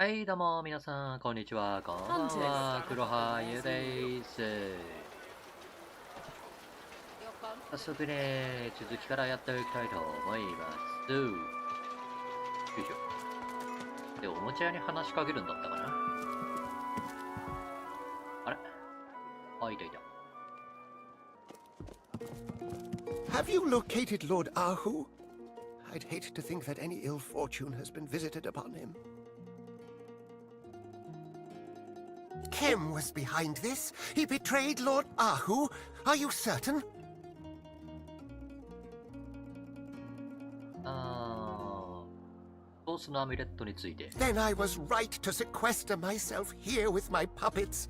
はい、どうも、皆さん、こんにちは。こんばんは。黒羽ゆうです。早速ね、続きからやっていきたいと思います。よいしょ。で、おもちゃ屋に話しかけるんだったかな。あれあ、いたいた。Have you located Lord Ahu? I'd hate to think that any ill fortune has been visited upon him. Kim was behind this. He betrayed Lord Ahu. Are you certain? Then I was right to sequester myself here with my puppets.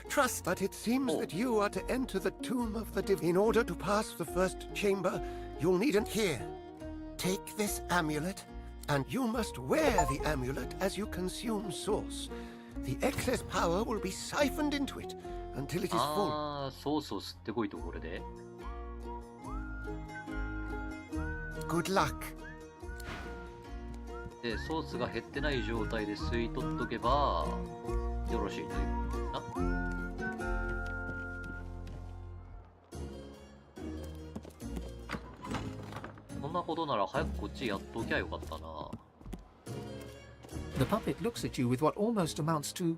Trust, but it seems that you are to enter the tomb of the In order to pass the first chamber, you'll need an here. Take this amulet, and you must wear the amulet as you consume source. The excess power will be siphoned into it until it is full. そうそう、吸ってこいところで。Good luck. で、ソースが減ってない状態で吸い取っとけばよろしいということだな。そんなことなら早くこっちやっときゃよかったな。The puppet looks at you with what almost amounts to.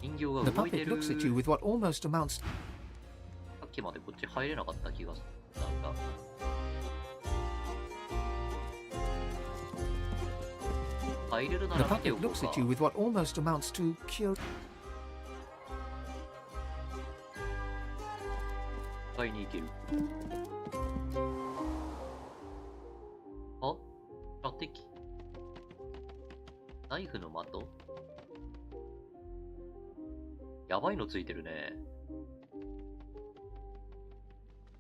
人形が The 動いて puppet る。 looks at you with what almost amounts. さっきまでこっち入れなかった気がする。なんか。入れるな The ら見てお puppet こう looks か。 at you with what almost amounts to cure. 買いに行ける。あ、射的。ナイフの的？やばいのついてるね。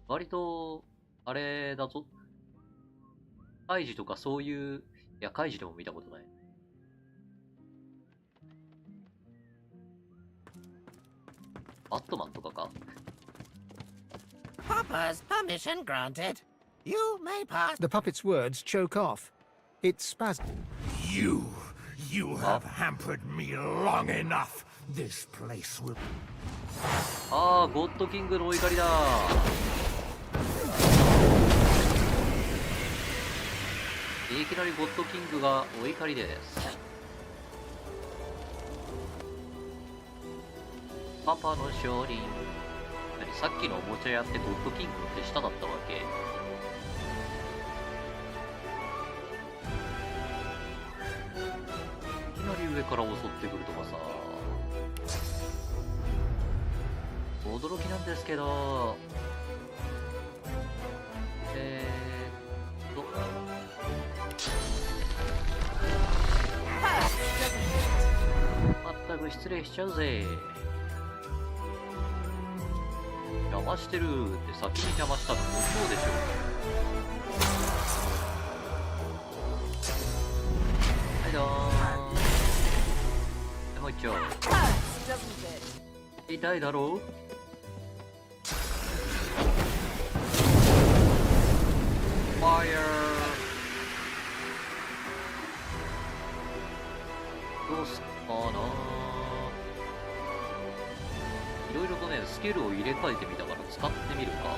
割と、あれだぞ。カイジとかそういう、いや、カイジでも見たことない。バットマンとかか？ Papa's permission granted. You may pass. The puppet's words choke off. It spasms. You have hampered me long enough. This place will. ああ、ゴッドキングのお怒りだ。いきなりゴッドキングがお怒りです。パパの勝利。何、さっきのおもちゃやってゴッドキングの手下だったわけ？いきなり上から襲ってくるとかさ、驚きなんですけど、まったく失礼しちゃうぜ。邪魔してるって先に邪魔したの向こうでしょ。はいどーん。もう一丁。痛いだろう？ファイヤー。どうすっかな。いろいろとね、スキルを入れ替えてみたから使ってみるか。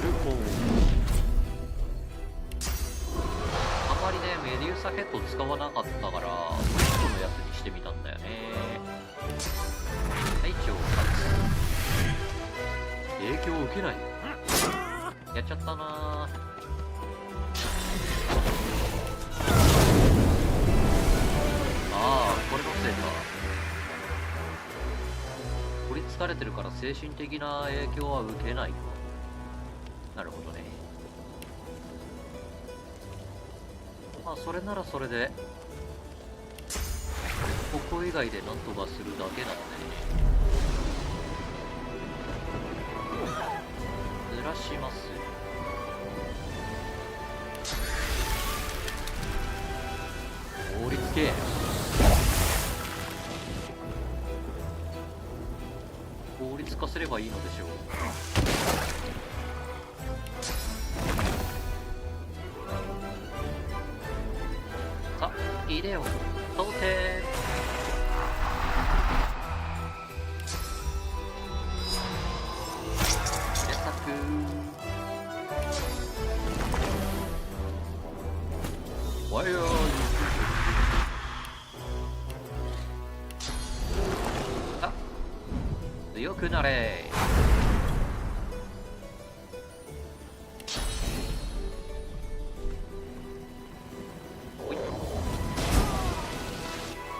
ブルコーン。あまりね、メデューサヘッド使わなかったから、このやつにしてみたんだよね。はい、超影響を受けない。やっちゃったな。ああ、これのせいか。取りつかれてるから精神的な影響は受けないと。なるほどね。まあそれならそれでここ以外で何とかするだけなのでずらします。放りつけ。効率化すればいいのでしょう。いでよ到底傑作ワイヤーあ強くなれ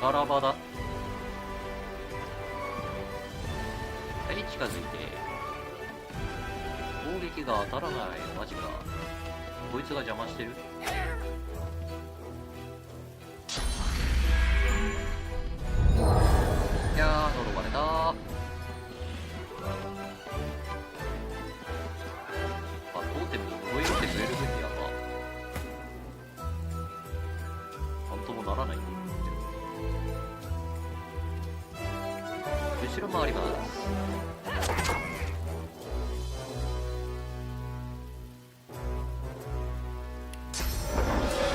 ガラバだ。はい、近づいて。攻撃が当たらない。マジか。こいつが邪魔してる。いやー、呪われたー。あ、トーテムに動いてくれる分にはなんともならないんだよ。後ろ回ります。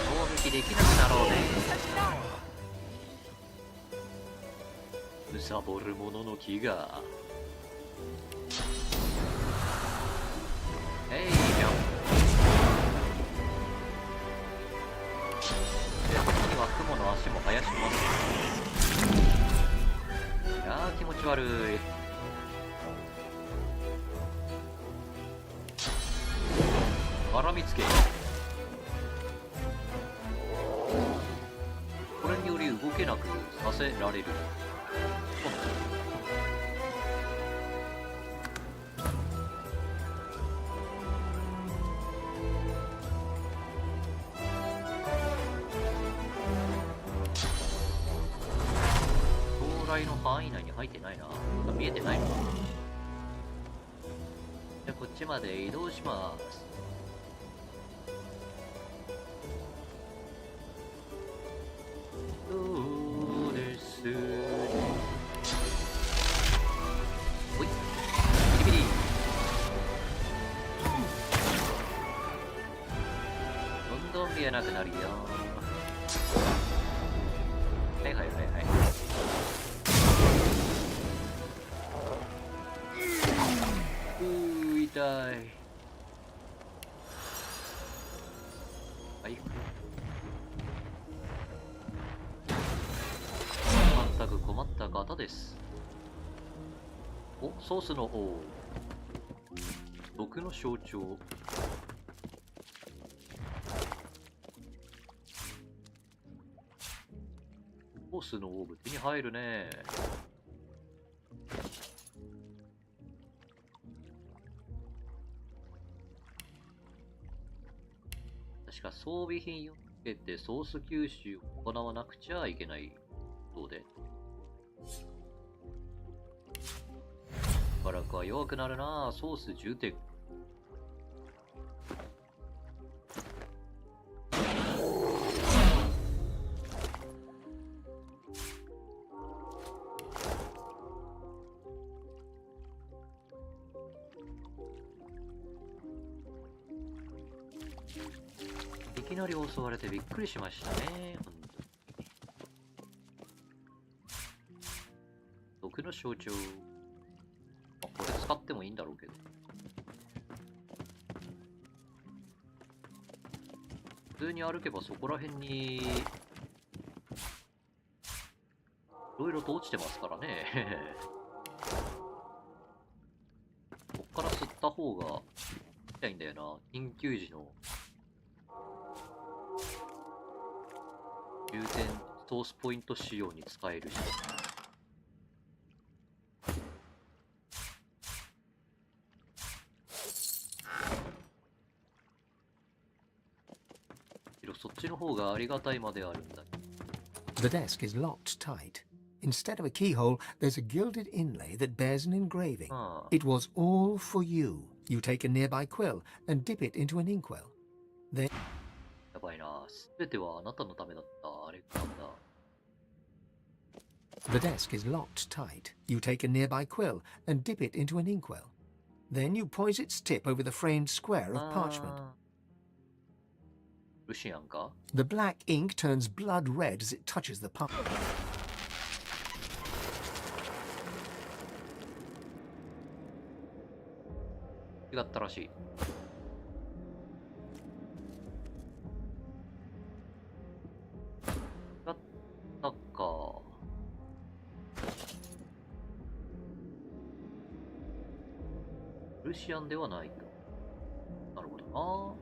攻撃できなくなろうね。むさぼる者の気が。えい、ぴょん。で、時には雲の足も生やします。いやー気持ち悪い。絡みつけ。これにより動けなくさせられる。の範囲内に入ってないな。見えてないな。じゃあこっちまで移動します。どうですね。ほい。ビリビリ。どんどん見えなくなるよ。はいはいはいはい。痛い。はい。全く困った方です。お、ソースの王。毒の象徴。ソースのオーブ手に入るね。確か装備品をつけてソース吸収を行わなくちゃいけないそうで。しばらくは弱くなるな。ソース充填。いきなり襲われてびっくりしましたね。本当に。毒の象徴。あ、これ使ってもいいんだろうけど。普通に歩けばそこら辺にいろいろと落ちてますからね。こっから吸った方がいいんだよな。緊急時の充填ソースポイント仕様に使えるし。そっちの方がありがたいまであるんだ。 The desk is locked tight. Instead of a keyhole, there's a gilded inlay that bears an engraving. It was all for you. You take a nearby quill and dip it into an inkwell. Then やばいな。すべてはあなたのためだった。あれなんだ。The desk is locked tight. You take a nearby quill and dip it into an inkwell. Then you poise its tip over the framed square of parchment. ルシアンか？ The black ink turns blood red as it touches the puppet. 違ったらしい。違ったか。ルシアンではないと。なるほどな。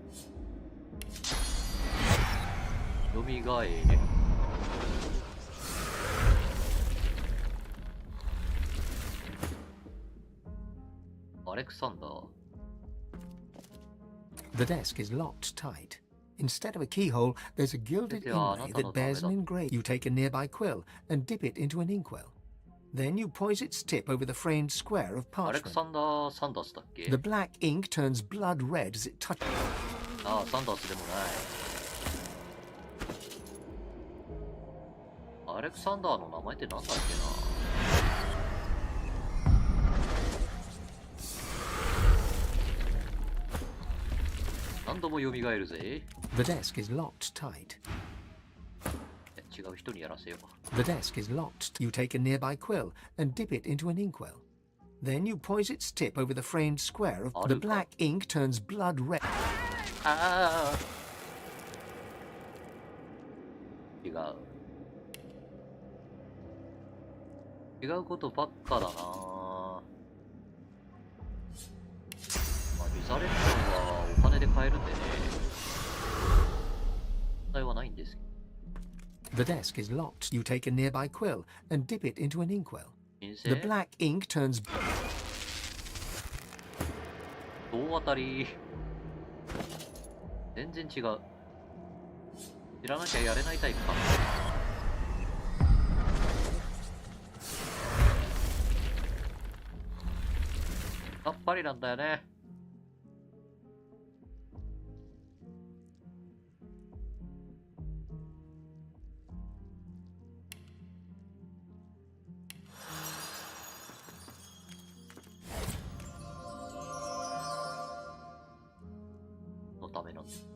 よみがえれ。アレクサンダー。The desk is locked tight. Instead of a keyhole, there's a gilded inlay that bears an engraving. You take a nearby quill and dip it into an inkwell. Then you poise its tip over the framed square of アレク parchment. サンダー・サンダースだっけ？ The black ink turns blood red as it touches. ああ、サンダースでもない。アレクサンダーの名前ってなんだっけな。何度も蘇るぜ。 The desk is locked tight. 違う人にやらせよう。 The desk is locked. You take a nearby quill and dip it into an inkwell. Then you poise its tip over the framed square of the black ink turns blood red. ああ。違う。違うことばっかだな。まあ、リザレクションはお金で買えるんでね。問題はないんですけど。 The desk is locked. You take a nearby quill and dip it into an inkwell. 金 The 星 black ink turns. 大当たり。全然違う。知らなきゃやれないタイプかな。さっぱりなんだよね。のためなんです。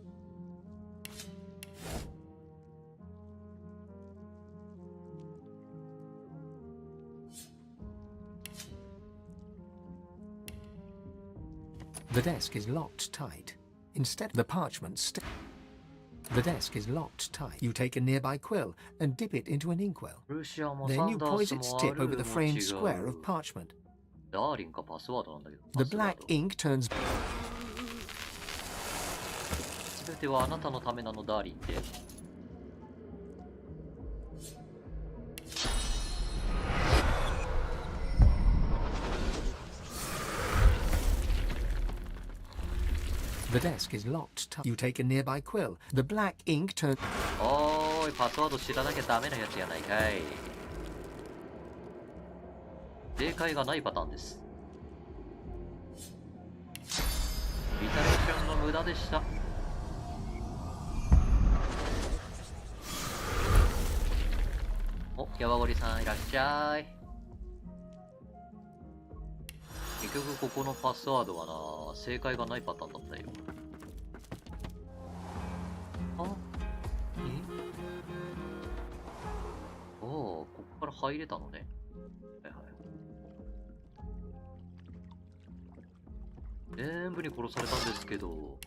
The desk is locked tight. Instead, the parchment. The desk is locked tight. You take a nearby quill and dip it into an inkwell. ルシアもサ Then ン you ダー poise ス its もア tip ル over ー the も framed 違 square う of。parchment. ダーリンかパスワードなんだけど。 The black ink turns. すべてはあなたのためなの、ダーリンって。The desk is locked tight. You take a nearby quill. The black ink turns. おーい、パスワード知らなきゃダメなやつやないかい。正解がないパターンです。リタレーションの無駄でした。お、山堀さんいらっしゃい。結局ここのパスワードはな、正解がないパターンだったよ。あ、おお、ここから入れたのね。はいはい。全部に殺されたんですけど、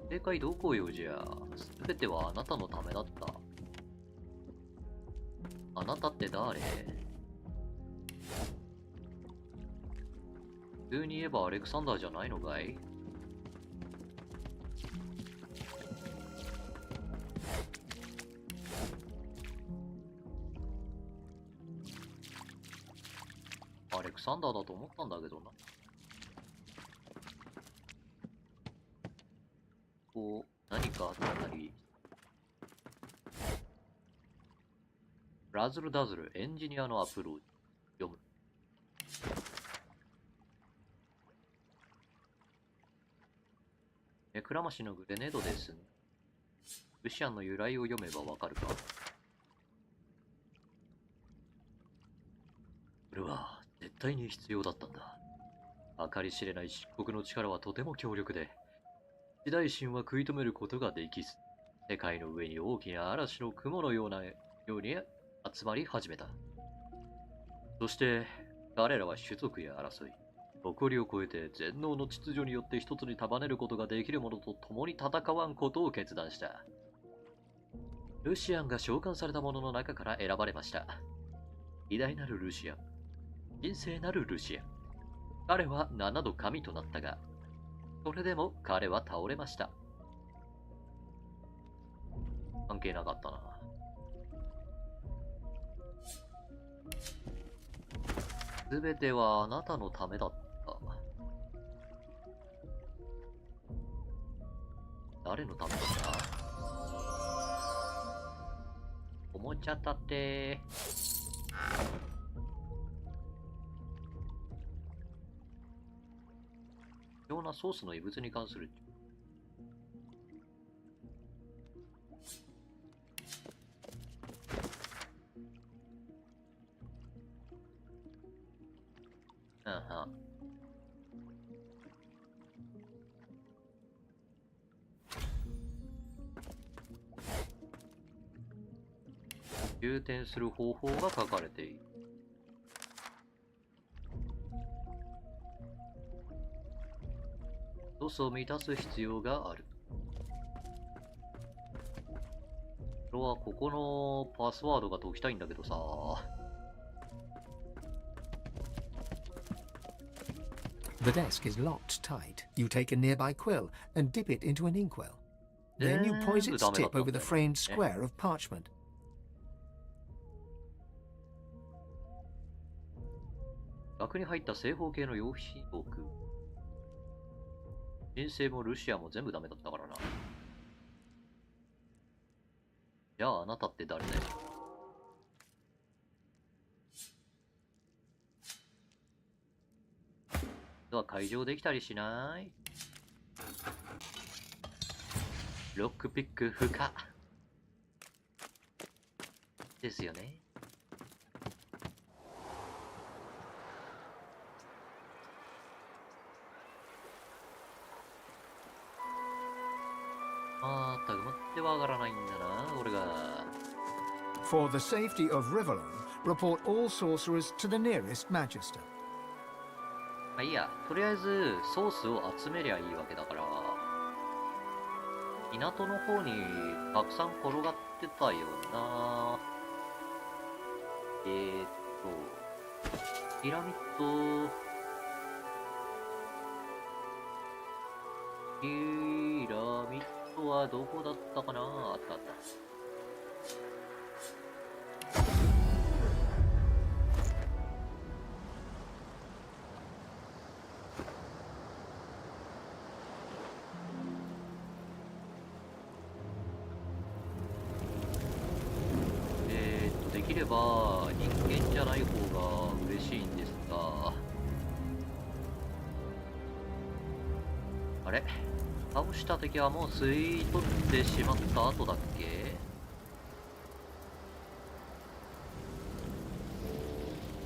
正解どこよじゃあ。すべてはあなたのためだった。あなたって誰？普通に言えばアレクサンダーじゃないのかい？アレクサンダーだと思ったんだけどな。こう、何かあったり。ラズルダズル、エンジニアのアプローチ。読む。ネクラマシのグレネードです。ルシアンの由来を読めばわかるか？これは絶対に必要だったんだ。計り知れない漆黒の力はとても強力で、時代神は食い止めることができず、世界の上に大きな嵐の雲のように集まり始めた。そして、彼らは種族や争い、誇りを超えて全能の秩序によって一つに束ねることができる者と共に戦わんことを決断した。ルシアンが召喚された者の中から選ばれました。偉大なるルシアン、神聖なるルシアン。彼は7度神となったが、それでも彼は倒れました。関係なかったな。すべてはあなたのためだった。誰のためだった？おもちゃたて。貴重なソースの異物に関する。充填する方法が書かれている。ロスを満たす必要がある。これはここのパスワードが解きたいんだけどさ。The desk is locked tight. You take a nearby quill and dip it into an inkwell. Then you poise its tip over the framed square of parchment. 額に入った正方形の用品を置く。神聖もルシアも全部ダメだったからな。じゃああなたって誰だよ。では解錠できたりしない？ロックピック不可。ですよね。まったく待っては上がらないんだな、俺が。For the safety of Rivellon, report all sorcerers to the nearest Magister. まあいいや、とりあえずソースを集めりゃいいわけだから。港の方にたくさん転がってたよな。ピラミッド。ピラミッドはどこだったかな。あったあった。できれば人間じゃない方が嬉しいんですが、あれ、倒した敵はもう吸い取ってしまった後だっけ？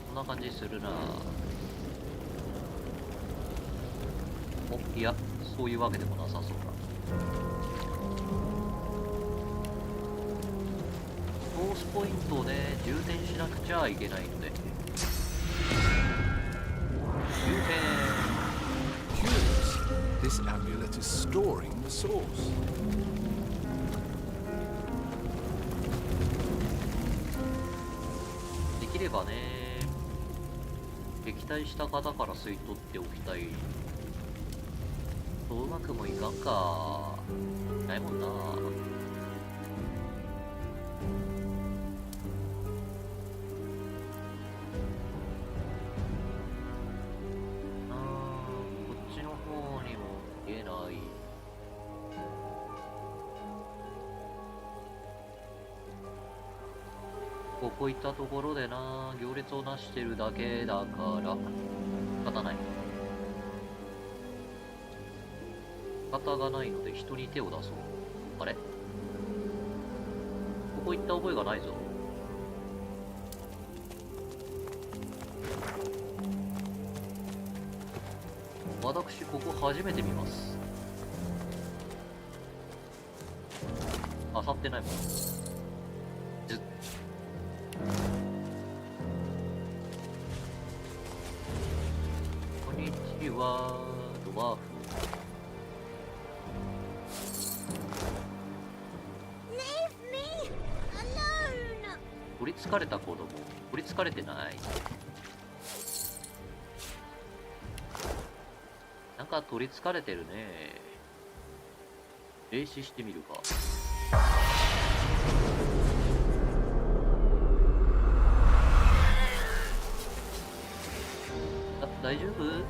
こんな感じするな。お、いや、そういうわけでもなさそうだ。ソースポイントをね、充填しなくちゃいけないので。充填。This amulet is storing the source. できればね、撃退した方から吸い取っておきたい。そううまくもいかんか。ないもんな。こういったところでな、行列をなしてるだけだから仕方ない。仕方がないので人に手を出そう。あれ、ここ行った覚えがないぞ。私ここ初めて見ます。刺さってないもん。こんにちは、ドワーフ。取りつかれた子供、取りつかれてない。なんか取りつかれてるね。霊視してみるか。大丈夫？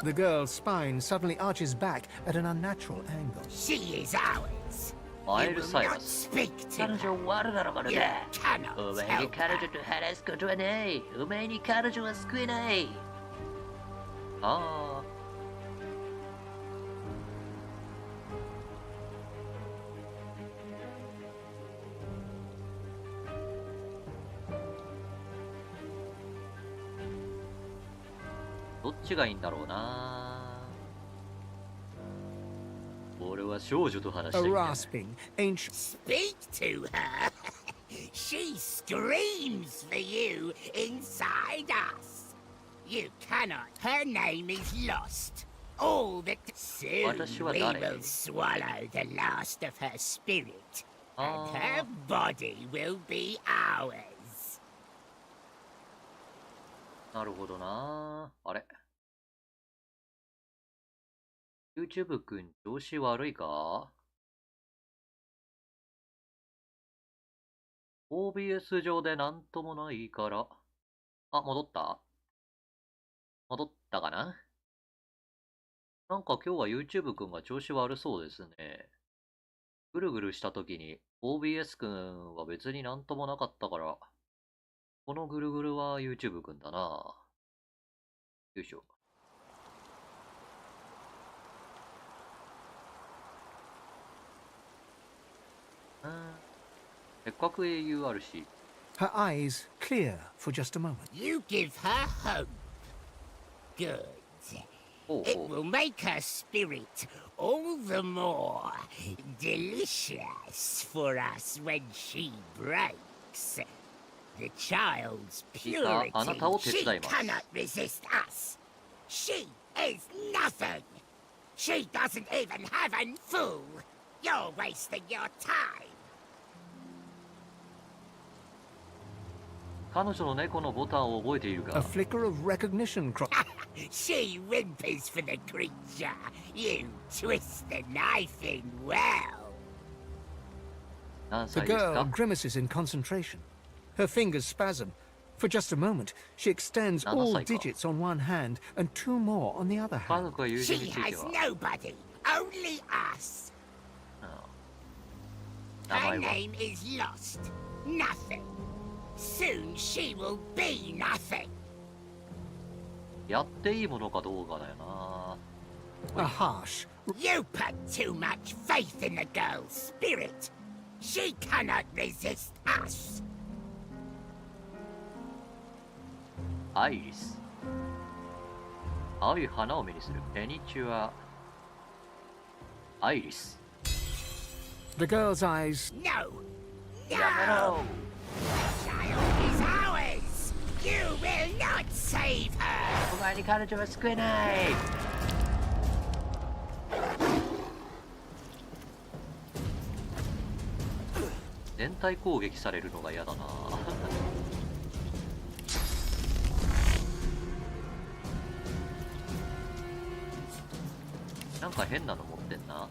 The girl's spine suddenly arches back at an unnatural angle. She is ours. マイ You ル will サイ not ラス。 speak to 彼 her. 女は悪だろまるで。 You cannot お前に help 彼女 her. と話すことはない。お前に彼女は救えない。ああ。どっちがいいんだろうな。俺は少女と話した A いんだよね。 rasping, ancient. Speak to her. She screams for you inside us. You cannot. Her name is lost. All that soon 私は we 誰？ will swallow the last of her spirit, and あ her body will be ours. あ、なるほどな。あれ YouTube くん調子悪いか？ OBS 上でなんともないから。あ、戻ったかな。なんか今日は YouTube くんが調子悪そうですね。ぐるぐるしたときに OBS くんは別になんともなかったから、このぐるぐるは YouTube くんだな。よいしょ。せっかく英雄あるし。 Her eyes clear for just a moment. You give her hope. Good. ほう It ほう。 will make her spirit all the more delicious for us when she breaks. The child's いいか、 purity. あなたを手 She 伝います cannot resist us. She is nothing. She doesn't even have a fool. You're wasting your time. 彼女の猫のボタンを覚えている A か？ flicker of recognition crossed. She whimpers for the creature. You twist the knife in well. 何 The 歳です girl か？ grimaces in concentration. Her fingers spasm. For just a moment, she extends 7 all 歳か。 digits on one hand and two more on the other 家 hand. 族や友人 She について has は、 nobody. Only us. 名 Her 前は name is lost. Nothing. Soon she will be nothing. やっていいものかどうかだよな。 A harsh, You put too much faith in the girl's spirit. She cannot resist us. アイリス。青い花を目にする。ペニチュア。アイリス。 the girl's eyes. No. やめ No. ろ。 The child is ours. You will not save her. お前に彼女は救えない。全体攻撃されるのが嫌だな。なんか変なの持ってんな。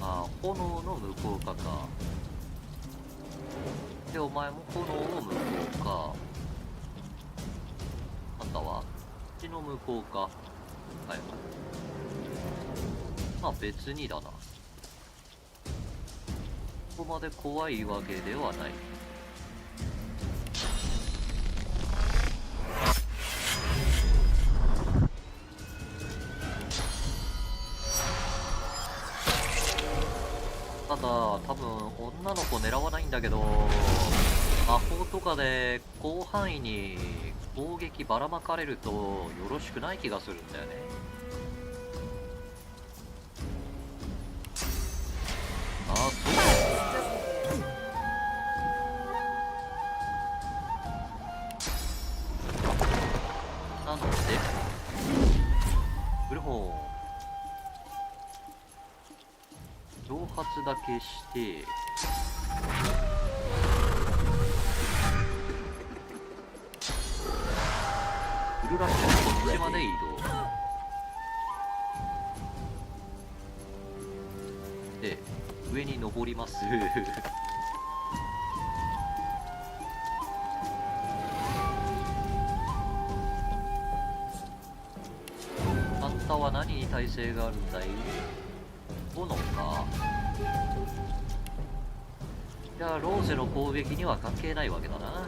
あ、炎の向こう側か。で、お前も炎の向こうか。あんたは血の向こうか。はいはい。まあ別にだな。ここまで怖いわけではない。ただ多分女の子狙わないんだけど、魔法とかで広範囲に攻撃ばらまかれるとよろしくない気がするんだよね。つだけしてフルラッシュでこっちまで移動で上に登りますあんたは何に耐性があるんだい？炎か。じゃあローゼの攻撃には関係ないわけだな。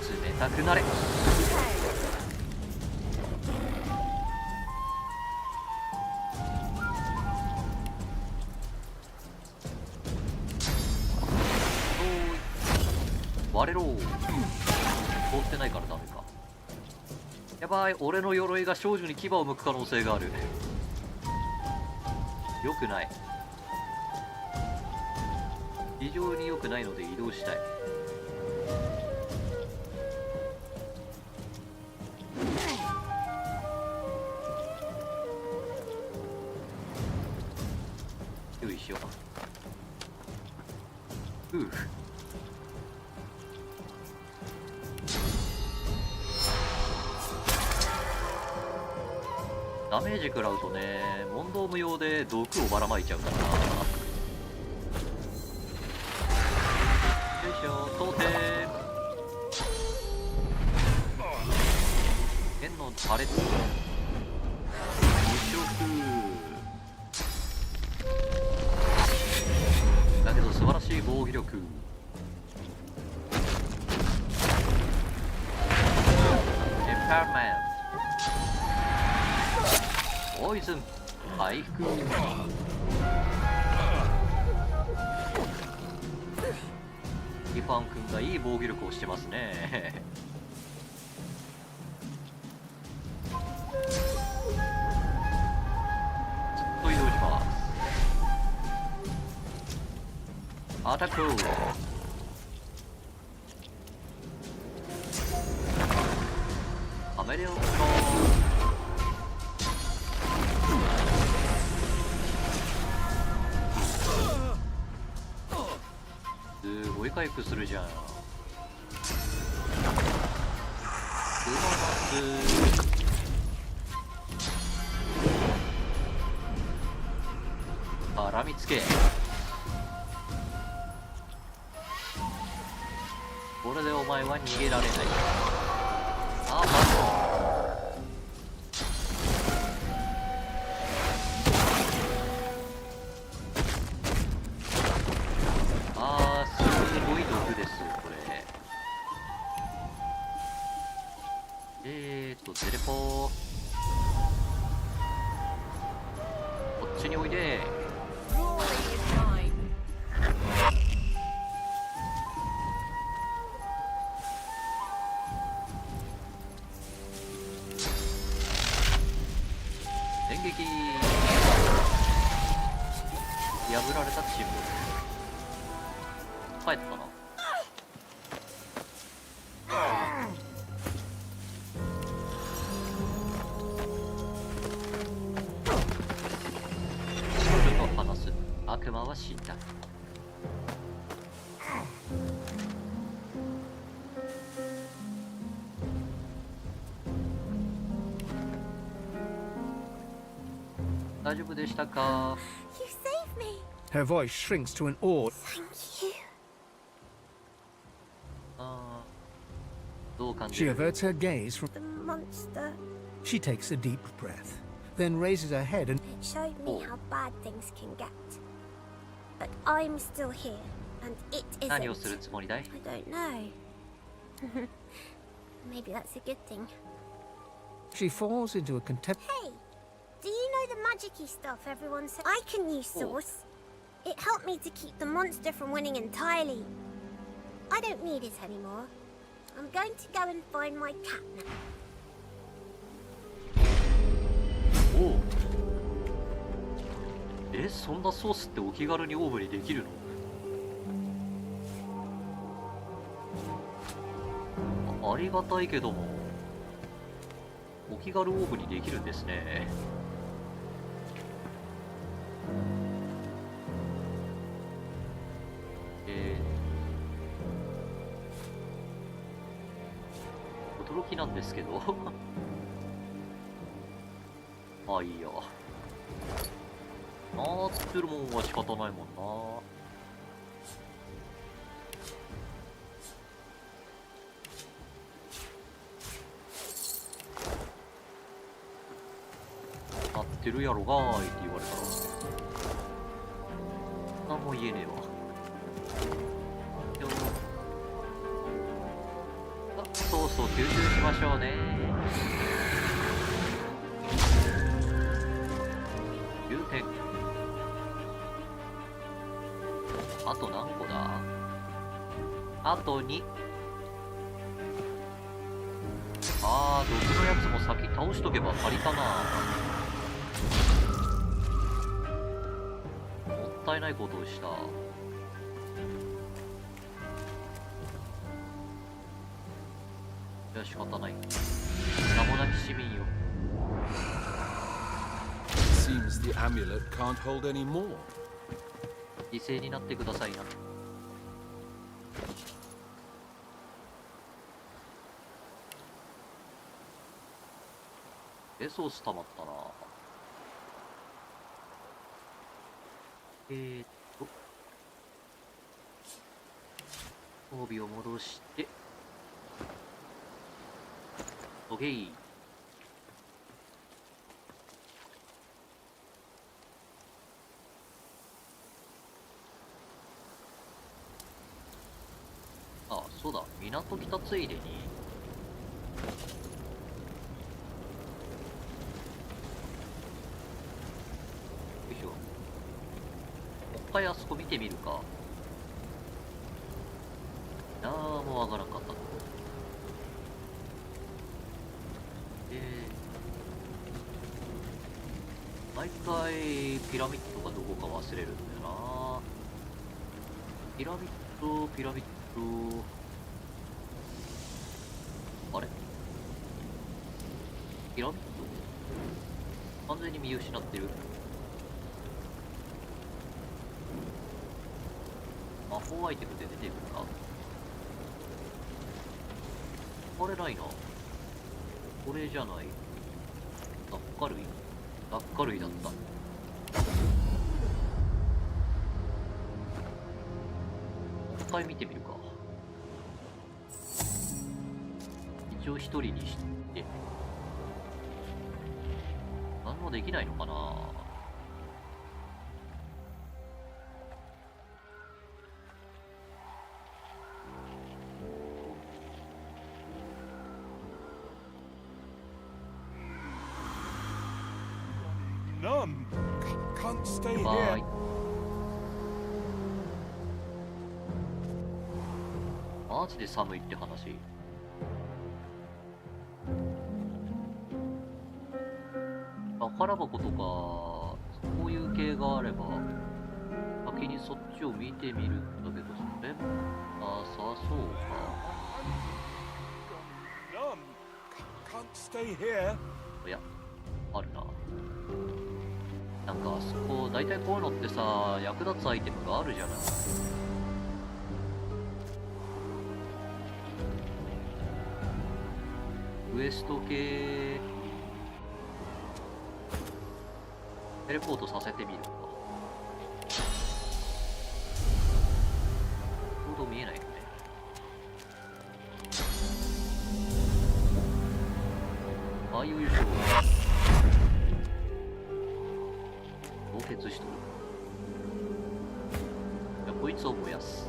冷たくなれ。割れろ。通ってないからダメか。やばい、俺の鎧が少女に牙を向く可能性がある。よくない。非常に良くないので移動したい。よいしょ。ダメージ食らうとね、問答無用で毒をばらまいちゃうからな。よいしょ、当店剣の破裂無色だけど素晴らしい防御力。エンパーメンポイズン回復。ギファン君がいい防御力をしてますね。ずっと移動します。アタック。カメレオンのすごい回復するじゃん。絡みつけ。これでお前は逃げられない。あ、マジすごい毒ですこれ。テレポーこっちにおいで。電撃破られたチーム帰ったかな。少女と話す。悪魔は死んだ。大丈夫でしたか？ You saved me. Her voice shrinks to an awe. Thank you. どう感じ She る？ averts her gaze from. The monster. She takes a deep breath, then raises her head and. It showed me how bad things can get. But I'm still here, and it 何をする isn't. つもりだい？ I don't know. Maybe that's a good thing. She falls into a contempt. Hey, do you know the magic-y stuff everyone says? I can use Source. It helped me to keep the monster from winning entirely. I don't need it anymore. I'm going to go and find my cat now. おう。そんなソースってお気軽にオーブにできるの？ありがたいけどもお気軽オーブにできるんですね。驚きなんですけどまあいいや。なってるもんは仕方ないもんな。なってるやろがーいって言われたら何も言えねえわ。そうそう、吸収しましょうね。9点。あと何個だ？あと2。あー、毒のやつも先倒しとけば足りたな。もったいないことをした。仕方ない。名もなき市民よ。Seems the amulet can't hold any more. 犠牲になってくださいな。レソース溜まったな。装備を戻してオッケー。あ、そうだ、港来たついでによいしょ、もう一回あそこ見てみるか。なんもわからんかった。毎回ピラミッドがどこか忘れるんだよな。ピラミッドあれ、ピラミッド完全に見失ってる。魔法アイテムで出てくるか。これないな。これじゃない。がっかるいだった。もう一回見てみるか。一応一人にして何もできないのかな。None. Can't stay バ here. イ。マジで寒いって話。宝箱とかそういう系があれば先にそっちを見てみるんだけど、それもなさそうか。 None. Can't stay here. いや、あるな。なんかあそこ大体こういうのってさ、役立つアイテムがあるじゃない。ウエスト系テレポートさせてみるか。ちょうど見えないよね。ああいう優勝凍結しとる。じゃあこいつを燃やす。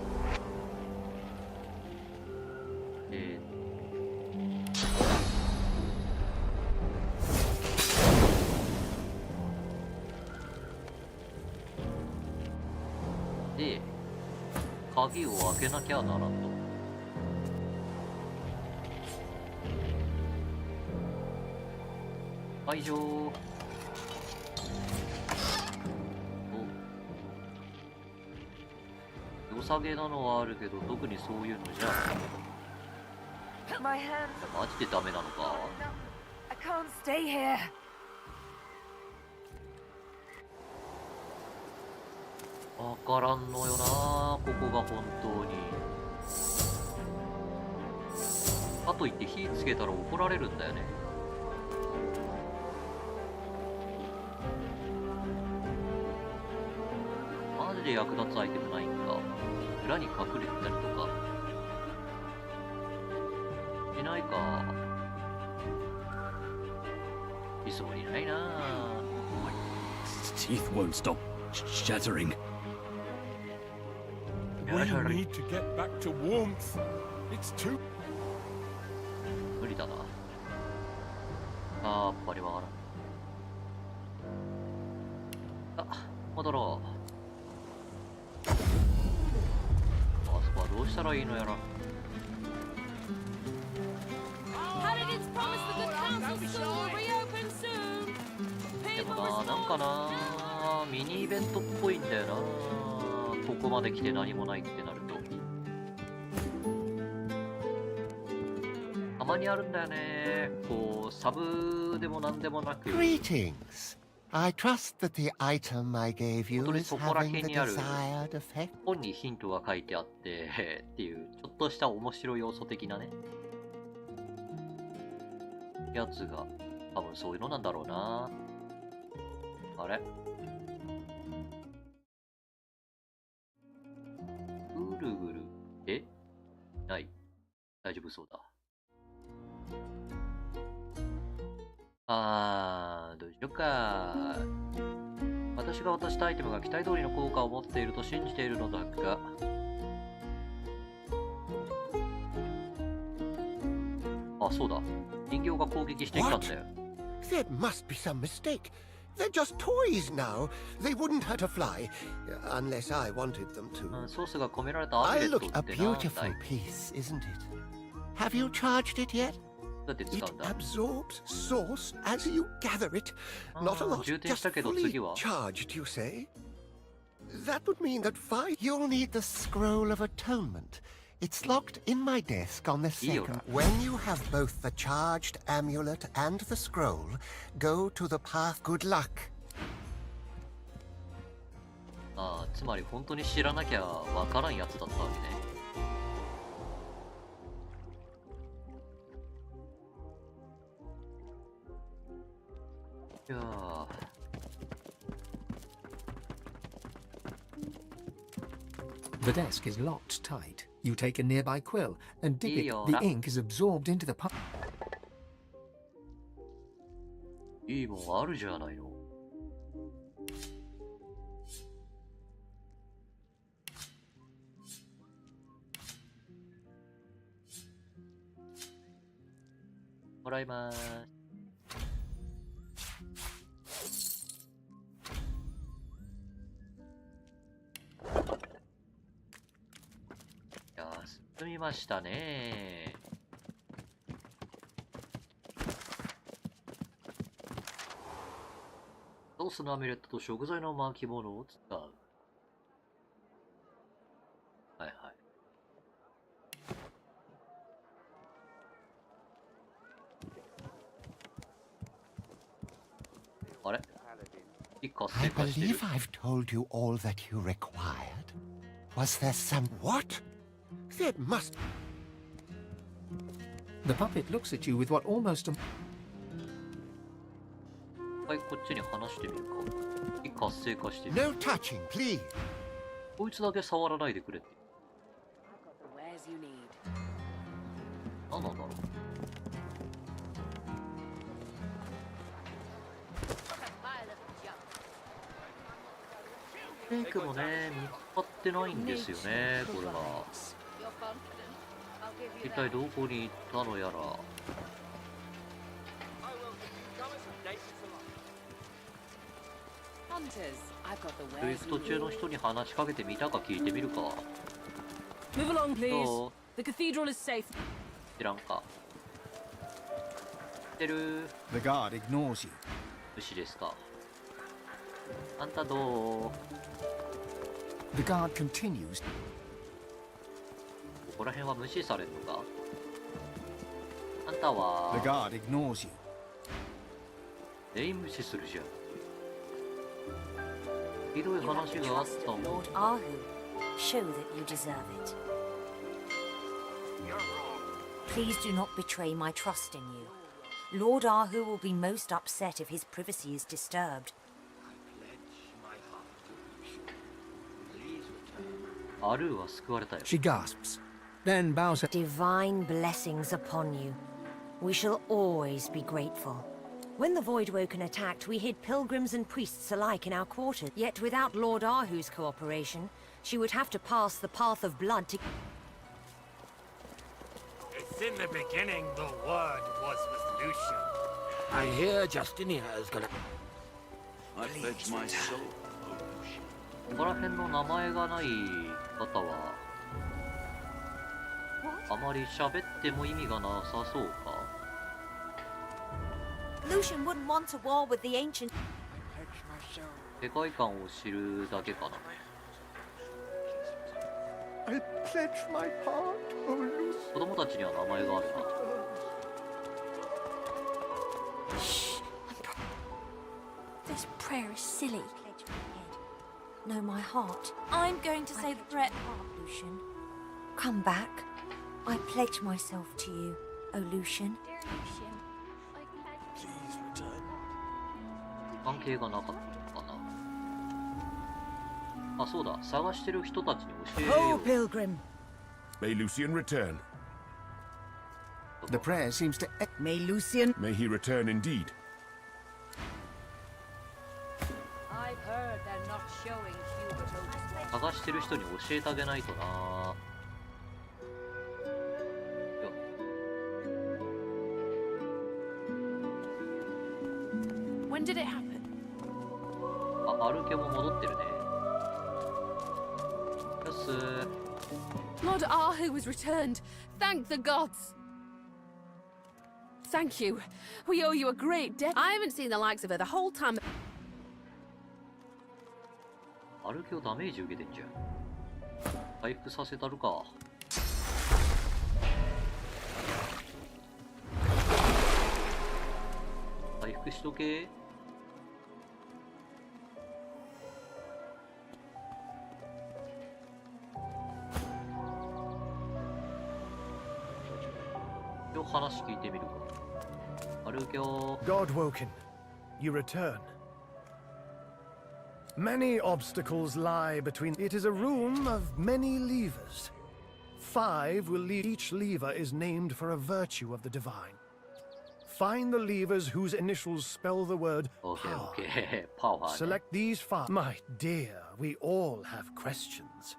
で、鍵を開けなきゃならんと。解除。良さげなのはあるけど、特にそういうのじゃマジでダメなのか。I can't stay here. わからんのよな、ここが本当に。かといって火つけたら怒られるんだよね。マジで役立つアイテムないんか。裏に隠れてたりとかいないか。いそうにないな。 Teeth won't stop shattering. We need to get back to warmth. It's too. 無理だな。やっぱりわからん。あ、戻ろう。あそこはどうしたらいいのやら。でもな、なんかな、ミニイベントっぽいんだよな。ここまで来て何もないってなると。たまにあるんだよね。こう、サブでもなんでもなく。Greetings. I trust that the item I gave you 本当に is そこら having 辺 the にある desired effect. 本にヒントが書いてあってっていうちょっとした面白い要素的なねやつが多分そういうのなんだろうな。あれ、ぐるぐる、ない、大丈夫そうだ。どうしようか。私が渡したアイテムが期待通りの効果を持っていると信じているのだが、あ、そうだ。人形が攻撃してきたんだよ。There must be some mistake. They're just toys now. They wouldn't hurt a fly, unless I wanted them to. ソースが込められたアミ I ュレッ look ト a ってなんだい。 beautiful piece, isn't it? Have you charged it yet? どうやって使 It うんだ。 absorbs source as you gather it. Not a lot, 充填し just たけど fully 次は charged, you say? That would mean that you'll need the scroll of atonement. It's locked in my desk on the second. When you have both the charged amulet and the scroll, go to the path. Good luck. つまり本当に知らなきゃわからんやつだったわけね。いやー、 The desk is locked tight. You take a nearby quill and dip it. The ink is absorbed into the pup. いいもんあるじゃないの。もらいまーす。いやー、進みましたね。ソースのアミュレットと食材の巻き物を使う。はいはい。あれ、一家 I 成果してる。 believe I've told you all that you required. Was there some... What? There must... The puppet looks at you with what almost a... はい、こっちに話してみるか。一活性化してみる。 No touching, please. こいつだけ触らないでくれって。何なんだろう。メイクもね、見つかってないんですよね、これが。一体どこに行ったのやら。行く途中の人に話しかけてみたか聞いてみるか。 Move along, please. どう？ The cathedral is safe. 知らんか。知ってる。 The guard ignores you. 牛ですか。あんたどう？ The guard continues. ここら辺は無視されるのか。あんた The は guard ignores you. 全員無視するじゃん。ひどい話があったもん。 Lord Ahu. Show that you deserve it. Please do not betray my trust in you. Lord Ahu will be most upset if his privacy is disturbed. アルーは救われたよ。 She gasps. Then bows her. Divine blessings upon you. We shall always be grateful. When the Voidwoken attacked, we hid pilgrims and priests alike in our quarters. Yet without Lord Ahu's cooperation, she would have to pass the path of blood to... It's in the beginning the word was with Lucian. I hear Justinia is gonna. I pledge my soul. ここら辺の名前がない方はあまり喋っても意味がなさそうか。 Lucian wouldn't want a war with the ancient... 世界観を知るだけかな。 I pledge my heart, oh Lucy. 子供たちには名前があるな。 This prayer is silly. No, my heart. I'm going to say the prayer. Lucian. Come back. I pledge myself to you, O Lucian. 関係がなかったかな。あ、そうだ。探してる人たちに教えよ Oh, う。 pilgrim. May Lucian return. The prayer seems to... May Lucian... May he return indeed. I've heard they're not showing Hubert Otis. 探してる人に教えてあげないとな。よ When did it happen? あ、アルケも戻ってるね。よっすー。 Lord Ahu was returned. Thank the gods. Thank you. We owe you a great debt. I haven't seen the likes of her the whole time. アルケをダメージ受けてんじゃん。回復させたるか。回復しとけ。話聞いてみるか。アルケオ。 Godwoken, you return. Many obstacles lie between. It is a room of many levers. 5 will lead. Each lever is named for a virtue of the divine. Find the levers whose initials spell the word power. Okay. Power. Select these 5. My dear, we all have questions.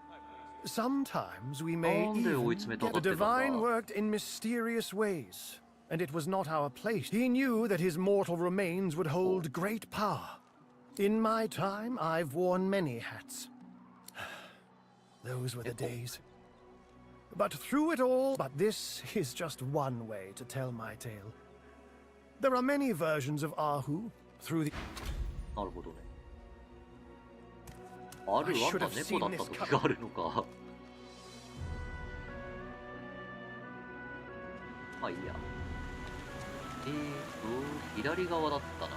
Sometimes we may even get the divine worked in mysterious ways, and it was not our place. He knew that his mortal remains would hold great power. In my time, I've worn many hats. Those were the days. But through it all, but this is just one way to tell my tale. There are many versions of Ahu through the... なるほどね。あるあんた猫だった時があるのか。まあいいや。左側だったな。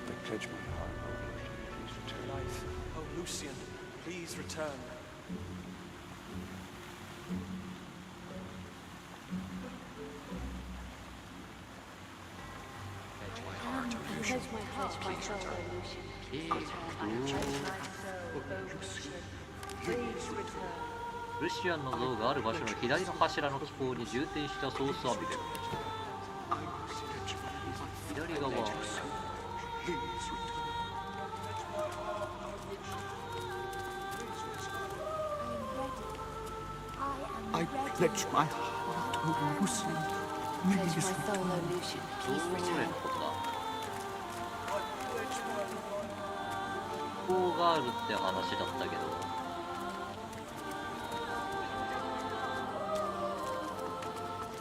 I pledge my heart, oh Lucian, please return. Please return. ルシアンの像がある場所の左の柱の気候に充填したソースアビレル。左側。I pledge my heart, oh Lucian. Please return. どれのことだ。気候があるって話だったけど。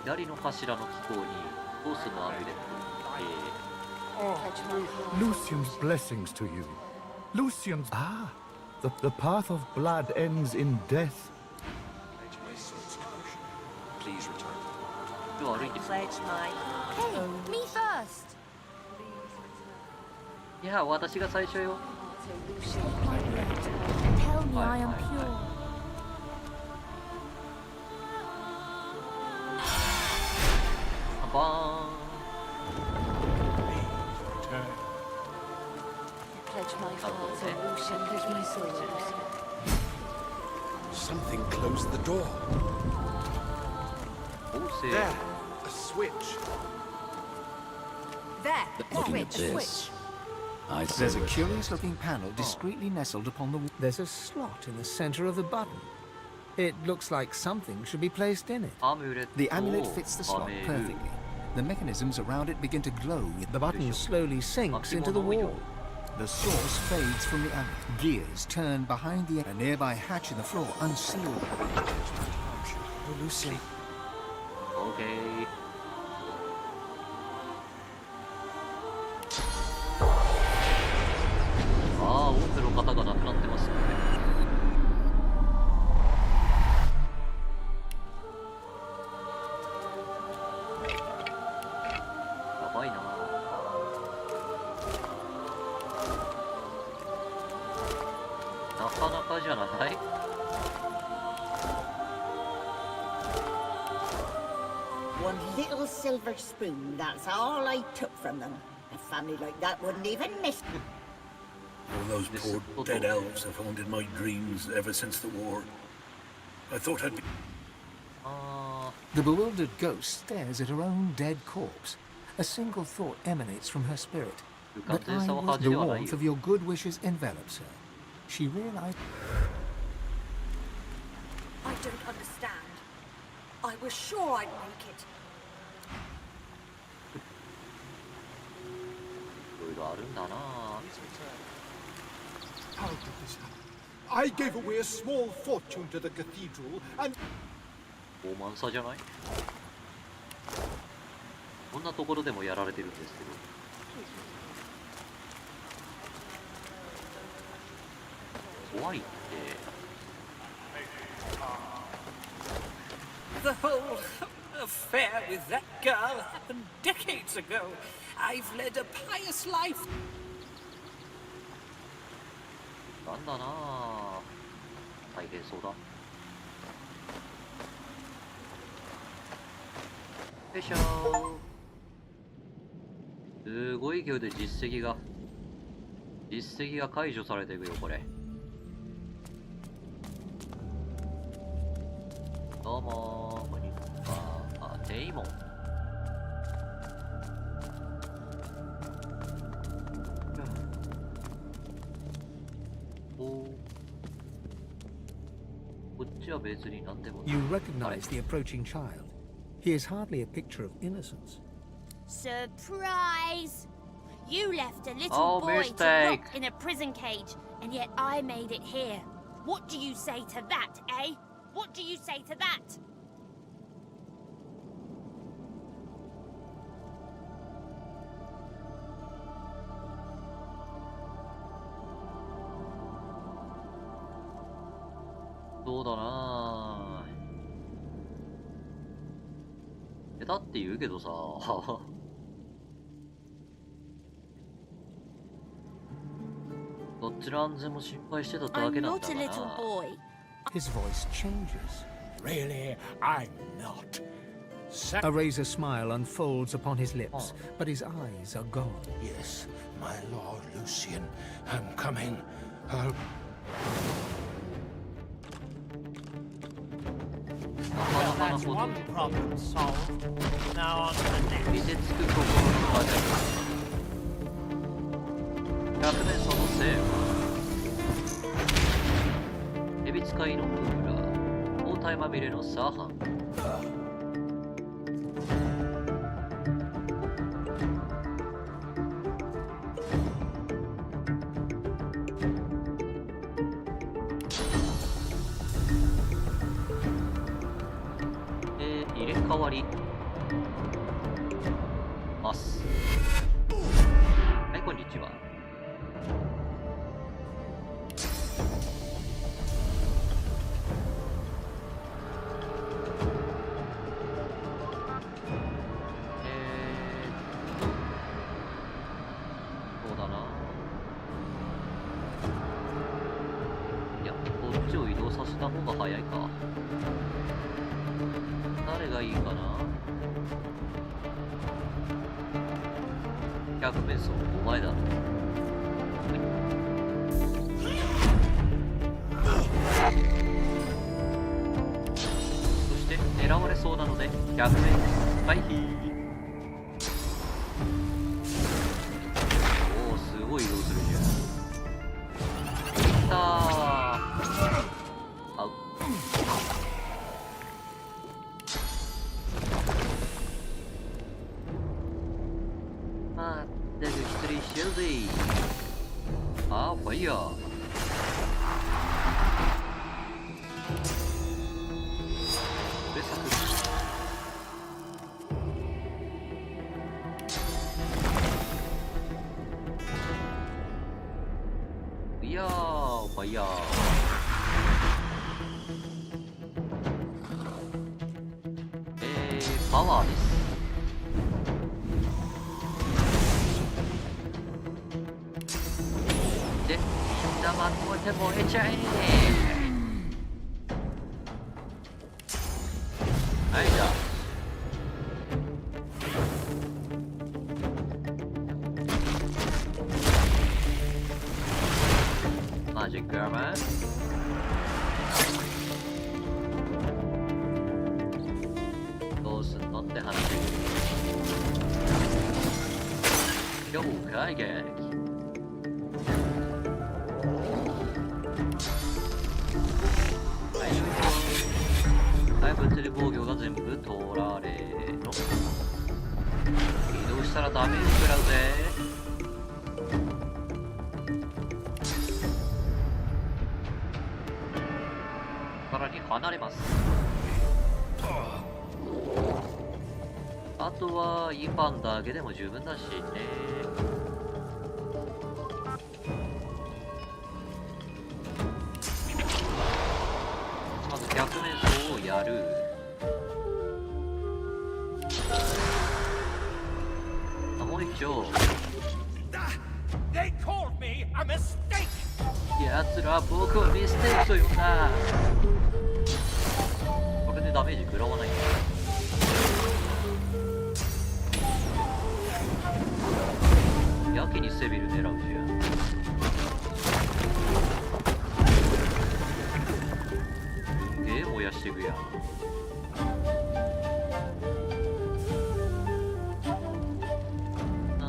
左の柱の気候にソースのアビレル。Lucian's blessings to you. Lucian's... Ah, the path of blood ends in death. Please return. Pledge my... Hey, me first. いや、私が最初よ。Tell me I am pure. Pledge my heart to Lucian, pledge my soul. Something closed the door. There, a switch. There, Looking at this, I say There's a curious-looking panel discreetly nestled upon the wall. There's a slot in the center of the button. It looks like something should be placed in it. The amulet fits the slot perfectly. The mechanisms around it begin to glow. The button slowly sinks into the wall. The source fades from the amulet. Gears turn behind the... A nearby hatch in the floor unsealed. Oh, Lucian. Okay. 多くの方が亡くなってますね。やばいな。なかなかじゃない？ One little silver spoon, that's all I took from them. A family like that wouldn't even miss. All those poor dead elves have haunted my dreams ever since the war. I thought I'd be... The bewildered ghost stares at her own dead corpse. A single thought emanates from her spirit. That the warmth of your good wishes envelops her. She realized... I don't understand. I was sure I'd make it. How did this happen? I gave away a small fortune to the cathedral and... 傲慢さじゃない？こんなところでもやられてるんですけど。怖いって。 The whole affair with that girl happened decades ago. I've led a pious life. なんだなあ。大変そうだ。よいしょー。すごい勢いで実績が解除されていくよこれ。どうもー、こんにちは。デイモン。こっちは別に何でも。 You recognize the approaching child. He is hardly a picture of innocence. Surprise! You left a little boy to rot in a prison cage, and yet I made it here. What do you say to that, eh? What do you say to that?そうだな。下手って言うけどさ。どっちの安全も心配してただけなんだからな。His voice changes. Really, I'm not. A razor smile unfolds upon his lips, but his eyes are gone. Yes, my lord Lucian, I'm coming. That's one problem solved. Now on to the next. 見せつく心のまで。100年そのせいは。蛇使いのムーラー、包帯まみれのサーハン。入れ替わります。はい、こんにちは。そうだな。っちを移動させた方が早いか。誰がいいかな。100メソお前だ。そして狙われそうなので100メ回避。おお、すごい移動するじゃん。いったー。あう。まったく失礼しちゃうぜ。あー、ファイヤー。いやー、ファイヤー。パワーです。で、みんなまとめて燃えちゃえ。はい、じゃあ。マジックアーマー。どうすんのって話。強解撃。はい、物理防御が全部取られろ。移動したらダメージ食らうぜ。さらに離れます。あとはイパンだけでも十分だしね。まず逆面走をやる。もう一丁。奴らは僕をミステイクと呼んだ。これでダメージ食らわないんだ。やけにセビル狙うじゃん。すげえ燃やしていくやん。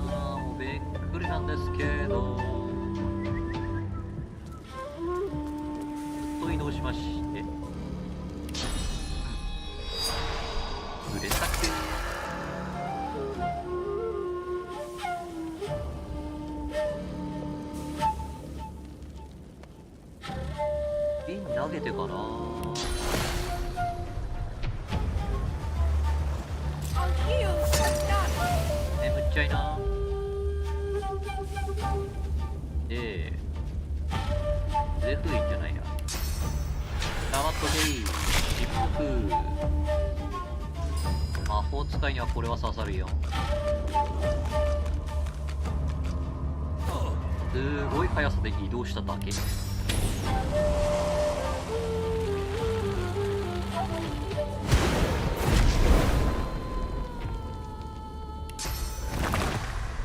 もうびっくりなんですけど、移動しまして、うれたく瓶投げてかな。眠っちゃいな。でゼフいいんじゃないな。黙っとけい。一服。魔法使いにはこれは刺さるよ。すごい速さで移動しただけ。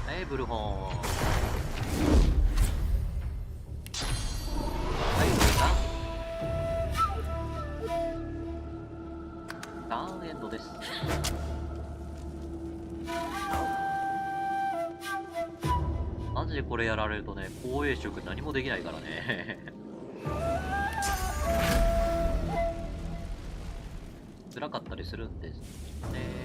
はい、ブルホン。はい、ターンエンドです。マジでこれやられるとね、光栄色何もできないからね。辛かったりするんですね。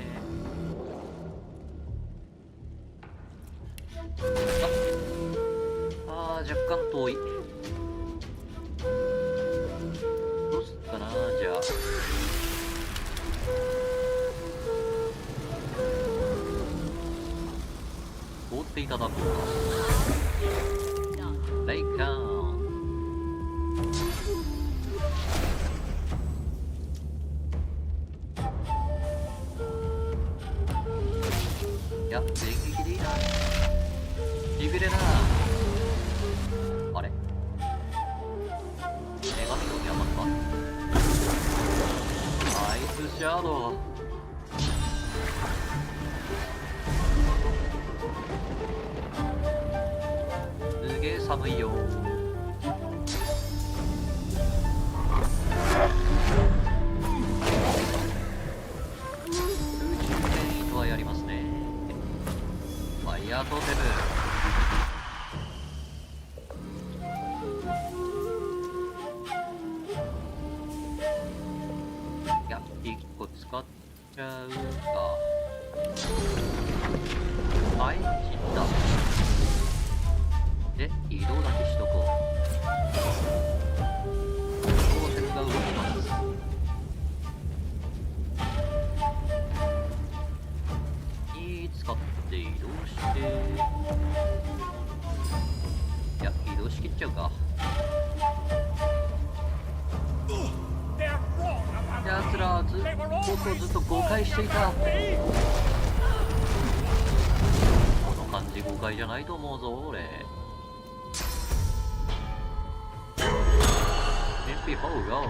若干遠い。どうすっかな、じゃあ。通っていただこうか。レイカーン。いや、電撃でいいな。しびれな。あれ、メガ鏡の山か。アイスシャドウ。すげえ寒いよ。空中転移とはやりますね。ファイヤートーテム。いや、1個使っちゃうか。はい、死んだ。で、移動だけしとこう。当然が動きます。に使って移動して、いや、移動しきっちゃうか。奴ら僕をずっと誤解していた。この感じ誤解じゃないと思うぞ俺。MP4 よ。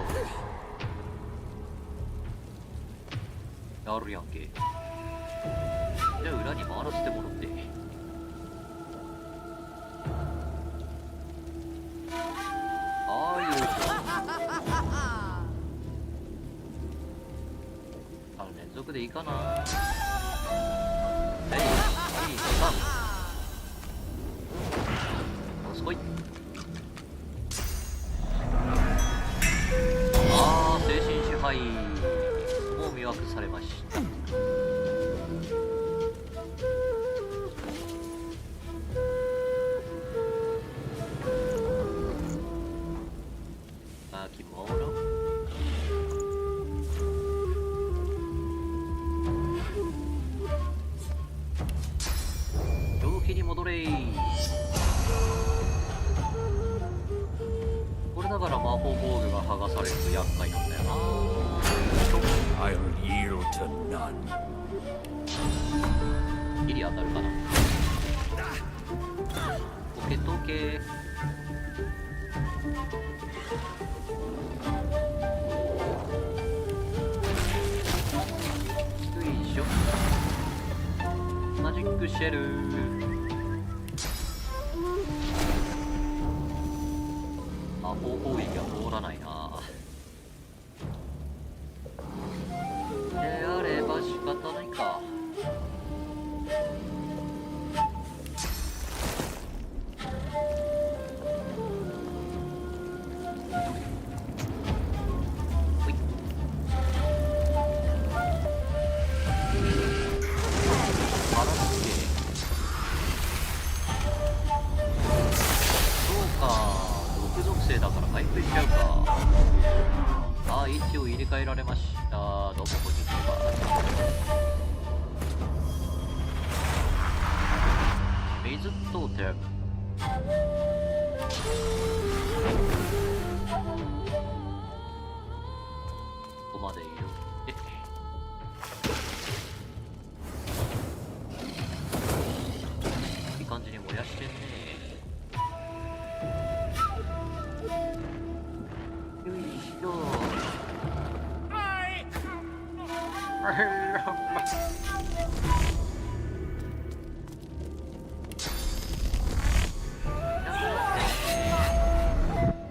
やるやんけ。じゃあ裏に回らせてもらって。ああよいしょ。連続でいいかな。1、2、3。おすごい。ああ、精神支配もう魅惑されました。巻物。蒸気に戻れ。これだから魔法防具が剥がされると厄介なんだよな。I'll yield to none. ギリ当たるかな。オケトケ。よいしょ。マジックシェル。魔法攻撃は通らないな。であれば仕方ないか。ほい。バランス系。そうか。属性だから回復しちゃうか。ああ、位置を入れ替えられました。どうもこんにちは。水トーテム。ここまで移動していい感じに燃やしてんね。よいしょ。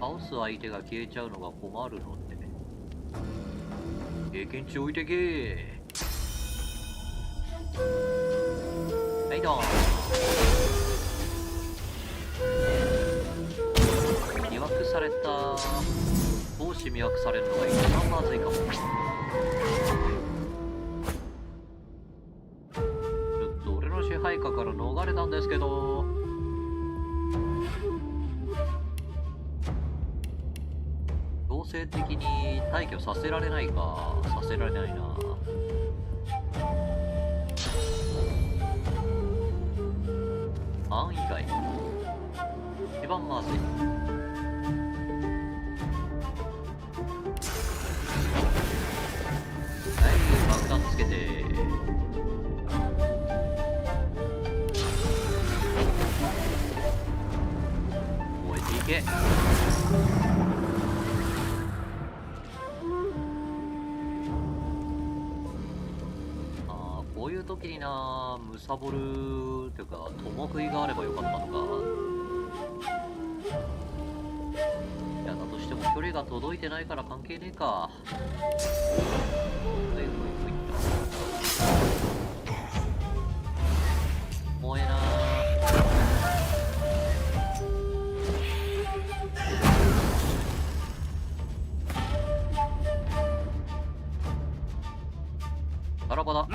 倒す相手が消えちゃうのが困るので、経験値置いてけー。はいどーん。魅惑された。少し魅惑されるのが一番まずいかも。ちょっと俺の支配下から逃れたんですけど、強制的に退去させられないか。させられないな。案以外一番まずい。はい、爆弾つけて。燃えていけ。いう時にな、むさぼるっていうか、共食いがあればよかったのか。いや、だとしても距離が届いてないから関係ねえか。重えな。さらばだ。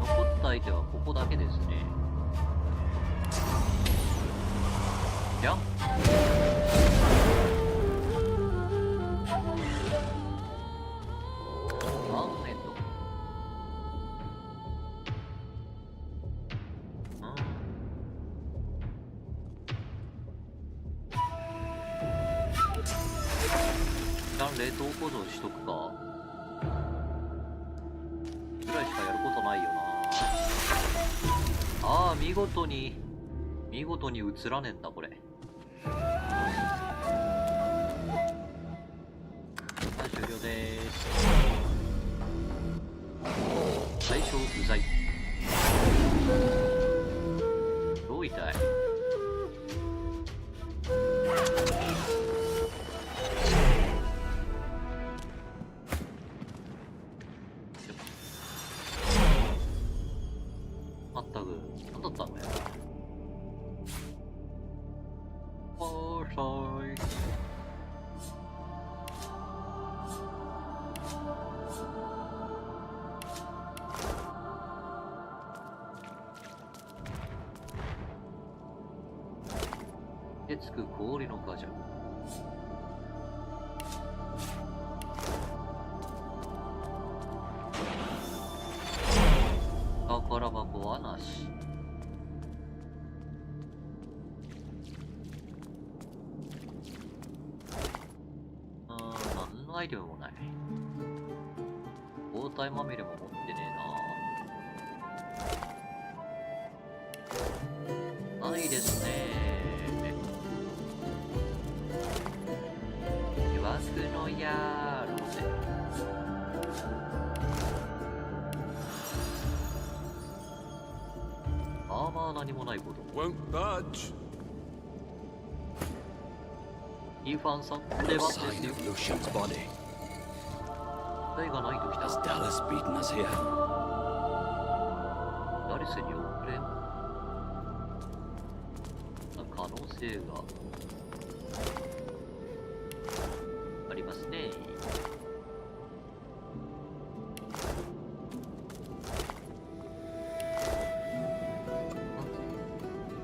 残った相手はここだけですね。じゃん。冷凍保存しとくかぐらいしかやることないよな。ああ、見事に映らねえんだこれ。はい、終了でーす。最初うざい。どう痛い。つく氷のガジャ。宝箱はなし。何のアイテムもない。包帯まみれも持ってねえな。ないですね。枠のやろぜ。アーマー何もないこと。イーファンさん、出番ですよ。体がないときた。ダリスに遅れん可能性がありますね。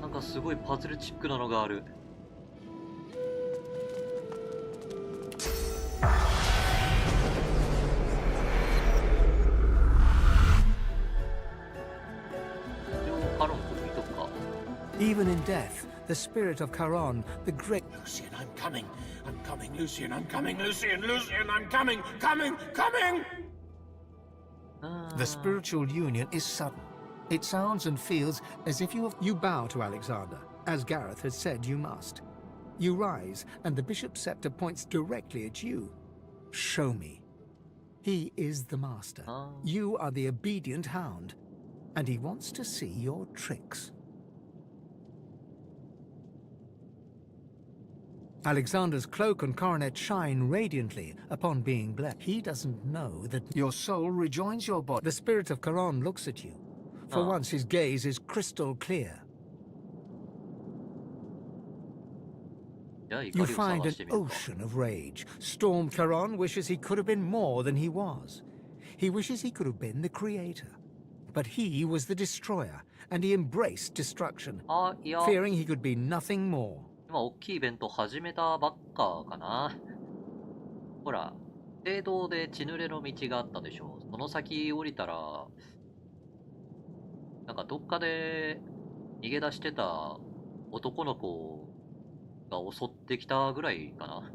なんかすごいパズルチックなのがある。Even in death, the spirit of Charon, the great... Lucian, I'm coming. I'm coming, Lucian, I'm coming, Lucian, Lucian, I'm coming, coming, coming! The spiritual union is sudden. It sounds and feels as if you bow to Alexander, as Gareth has said you must. You rise, and the bishop's scepter points directly at you. Show me. He is the master. You are the obedient hound, and he wants to see your tricks. Alexander's cloak and coronet shine radiantly upon being blessed. He doesn't know that your soul rejoins your body. The spirit of Charon looks at you. For once his gaze is crystal clear. You find an ocean of rage. Storm Charon wishes he could have been more than he was. He wishes he could have been the creator. But he was the destroyer, and he embraced destruction, fearing he could be nothing more. 今大きいイベント始めたばっかかな。ほら、聖堂で血濡れの道があったでしょ。その先降りたら、なんかどっかで逃げ出してた男の子が襲ってきたぐらいかな。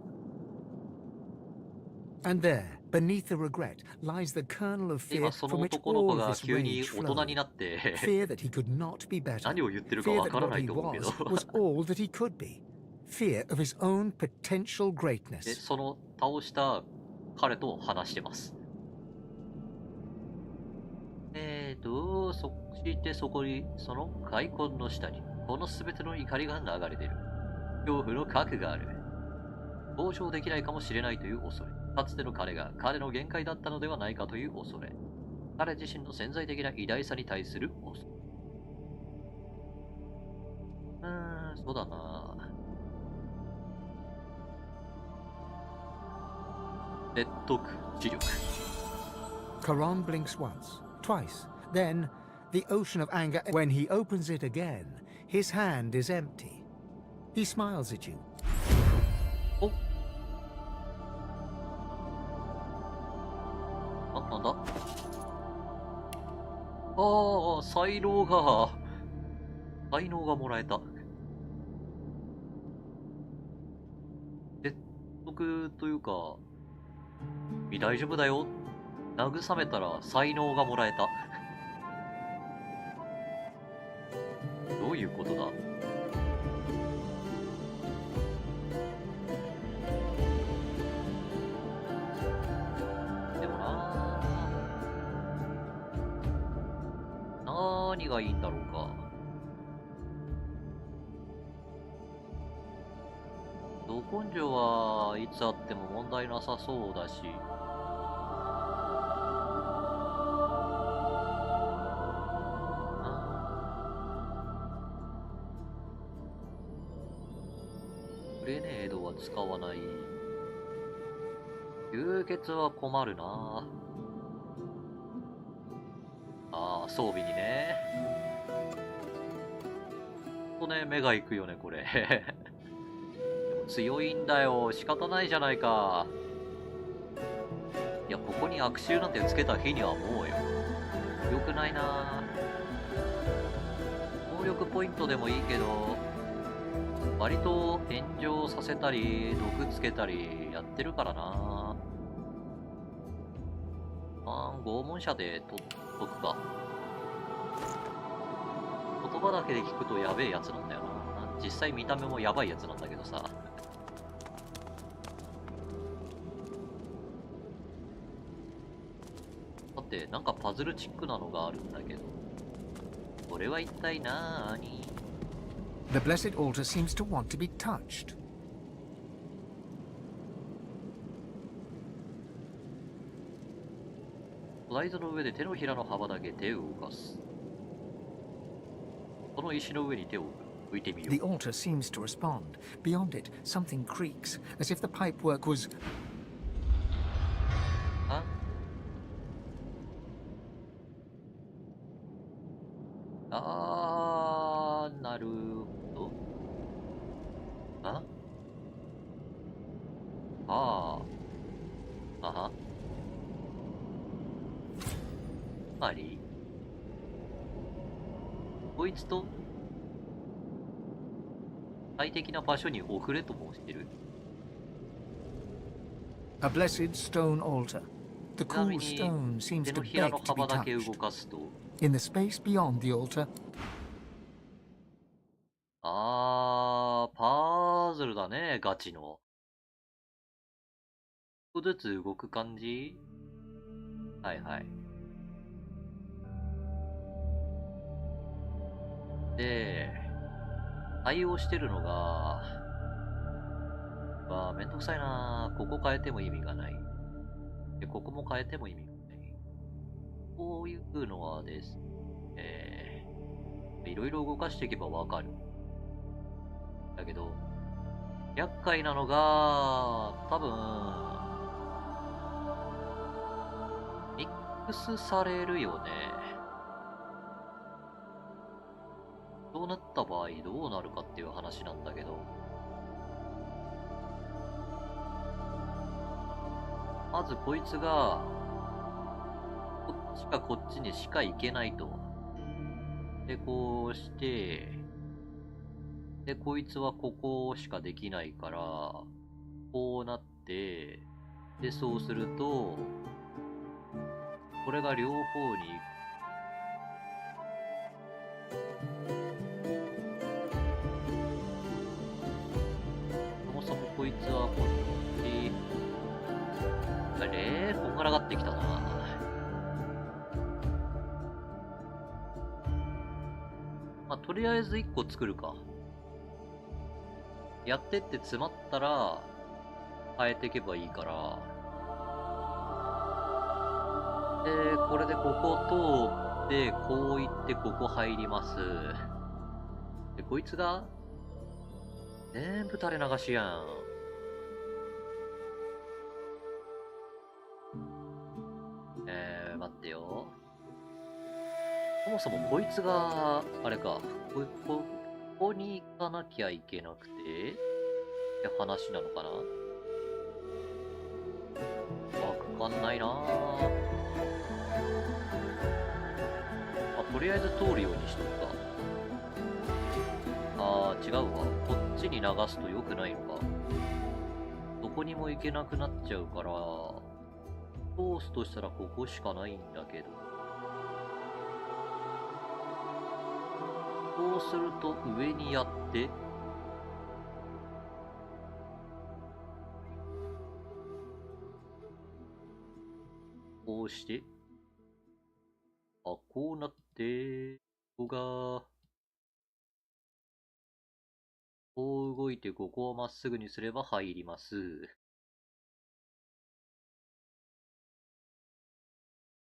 And there, beneath the regret, lies the kernel of fear from which all this rage flowed. Fear that he could not be better. Fear that what he was all that he could be. Fear of his own potential greatness. で、その倒した彼と話してます。そしてそこに、その開墾の下に、この全ての怒りが流れ出る。恐怖の核がある。傍聴できないかもしれないという恐れ。かつての彼が彼の限界だったのではないかという恐れ。彼自身の潜在的な偉大さに対する恐れ。そうだな。説得、知力。Karan blinks once, twice. Then, the ocean of anger. When he opens it again, his hand is empty. He smiles at you. Oh. なんだ才能がもらえた。説得というか、大丈夫だよ。慰めたら才能がもらえた。どういうことだ？でも何がいいんだろうか。ど根性はいつあっても問題なさそうだし。グレネードは使わない。流血は困るな。装備にね。目が行くよね、これ。強いんだよ。仕方ないじゃないか。いや、ここに悪臭なんてつけた日にはもうよ。よくないな。能力ポイントでもいいけど、割と炎上させたり、毒つけたりやってるからな。拷問者で取っとくか。言葉だけで聞くとやべえやつなんだよな。実際見た目もやばいやつなんだけどさ。だってなんかパズルチックなのがあるんだけど、これは一体なーに？ The blessed altar seems to want to be touched. 台座の上で手のひらの幅だけ手を動かす。この石の上に手を置いてみよう。 The altar seems to respond. Beyond it, something creaks, as if the pipework was... なるほど。ありこいつと最適な場所に送れと申してる。A blessed stone altar. The cool stone seems to beg to be touched. In the space beyond the altar. パズルだね、ガチの。ちょっとずつ動く感じ？はいはい。で、対応してるのが、めんどくさいな。ここ変えても意味がない。で、ここも変えても意味がない。こういうのはですね、いろいろ動かしていけばわかる。だけど、厄介なのが、多分、ミックスされるよね。そうなった場合どうなるかっていう話なんだけど、まずこいつがこっちかこっちにしか行けないと。でこうしてでこいつはここしかできないからこうなって、でそうするとこれが両方にこいつはこっち、あれがらがってきたな。まあ、とりあえず1個作るか。やってって詰まったら、変えていけばいいから。で、これでここ通って、こう行ってここ入ります。で、こいつが、全部垂れ流しやん。待ってよ。そもそもこいつが、あれか、ここに行かなきゃいけなくて、って話なのかな？わかんないなぁ。とりあえず通るようにしとくか。違うわ。こっちに流すと良くないのか。どこにも行けなくなっちゃうから、通すとしたらここしかないんだけど。そうすると上にやって、こうして、こうなって、ここが、こう動いてここをまっすぐにすれば入ります。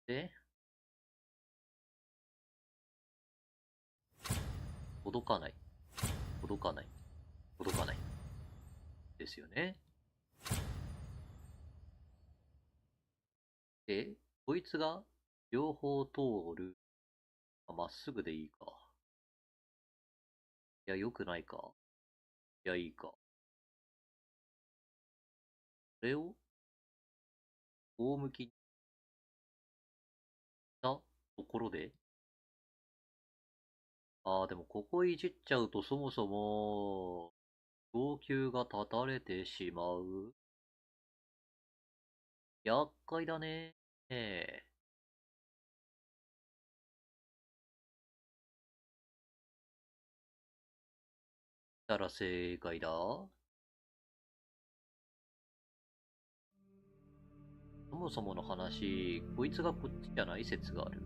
で、届かない。届かない。届かない。ですよね。で、こいつが両方通る。まっすぐでいいか。いや、良くないか。いや、いいか。これを、大向きにしたところで、でもここいじっちゃうとそもそも、供給が断たれてしまう。厄介だね。たら正解だ。そもそもの話、こいつがこっちじゃない説がある。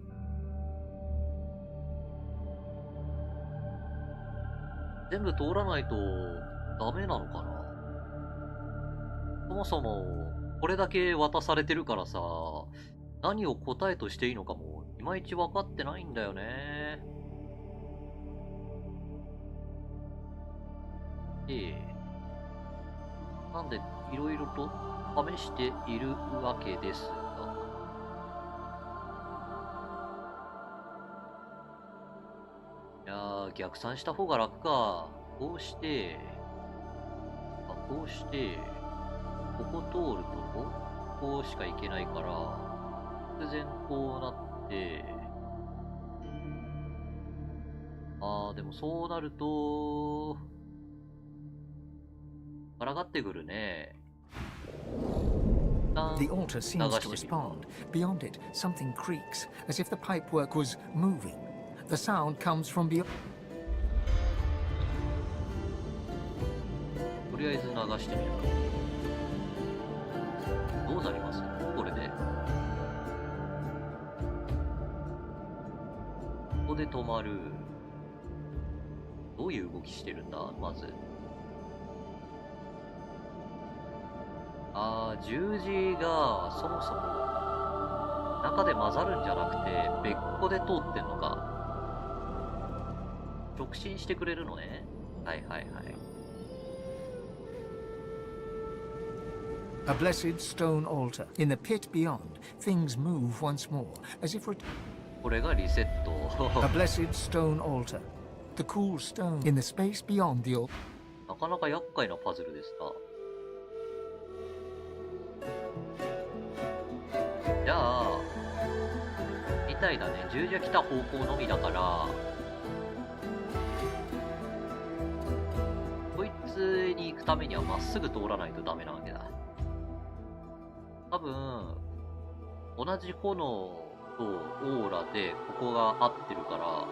全部通らないとダメなのかな。そもそも、これだけ渡されてるからさ、何を答えとしていいのかも、いまいち分かってないんだよね。なんで、いろいろと試しているわけですが。いやー、逆算した方が楽か。こうして、こうして、ここ通ると、こうしか行けないから、突然こうなって、でもそうなると、からがってくるね。The altar seems to respond. Beyond it, something creaks, as if the pipework was moving. The sound comes from beyond. とりあえず流してみるか。どうなります？これで。ここで止まる。どういう動きしてるんだまず。十字がそもそも中で混ざるんじゃなくて別個で通ってんのか。直進してくれるのね。はいはいはい。A blessed stone altar. In the pit beyond, things move once more, as if we're... これがリセット。A blessed stone altar. The cool stone in the space beyond the altar. なかなか厄介なパズルですな。じゃあ、みたいだね。十字が来た方向のみだから、こいつに行くためにはまっすぐ通らないとダメなわけだ。多分、同じ炎とオーラでここが合ってるから、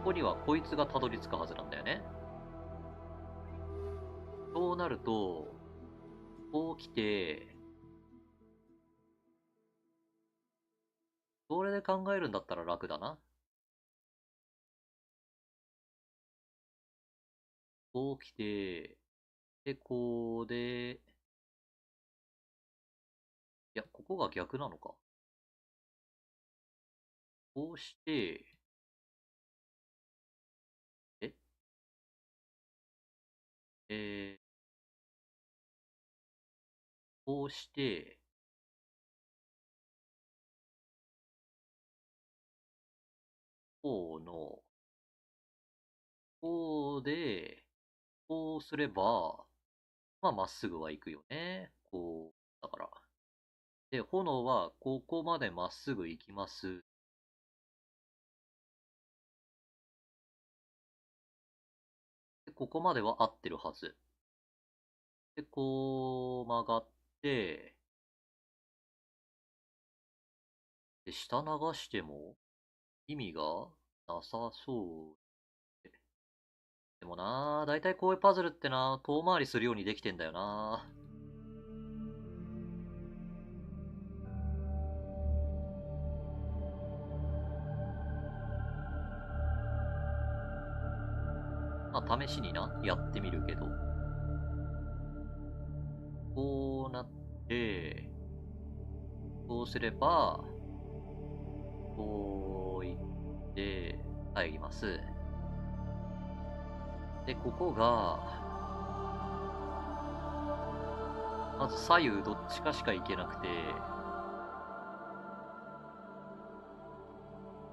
ここにはこいつがたどり着くはずなんだよね。そうなると、こう来て、それで考えるんだったら楽だな。こう来て、で、こうで、いや、ここが逆なのか。こうして、えこうして、こうの、こうで、こうすれば、まあ、まっすぐは行くよね。こう、だから。で、炎は、ここまでまっすぐ行きます。で、ここまでは合ってるはず。で、こう曲がって、で、下流しても意味がなさそう。でもな、だいたいこういうパズルってな、遠回りするようにできてんだよな。まあ、試しにな、やってみるけど。こうなって、こうすれば、こういって、入ります。で、ここが、まず左右どっちかしか行けなくて、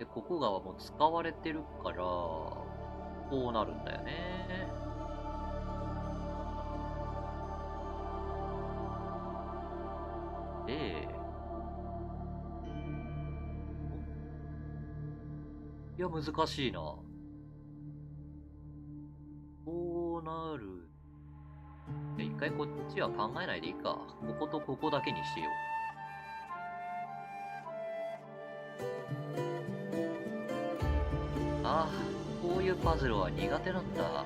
で、ここがもう使われてるから、こうなるんだよね。で、いや、難しいな。こうなる。一回こっちは考えないでいいか。こことここだけにしてよう。ああ、こういうパズルは苦手なんだ。は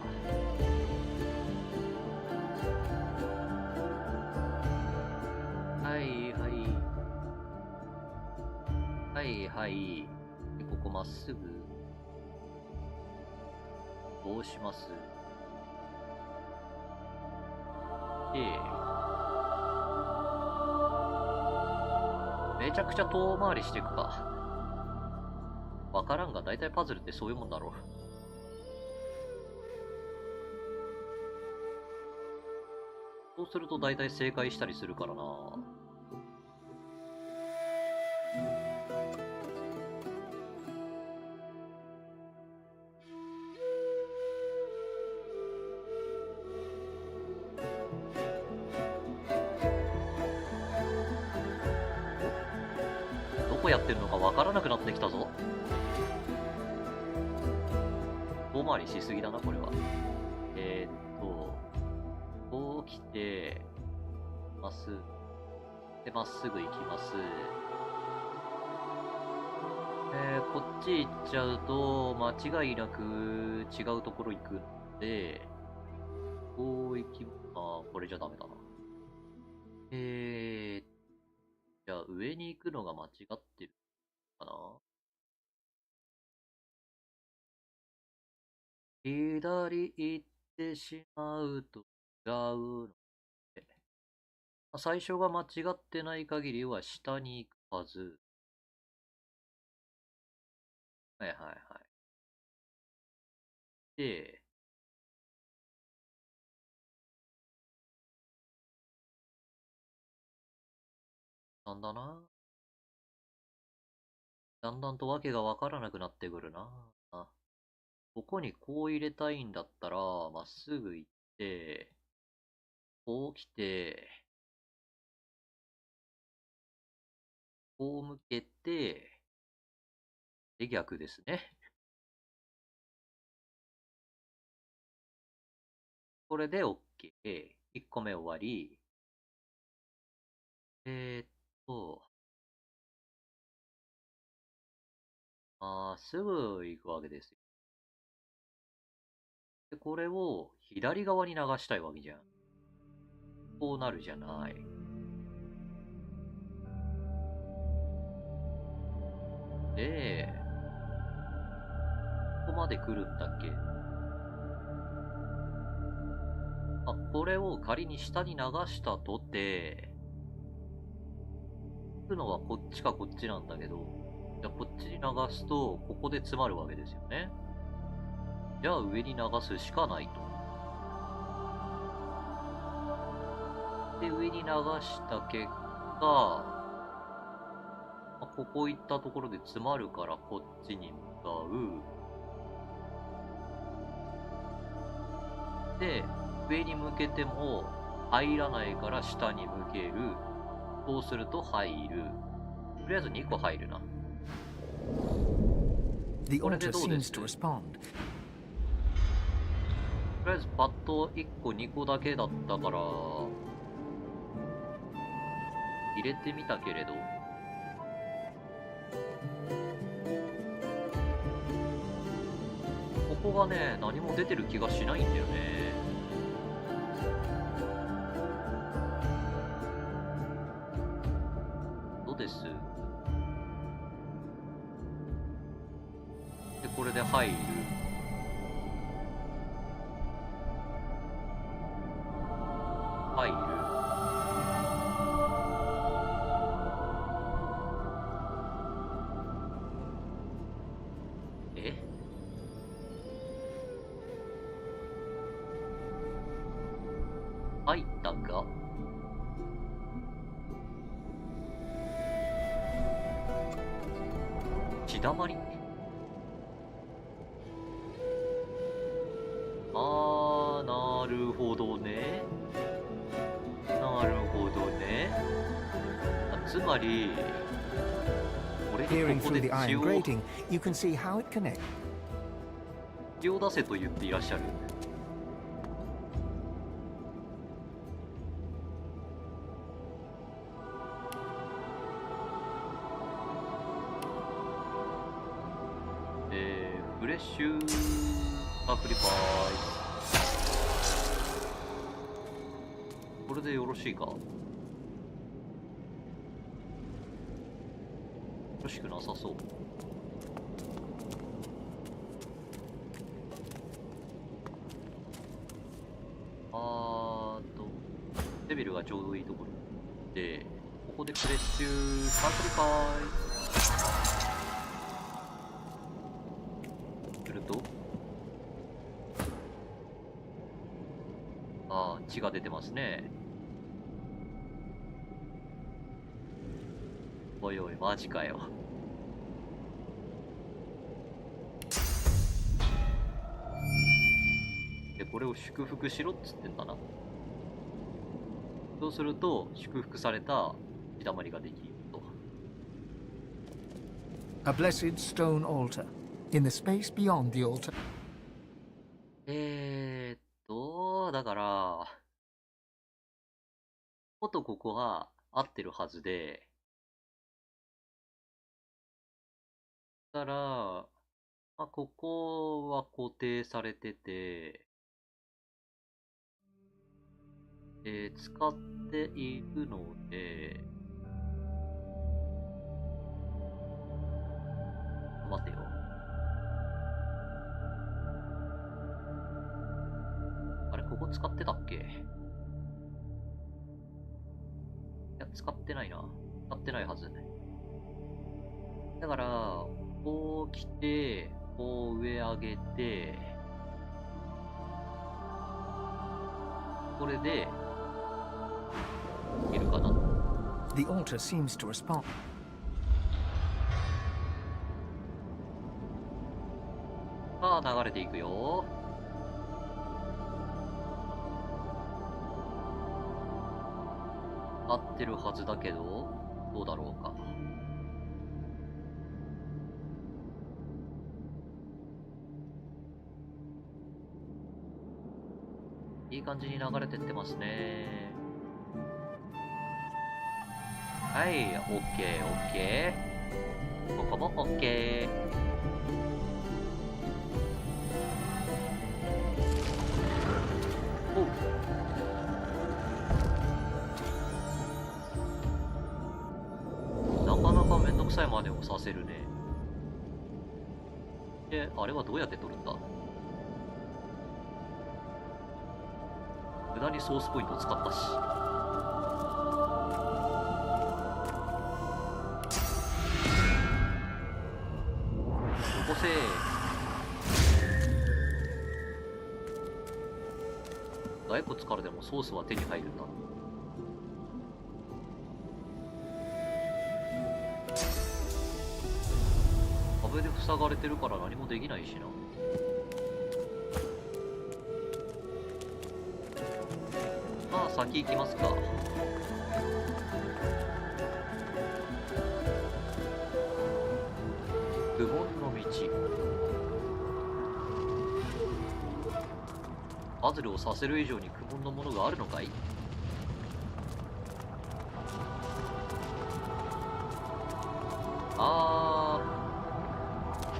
いはい。はいはい。で、ここまっすぐ。こうします。で、めちゃくちゃ遠回りしていくか。わからんが、だいたいパズルってそういうもんだろう。そうするとだいたい正解したりするからな。どこやってるのかわからなくなってきたぞ。遠回りしすぎだな、これは。こう来て、まっすぐ。で、まっすぐ行きます。こっち行っちゃうと、間違いなく違うところ行くんで、こう行き、これじゃダメだな。じゃあ上に行くのが間違ってるかな。左行ってしまうと違うので、最初が間違ってない限りは下に行くはず。はいはいはい。で、なんだな。だんだんとわけがわからなくなってくるな。ここにこう入れたいんだったら、まっすぐ行って、こう来て、こう向けて、で、逆ですね。これで OK。1個目終わり。すぐ行くわけですよ。で、これを左側に流したいわけじゃん。こうなるじゃない。で、ここまで来るんだっけ。あ、これを仮に下に流したとて、行くのはこっちかこっちなんだけど、じゃあこっちに流すと、ここで詰まるわけですよね。じゃあ上に流すしかないと。で、上に流した結果、ここ行ったところで詰まるからこっちに向かう。で、上に向けても入らないから下に向ける。そうすると入る。とりあえず2個入るな。これでどうです？とりあえずパッと1個2個だけだったから入れてみたけれど、ここがね、何も出てる気がしないんだよね。どうです？で、これで入る。入る。え？入ったか？血だまり？なるほどね。なるほどね。つまり、俺にここで血を出せと言っていらっしゃる。フレッシュアプリパイ。これでよろしいか？よろしくなさそう。レベルがちょうどいいところで、ここでフレッシュアプリパイすると、血が出てますね。おいおい、マジかよ。で、これを祝福しろっつってんだな。そうすると、祝福された血だまりができると。A blessed stone altar in the space beyond the altar. だから、ここは合ってるはずで、たら、ここは固定されてて、使っているので、待てよ。あれ、ここ使ってたっけ？いや、使ってないな。使ってないはず。だから、こう来て、こう上上げて、これで、いけるかな。The altar seems to respond. 流れていくよ。合ってるはずだけど、どうだろうか。いい感じに流れてってますね。はい、オッケー、オッケー。ここもオッケー。おう。臭い真似をさせるね。あれはどうやって取るんだ？無駄にソースポイント使ったし。よこせー。骸骨からでもソースは手に入るんだ。壁で塞がれてるから何もできないしな。まあ先行きますか。苦悶の道。パズルをさせる以上に苦悶のものがあるのかい？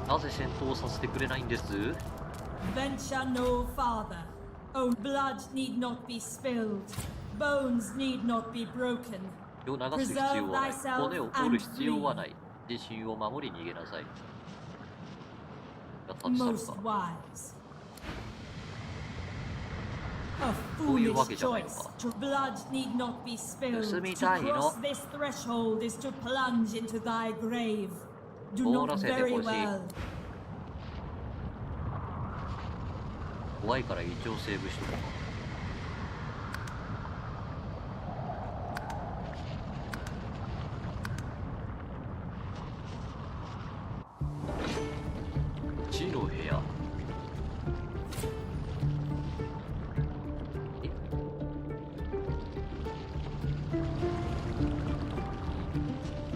なぜ戦闘させてくれないんです？ Venture no farther. Oh, blood need not be spilled. Bones need not be broken. 血を流す必要はない。骨を折る必要はない。自身を守り逃げなさい。やったんですか？ Most wise. A そういうわけ foolish じゃないの choice. か。 Blood need not be spilled. 盗み To たいの？ cross this threshold is to plunge into thy grave. Do 終わ not らせて very ほしい。 well. 怖いから一応セーブしとこう。地の部屋。こ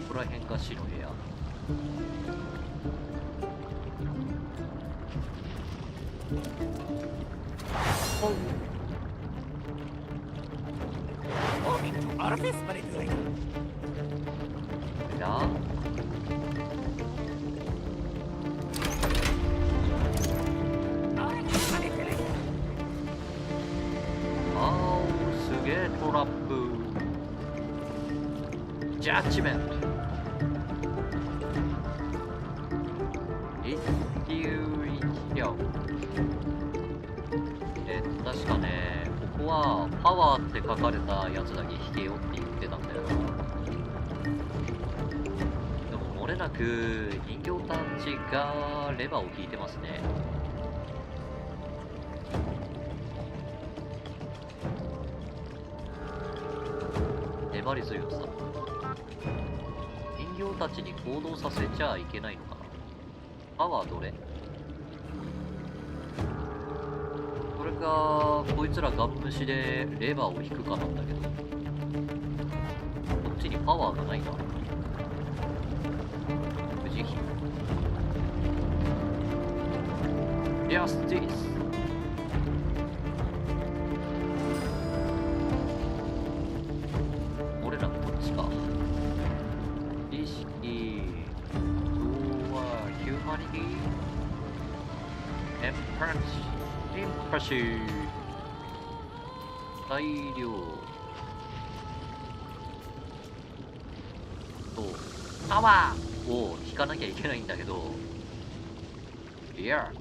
こら辺が死の部屋。やすげえトラップ。ジャッジメント。確かね、ここはパワーって書かれたやつだけ引けよって言ってたんだよな。でも漏れなく人形たちがレバーを引いてますね。粘り強さ。人形たちに行動させちゃいけないのかな。パワーどれ？これか、こいつらガン無視でレバーを引くかなんだけど、こっちにパワーがないな。無慈悲。ジャスティス。俺らこっちか。意識。はヒューマニティ。エンパンチ。インパシー。大量とパワーを引かなきゃいけないんだけど、いや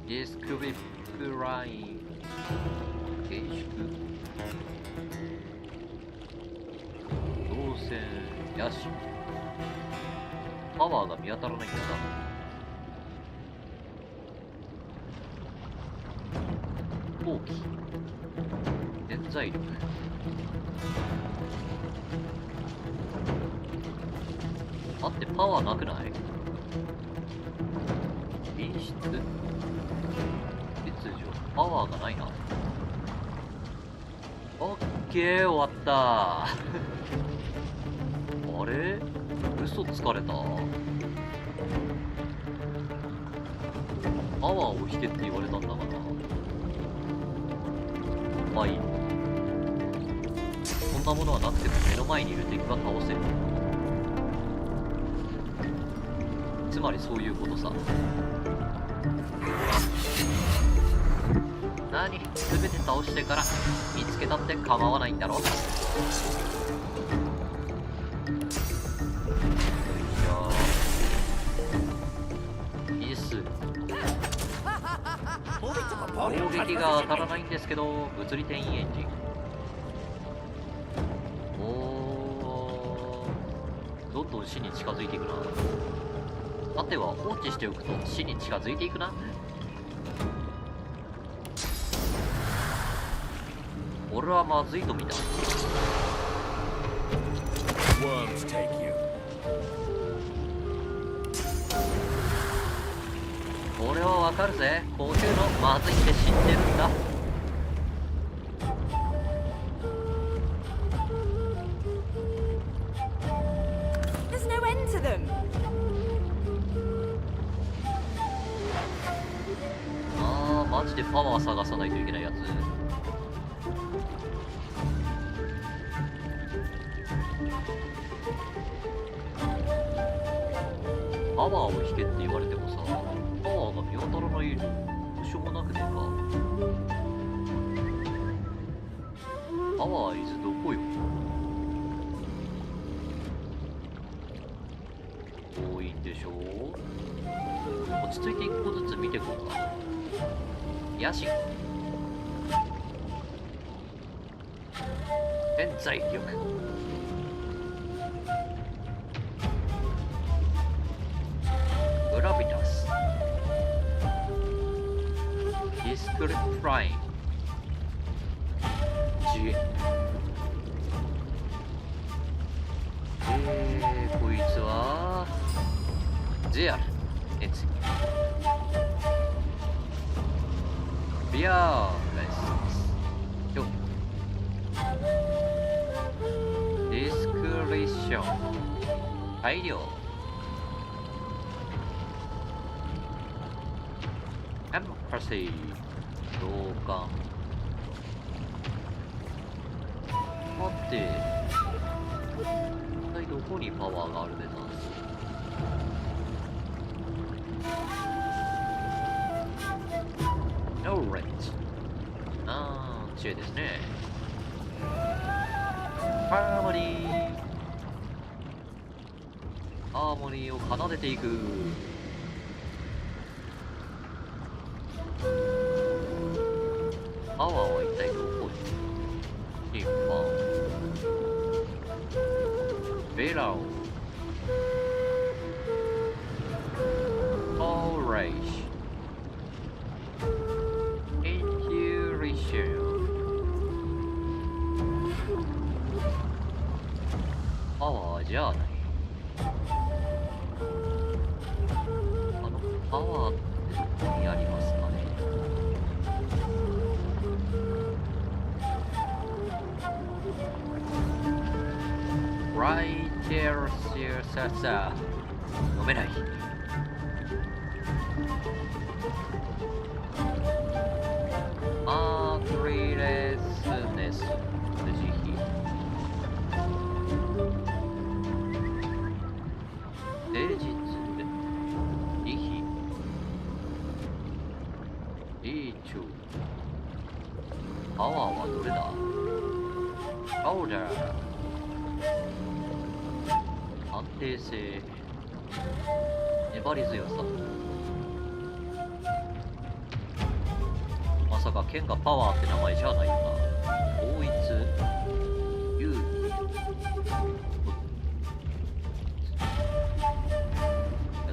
ディスクビックライン形縮動線野手パワーが見当たらないんだな。後期潜在力待って、パワーなくない？品質秩序パワーがないな。オッケー、終わったあれ嘘つかれた。パワーを引けって言われたんだから、まあいい。そんなものはなくても目の前にいる敵が倒せる。つまりそういうことさ。何？すべて倒してから見つけたって構わないんだろ。攻撃が当たらないんですけど、物理転移エンジン。おー、どんどん死に近づいていくな。さては放置しておくと死に近づいていくな。俺はまずいと見た。俺はわかるぜ。こういうのまずいって知ってるんだ。There's no end to them. あー、マジでパワー探さないといけないやつ。パワーを引けって言われてもさ、パワーが見当たらないどうしようもなくねえか。パワーイズどこよ。多いんでしょう。落ち着いて一個ずつ見てこうか。野心、潜在力、グラビタス、ディスクリプライン、ジエ。こいつはゼアル、熱意、ビアーレスよ、ディスクリッション、大量、エンパシー、同感。待って、一体どこにパワーがあるでな。オレンジ。あー、知恵ですね。ハーモニー。ハーモニーを奏でていく。パワーは一体どこに？日本。ベラオ。オーレイシ。パワーじゃない。あのパワーってどこにありますかね。ライテルシアササ飲めない。アークリレスネス慈悲、誠実、慈悲、リーチュ、パワーはどれだ。オーダー、安定性、粘り強さ。まさか剣がパワーって名前じゃないよな。統一、ユウ、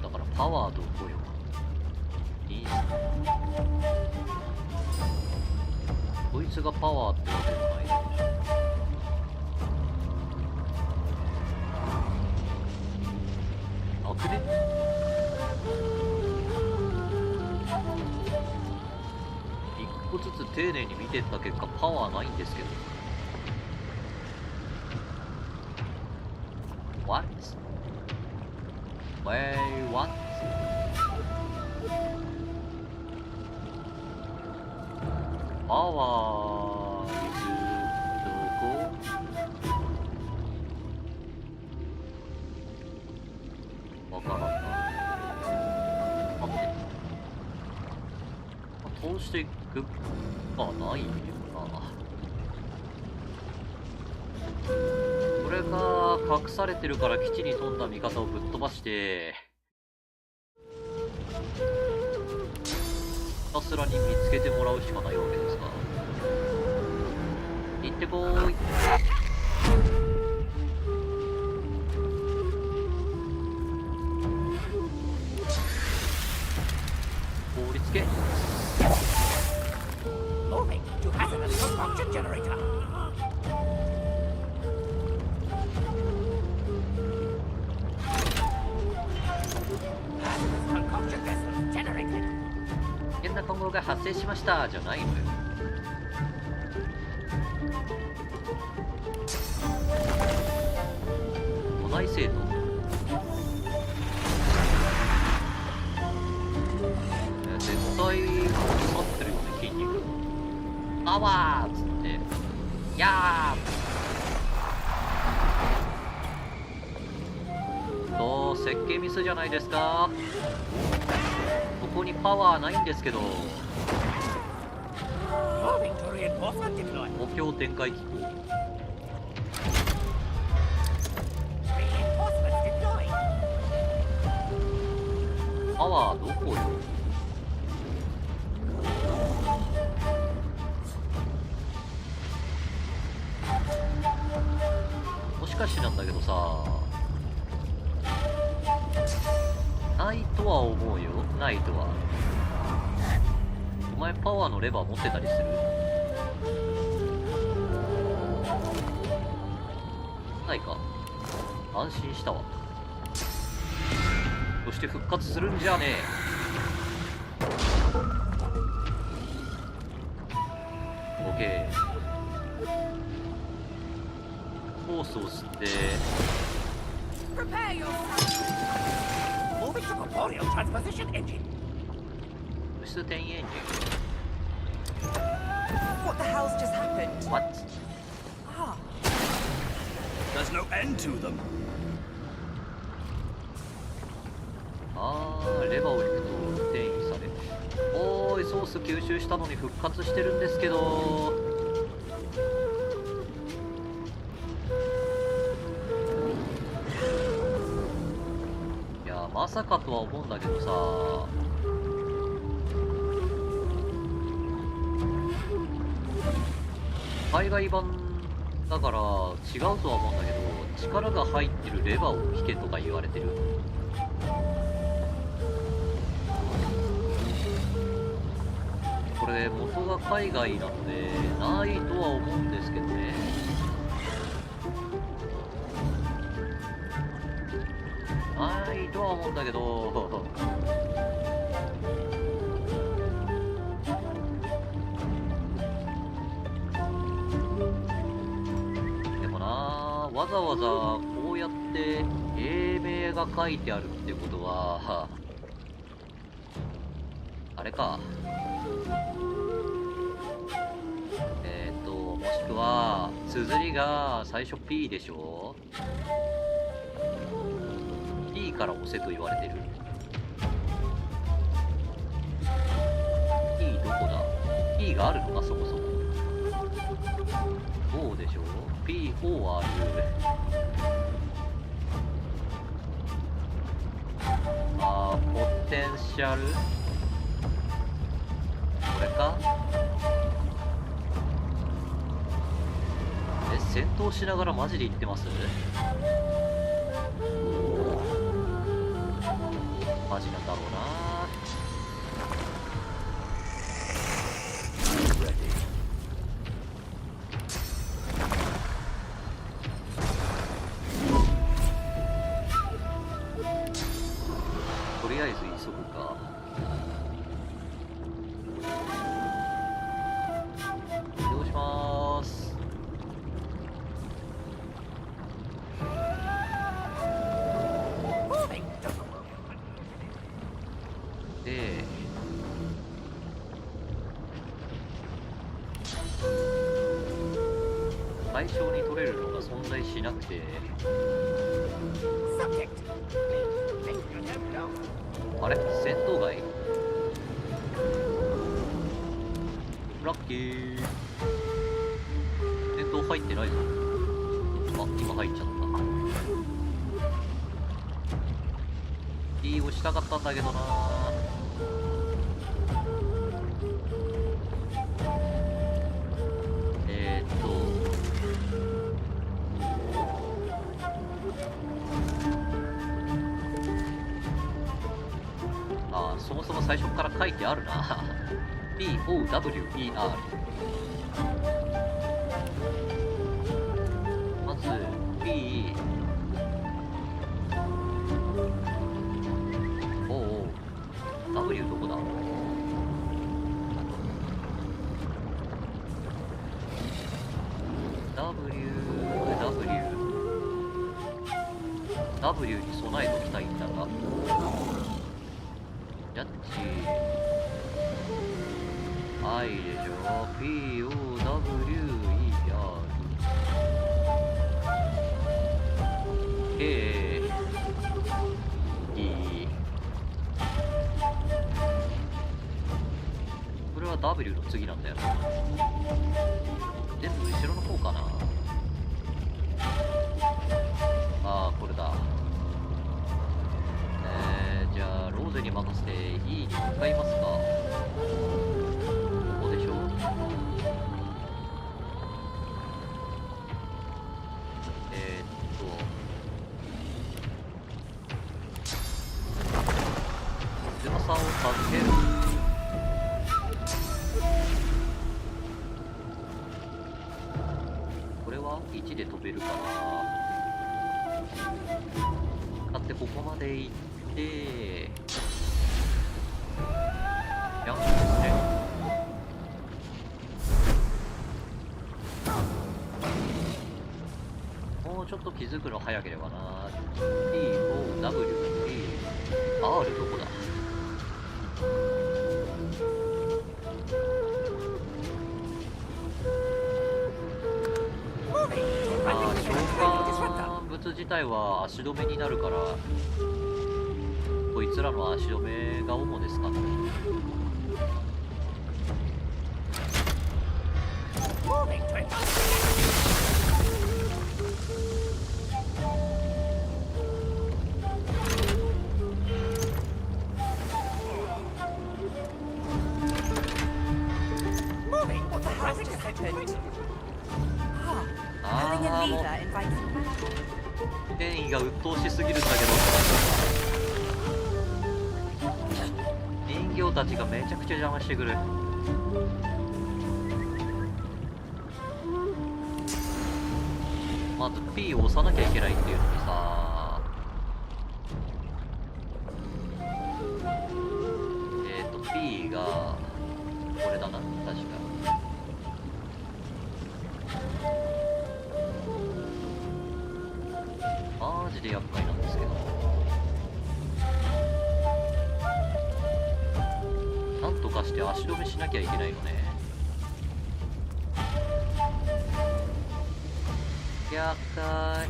だからパワーどこよ。いいっすね。こいつがパワーってわけじゃないの。あくね。一個ずつ丁寧に見てった結果パワーないんですけど。What? Wait, what? パワーイズどこ？わからんな。待って。通していくかないよな。これが隠されてるから基地に飛んだ味方をぶっ飛ばしてたすらに見つけてもらうしかないわけですが、行ってこーい。凍りつけ。Moving to hazardous combustion generator. Hazardous combustion vessel generated. 危険な混合が発生しましたじゃないのよ。都内生徒。絶対腐ってるよね、筋肉。パワーっつってやーと設計ミスじゃないですか。ここにパワーないんですけど。目標展開機構。パワーどこよ。もしかしてなんだけどさ、ないとは思うよ。ないとは。お前パワーのレバー持ってたりする？ないか。安心したわ。そして復活するんじゃねえ。オッケー。ホースを吸ってMoving to corporeal transposition engine. 物質転移エンジン。 What the hell's just happened? What? Ah. There's no end to them. レバーを引くと転移される。おーい、ソース吸収したのに復活してるんですけど。いやまさかとは思うんだけどさ、海外版だから違うとは思うんだけど、力が入ってるレバーを引けとか言われてる。これ元が海外なのでないとは思うんですけどね。ないとは思うんだけどでもな、わざわざこうやって英名が書いてあるってことはあれか。もしくは綴りが最初 P でしょ。 P から押せと言われてる。 P どこだ。 P があるのかそもそも。O でしょ。 PO ある。ポテンシャル、これか。戦闘しながらマジで言ってます？マジなんだろうな。とりあえず急ぐか。移動しまーす。対象に取れるのが存在しなくて、あれ戦闘外？ラッキー。戦闘入ってないぞ。あ、今入っちゃった。いい押したかったんだけどな。最初から書いてあるな。POWER。まず P。おお、W どこだ？W に備えときたいんだが、ジャッジ I でしょ。 POWER。 K E。 これは W の次なんだよな。全部後ろの方かな。ああ、これだ。じゃあローゼに任せて E に向かいますか。ここでしょ。翼を授ける。これは1で飛べるかな。買ってここまで行ってやんね。もうちょっと気づくの早ければな。POWER。 どこだ。召喚物自体は足止めになるから、こいつらの足止めが主ですかね。権威が鬱陶しすぎるんだけど、人形たちがめちゃくちゃ邪魔してくる。まず P を押さなきゃいけないっていうのにさ、P がこれだな、確か。マジで厄介なんですけど、なんとかして足止めしなきゃいけないのね。厄介。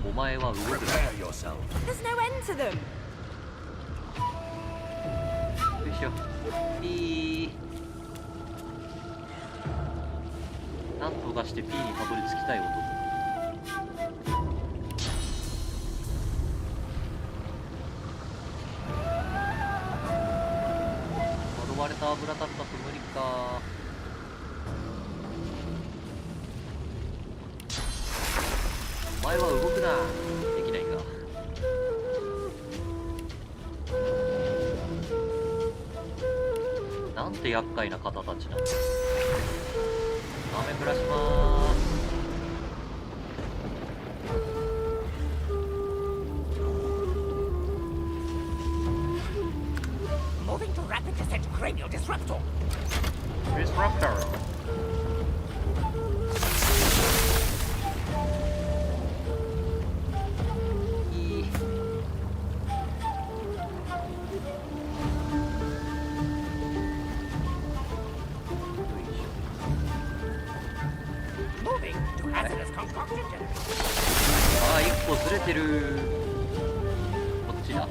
お前は動くな。There's no end to them. よいしょ。P。なんとかして P にたどり着きたい男。惑われた油だったと無理か。お前は動くな。できないか。なんて厄介な方たちなんだ。雨降らしまーす。Moving to rapid descent cranial disruptor. Disruptor. Moving to hazardous concoction generator. ああ、一個ずれてる。こっちだ。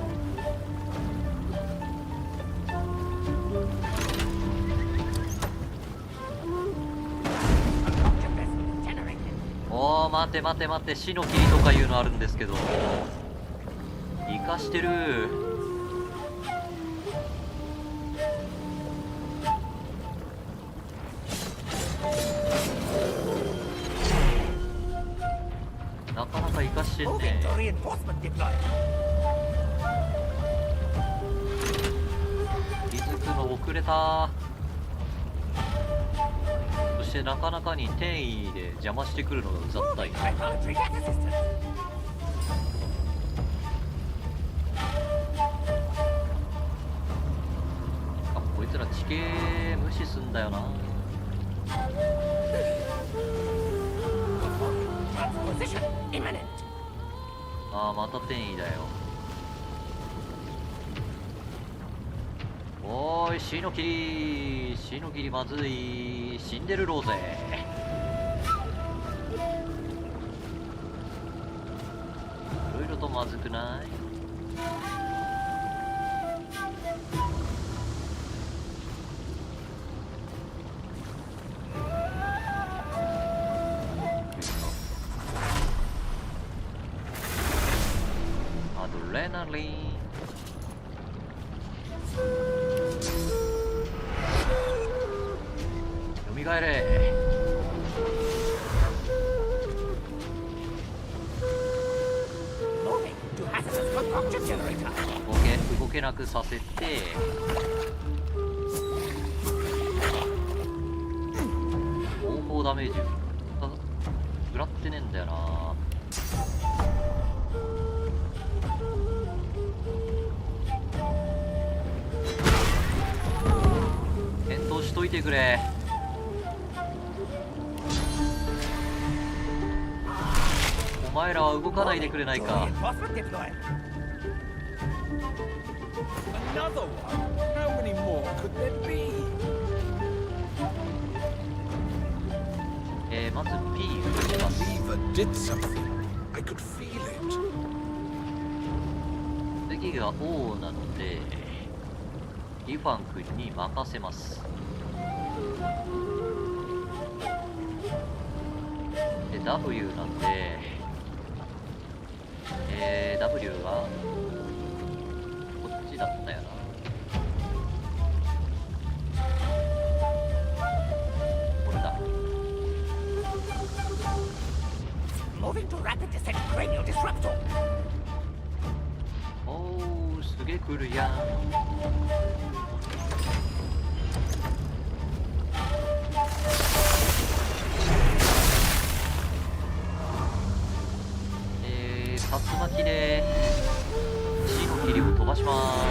おー、待待て待て待て、死の霧とかいうのあるんですけど、生かしてる。なかなか生かしてんね。気づくの遅れた。そしてなかなかに転移で邪魔してくるのがうざったい。あ、こいつら地形無視すんだよな。ああ、また転移だよ。おーい、死の霧、死の霧まずい、死んでるろうぜ。いろいろとまずくない？アドレナリン。蘇れ。動けなくさせて、方法ダメージ食らってねえんだよな。検討しといてくれ。お前らは動かないでくれないか。まず P をします。次が O なのでリファン君に任せます。で W なんで、W はこっちだったよな。これだ。おー、すげえ来るやん。竜巻で死の霧を飛ばします。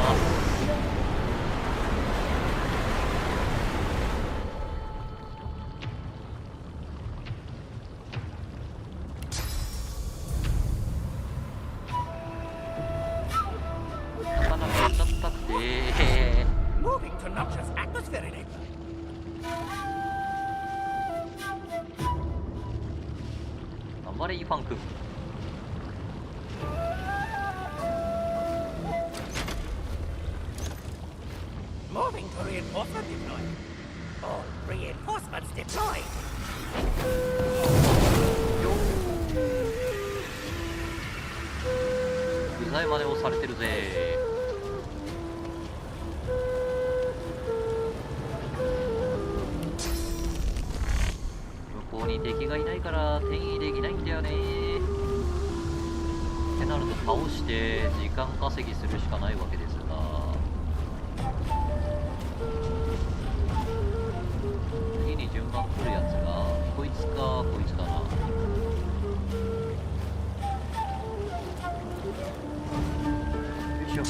なかなか当たったくて頑張れイファン君。Moving to reinforcement deploy. All reinforcements deployed. うざい真似をされてるぜ。向こうに敵がいないから転移できないんだよね。ってなると倒して時間稼ぎするしかないわけですが、次に順番来るやつがこいつかこいつだな。よいしょ。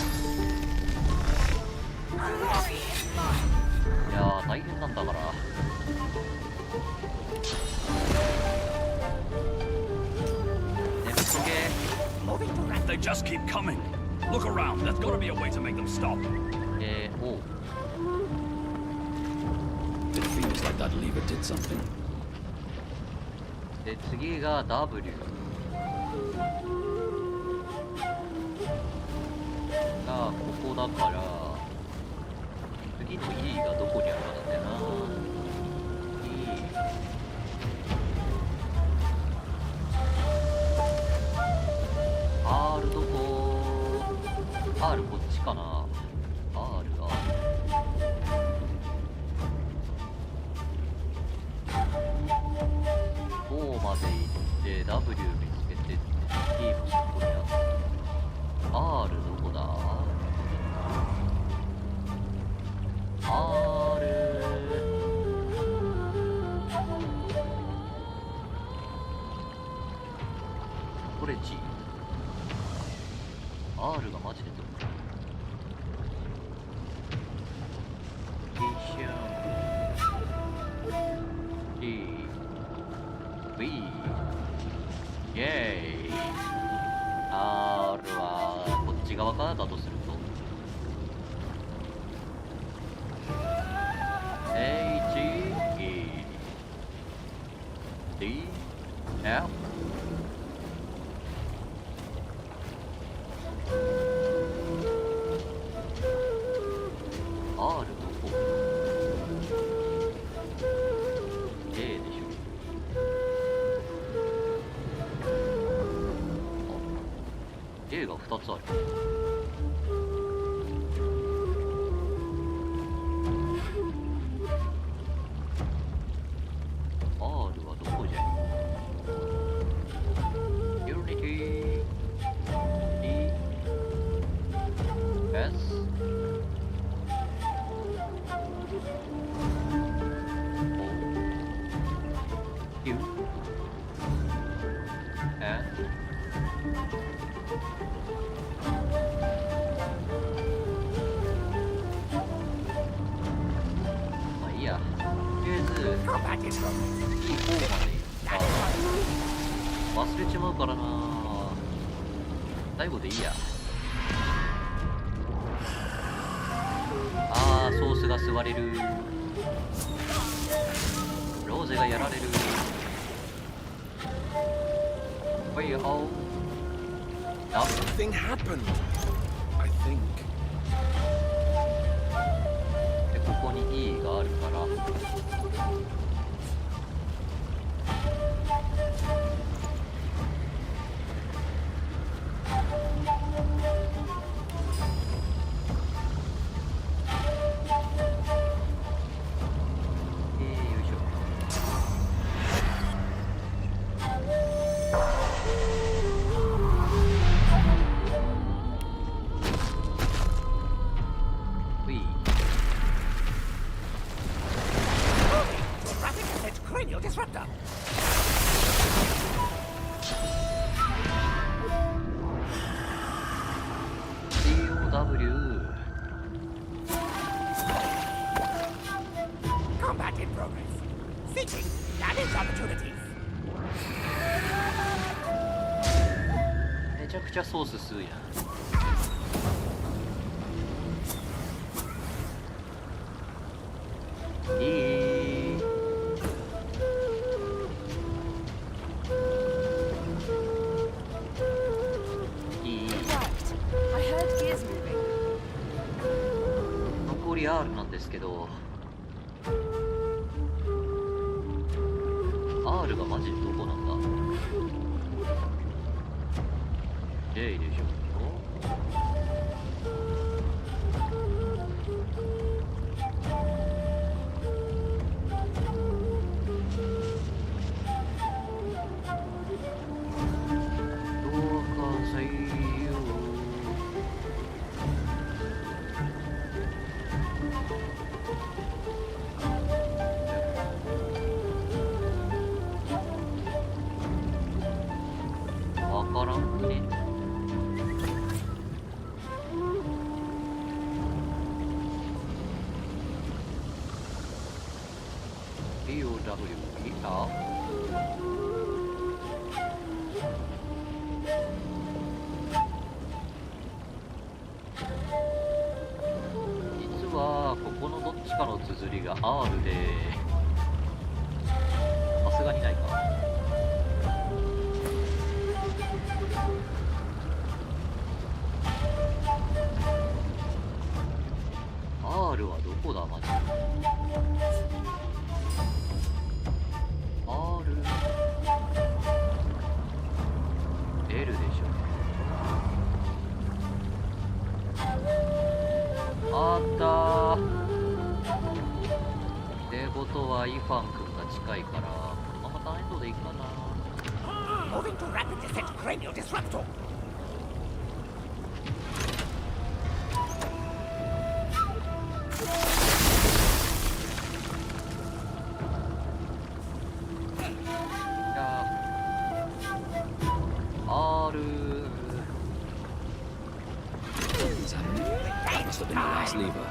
いやー大変なんだから。They just keep coming. Look around. There's got to be a way to make them stop. Oh. It feels like that lever did something. で次が W がここだから、次の E がどこにあるかなんだよな。E R こっちかな。 R。 O まで行って W 見つけて T もそこにあった。 R どこだ。 R。 これ G。 R がマジでどこか。E、V、イェーイ。 R はこっち側からだとすると H、E、D、F。 R どこ？ A でしょ。A が2つある。R はどこじゃ。 Unity、E、S、Q、N、まあいいや。とりあえず次4まで忘れちまうからな。最後でいいや。あー、ソースが吸われる。ローゼがやられる。ほいよ。Something happened, I think. で、ここに E があるから。めちゃくちゃソース吸うやん。いい残り R なんですけど、 R がマジでどこなんだ。 J でしょ。わからんね。DOW、実はここのどっちかの綴りが R で、さすがにないか。R はどこだマジで。L でしょ。あったー。ってことはイファン君が近いからままたエンドでいいかな。 Moving to rapid descent cranial disruptor. Must have been the last lever.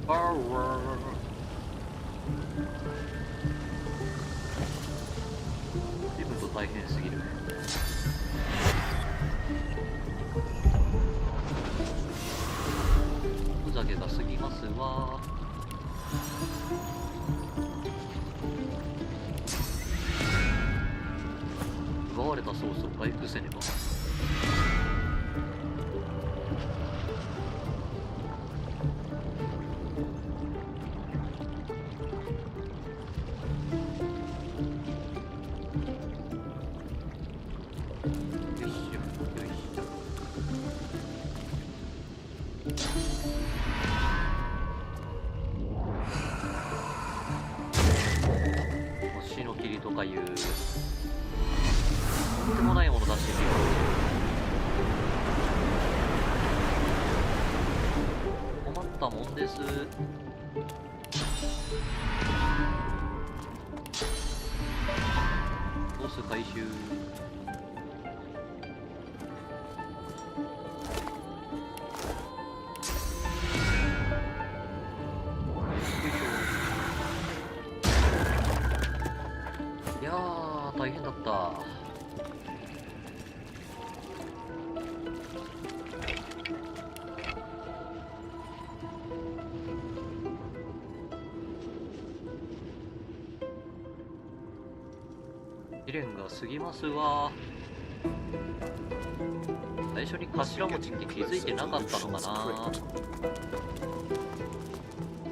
Power. 自分と大変すぎる。ふざけが過ぎますわ。奪われたソースを回復せねば。星の霧とかいうとんでもないもの出してみよう。困ったもんです。ソース回収。いやー大変だった。試練が過ぎますわ。最初に頭文字って気づいてなかったのかな。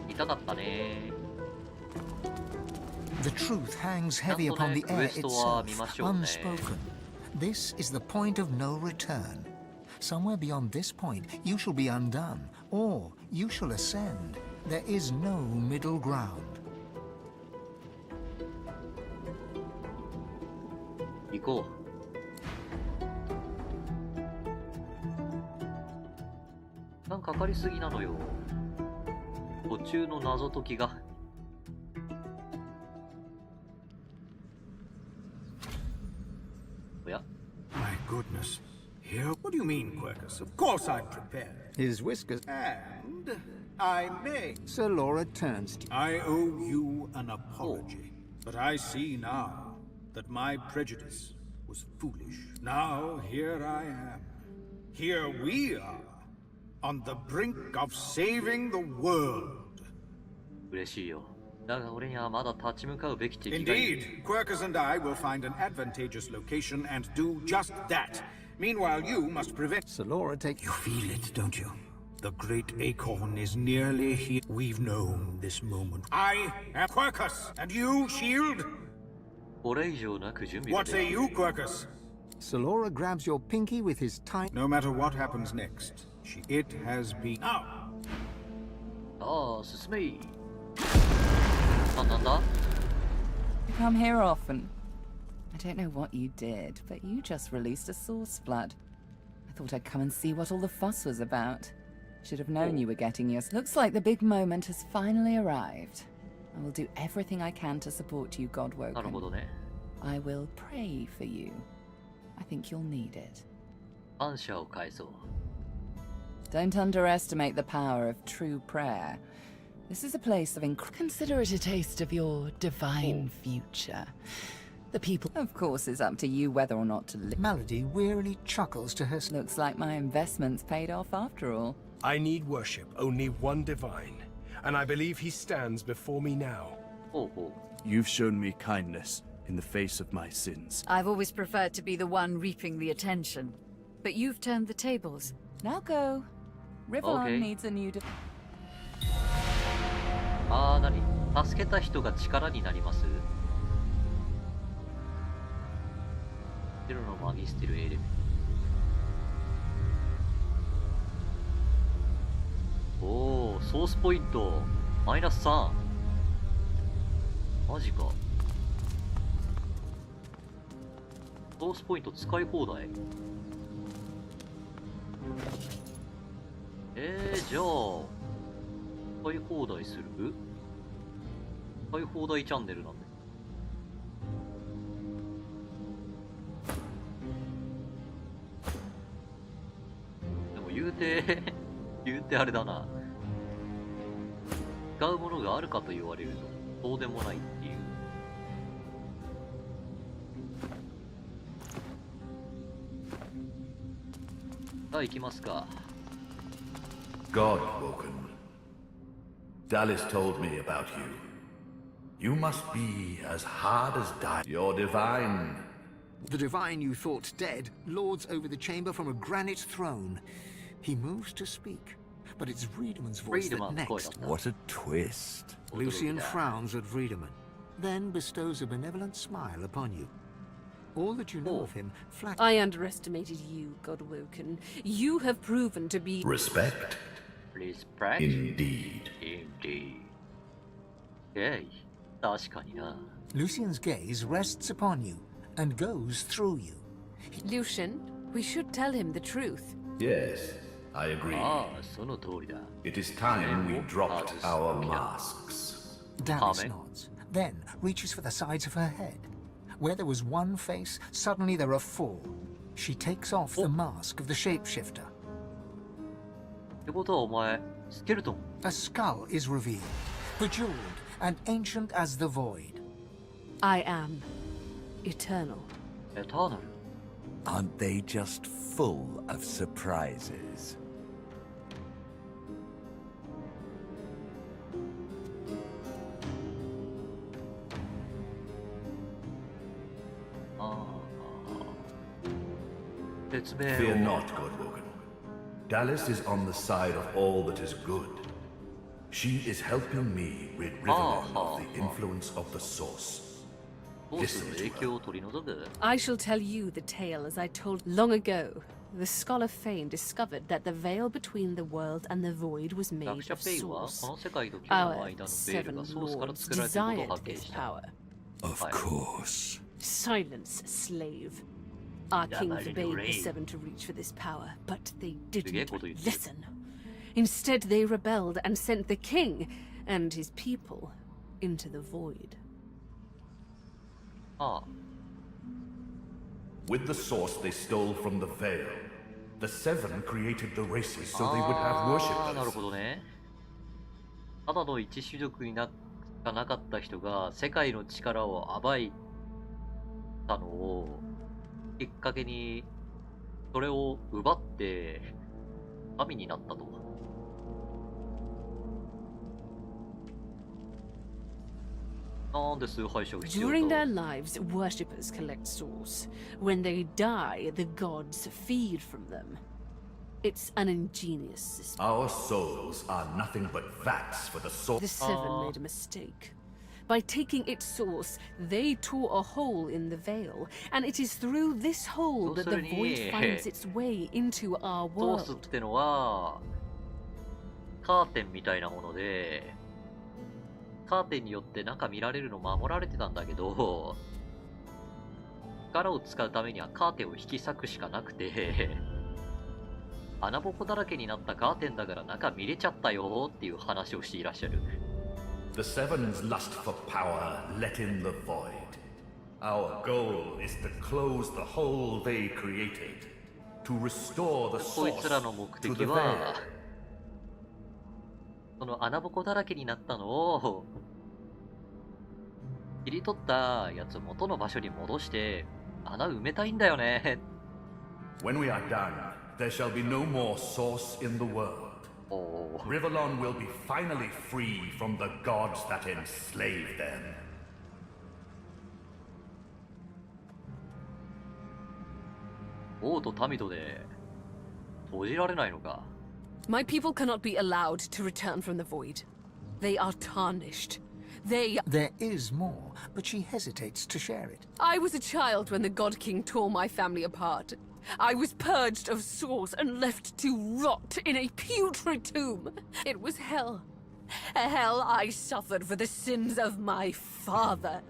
痛かったね。The truth hangs heavy upon the air itself, unspoken. This is the point of no return. Somewhere beyond this point, you shall be undone, or you shall ascend. There is no middle ground. 行こう。なんかかかりすぎなのよ。途中の謎解きが。おや My goodness. Here? What do you mean, Quercus? Of course I'm prepared. His whiskers. And I may. Sir Laura turns to you. I owe you an apology. But I see now that my prejudice was foolish. Now here I am. Here we are. On the brink of saving the world. 嬉しいよ。だが俺にはまだ立ち向かうべき敵がいる。 Indeed, Quercus and I will find an advantageous location and do just that. Meanwhile, you must prevent. Sir Laura, take. You feel it, don't you? The great acorn is nearly here. We've known this moment. I am Quercus, and you, Shield. これ以上なく準備 What say you, Quercus? Sir Laura grabs your pinky with his tiny. No matter what happens next, it has been. Now. ああ、進めい。あ、なんだ? You come here often. I don't know what you did, but you just released a source flood. I thought I'd come and see what all the fuss was about. Should have known you were getting yours. Looks like the big moment has finally arrived. I will do everything I can to support you, Godwoken. なるほどね。I will pray for you. I think you'll need it. 感謝を返そう。Don't underestimate the power of true prayer. This is a place of consider it a taste of your divine future. The people, of course, it's up to you whether or not to live. Melody wearily chuckles to her. Looks like my investments paid off after all. I need worship, only one divine, and I believe he stands before me now. You've shown me kindness in the face of my sins. I've always preferred to be the one reaping the attention, but you've turned the tables. Now go. Rivellon Okay. needs a new. あー、なに? 助けた人が力になります？ゼロのマギステルエレメント。ソースポイントマイナス3。マジか。ソースポイント使い放題。じゃあ使い放題する？使い放題チャンネルなんで。でも言うて言うてあれだな。使うものがあるかと言われるとそうでもないっていう。さあ行きますか。Godwoken. Dallas told me about you. You must be as hard as You're divine. The divine you thought dead lords over the chamber from a granite throne. He moves to speak, but it's Wiedemann's voice that next. What a twist. Lucian frowns at Wiedemann, then bestows a benevolent smile upon you. All that you know of him flat. I underestimated you, Godwoken. You have proven to be... Respect? Respect? Indeed. Indeed. Okay. 確かにな。 Lucian's gaze rests upon you and goes through you. Lucian, we should tell him the truth. Yes, I agree. その通りだ。 It is time we dropped our masks. Dallas nods, then reaches for the sides of her head. Where there was one face, suddenly there are four. She takes off the mask of the shapeshifter. ってことはお前、スケルトン。 A skull is revealed, bejeweled and ancient as the void. I am eternal. Eternal. Aren't they just full of surprises? Fear not, Godwoken. Dallas is on the side of all that is good. She is helping me rid Riverland of the influence of the Source. Listen to her. I shall tell you the tale as I told long ago. The Scholar Fane discovered that the veil between the world and the void was made of Source. Our seven lords desired this power. Of course. Silence, slave. Our king forbade the seven to reach for this power, but they didn't listen. Instead, they rebelled and sent the king and his people into the void. With the Source they stole from the veil. The seven created the races so they would have worshippers. なるほどね。ただの一種族になかった人が世界の力を暴いたのをきっかけにそれを奪って神になったと。During their lives, worshippers collect souls. When they die, the gods feed from them. It's an ingenious system. Our souls are nothing but vats for the source. The seven made a mistake. By taking its source, they tore a hole in the veil, and it is through this hole that the void finds its way into our world. ソースってのはカーテンみたいなもので、カーテンによって中見られるの守られてたんだけど、力を使うためにはカーテンを引き裂くしかなくて、穴ぼこだらけになったカーテンだから中見れちゃったよっていう話をしていらっしゃる。The Seven's lust for power let in the void. Our goal is to close the hole they created, to restore the こい source つらの目 to 的 the は veil. その穴ぼこだらけになったのを切り取ったやつを元の場所に戻して穴埋めたいんだよね。 When we are done, there shall be no more source in the world. Rivellon will be finally free from the gods that enslaved them. 王と民とで閉じられないのか。 My people cannot be allowed to return from the void. They are tarnished. There is more, but she hesitates to share it. I was a child when the God King tore my family apart. I was purged of source and left to rot in a putrid tomb. It was hell. A hell I suffered for the sins of my father.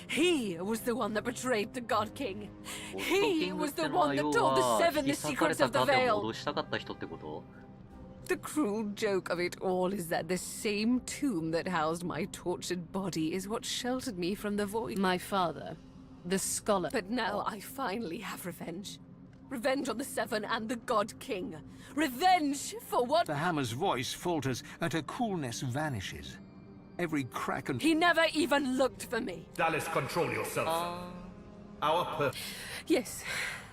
He was the one that betrayed the God King. He was the one that told the seven the secrets of the veil. The cruel joke of it all is that the same tomb that housed my tortured body is what sheltered me from the void. My father, the scholar. But now I finally have revenge. Revenge on the Seven and the God King. Revenge for what? The hammer's voice falters and her coolness vanishes. Every crack and... He never even looked for me. Dallas, control yourself. Yes.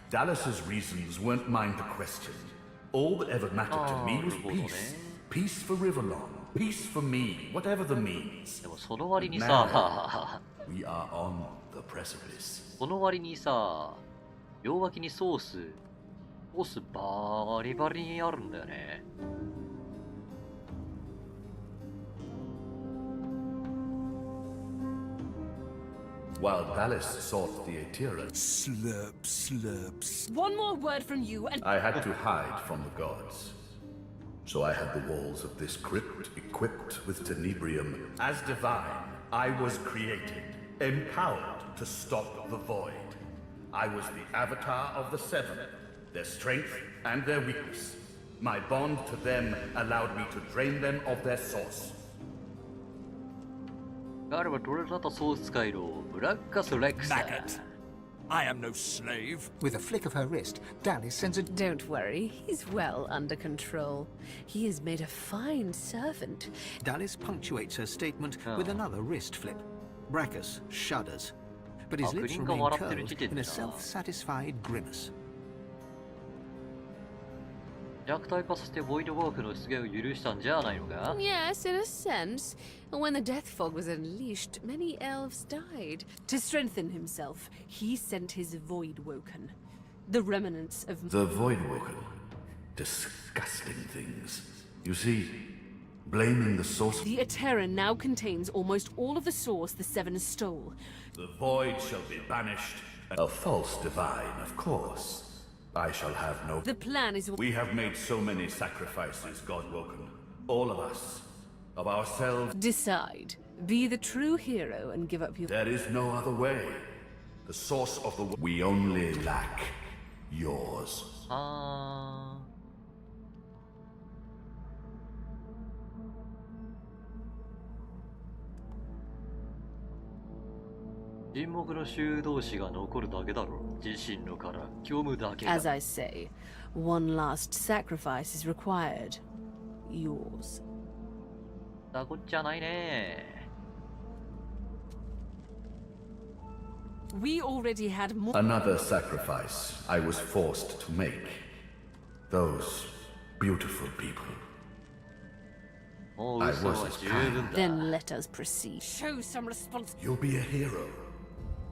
Dallas's reasons weren't mine to question. All that ever mattered to me was peace. Peace for Riverlong. Peace for me, whatever the means. Now, we are on the precipice. その割にさ、両脇にソースバリバリにあるんだよね。While Dallas sought the Atira, slurps. One more word from you and I had to hide from the gods. So I had the walls of this crypt equipped with tenebrium. As divine, I was created, empowered to stop the void. I was the avatar of the Seven, their strength and their weakness. My bond to them allowed me to drain them of their source. 彼は取れたソース回路ブラッカスレックス。 Maggot. I am no slave. With a flick of her wrist, Dallas sends a... Don't worry, he's well under control. He has made a fine servant. Dallas punctuates her statement with another wrist flip. Brachus shudders, but his lips remain curled in a self-satisfied grimace. 弱体化させてボイドワークの出現を許したんじゃないのか？ Yes, in a sense. When the death fog was unleashed, many elves died. To strengthen himself, he sent his Voidwoken, the remnants of... The Voidwoken? Disgusting things. You see, blaming the source... The Ateran now contains almost all of the source the Seven stole. The void shall be banished. A false divine, of course. I shall have no... The plan is... We have made so many sacrifices, Godwoken. All of us. Of ourselves... Decide. Be the true hero and give up your... There is no other way. The source of the... We only lack yours. Ah. 沈黙の修道士が残るだけだろう。自身の殻、虚無だけが。 As I say, one last sacrifice is required. Yours. だこっちゃないね。We already had more... Another sacrifice I was forced to make. Those beautiful people. I was as kind. Then let us proceed. Show some responsibility. You'll be a hero.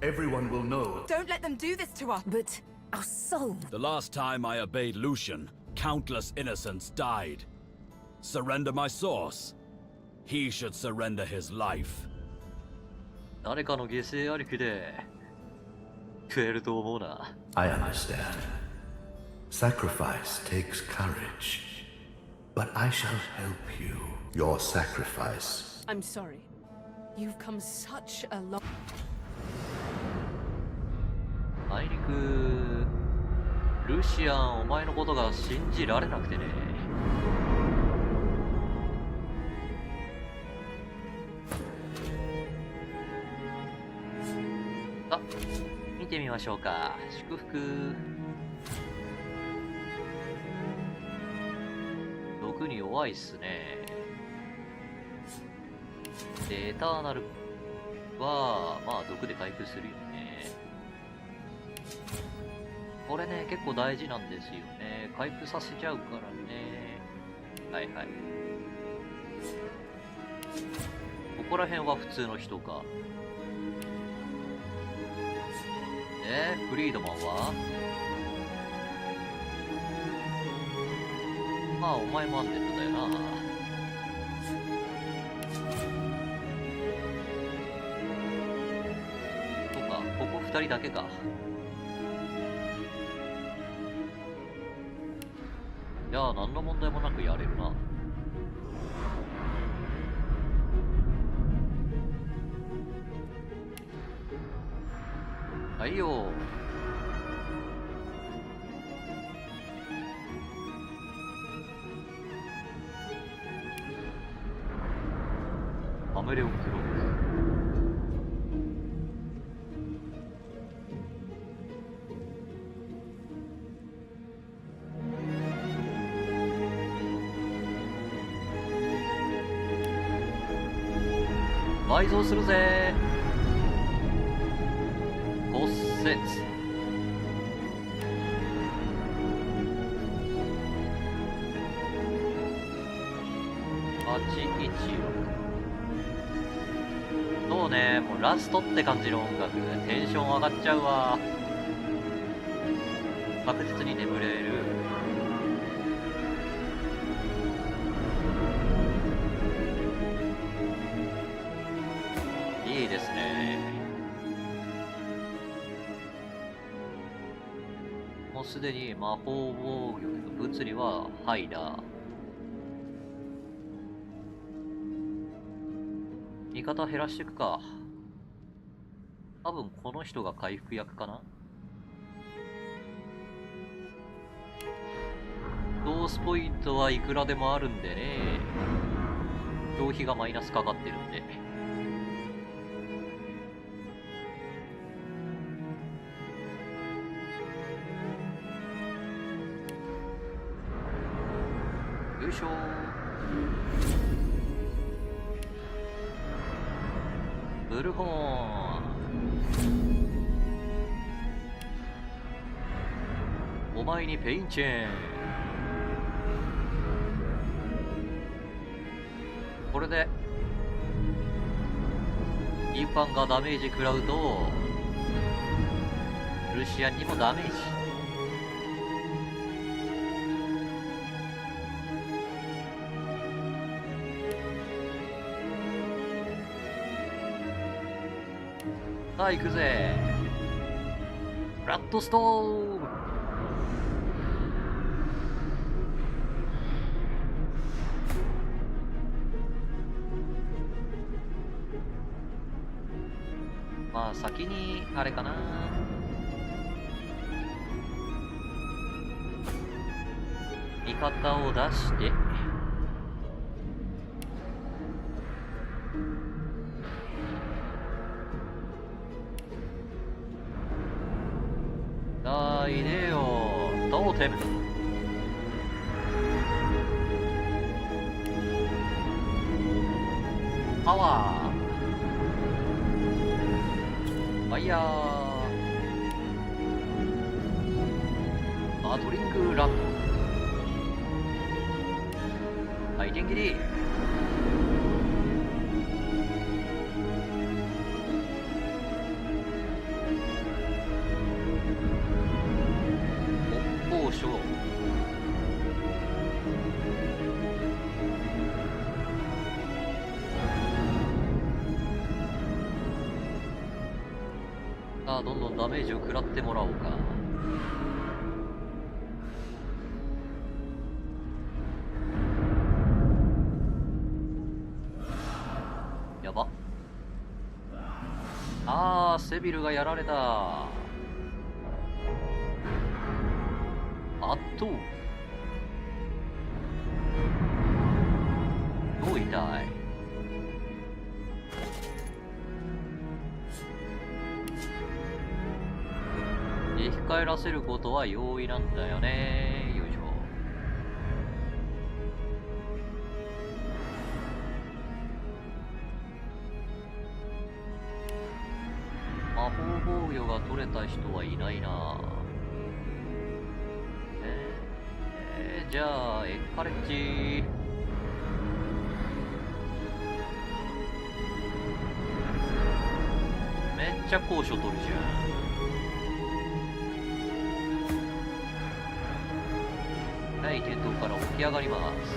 Everyone will know. Don't let them do this to us. But our soul... The last time I obeyed Lucian, countless innocents died. Surrender my source. He should surrender his life. 誰かの犠牲ありきで食えると思うな。I understand. Sacrifice takes courage. But I shall help you. Your sacrifice. I'm sorry. You've come such a long... あいにくルシアン、お前のことが信じられなくてね。さあ、見てみましょうか。祝福。毒に弱いっすね。で、エターナルはまあ毒で回復するよね。これね、結構大事なんですよね。回復させちゃうからね。はいはい。ここら辺は普通の人か。フリードマンはまあ、お前もアンデッドだよな。そうか、ここ2人だけか。じゃあ何の問題もなくやれるな。はいよ。カメレオンクロック。倍増するぜ。骨折。816。そうね、もうラストって感じの音楽。テンション上がっちゃうわ。確実に眠れる。いいですね。もうすでに魔法防御と物理はハイだ。味方減らしていくか。多分この人が回復役かな。ドースポイントはいくらでもあるんでね。消費がマイナスかかってるんで。よいしょー。ブルホーン。お前にペインチェーン。これでインファンがダメージ食らうとルシアンにもダメージ。さあ行くぜ。ブラッドストーム。まあ先にあれかな。味方を出してさあいでよトーテム。パワーファイヤーバトリングランド回転切り。木工書。さあどんどんダメージを食らってもらおうか。やば。あーセビルがやられた。あっとどう痛い。生き返らせることは容易なんだよね。よいしょ。魔法防御が取れた人はいないな。じゃあエッカレッジ。めっちゃ高所取るじゃん。はい、天頭から起き上がります。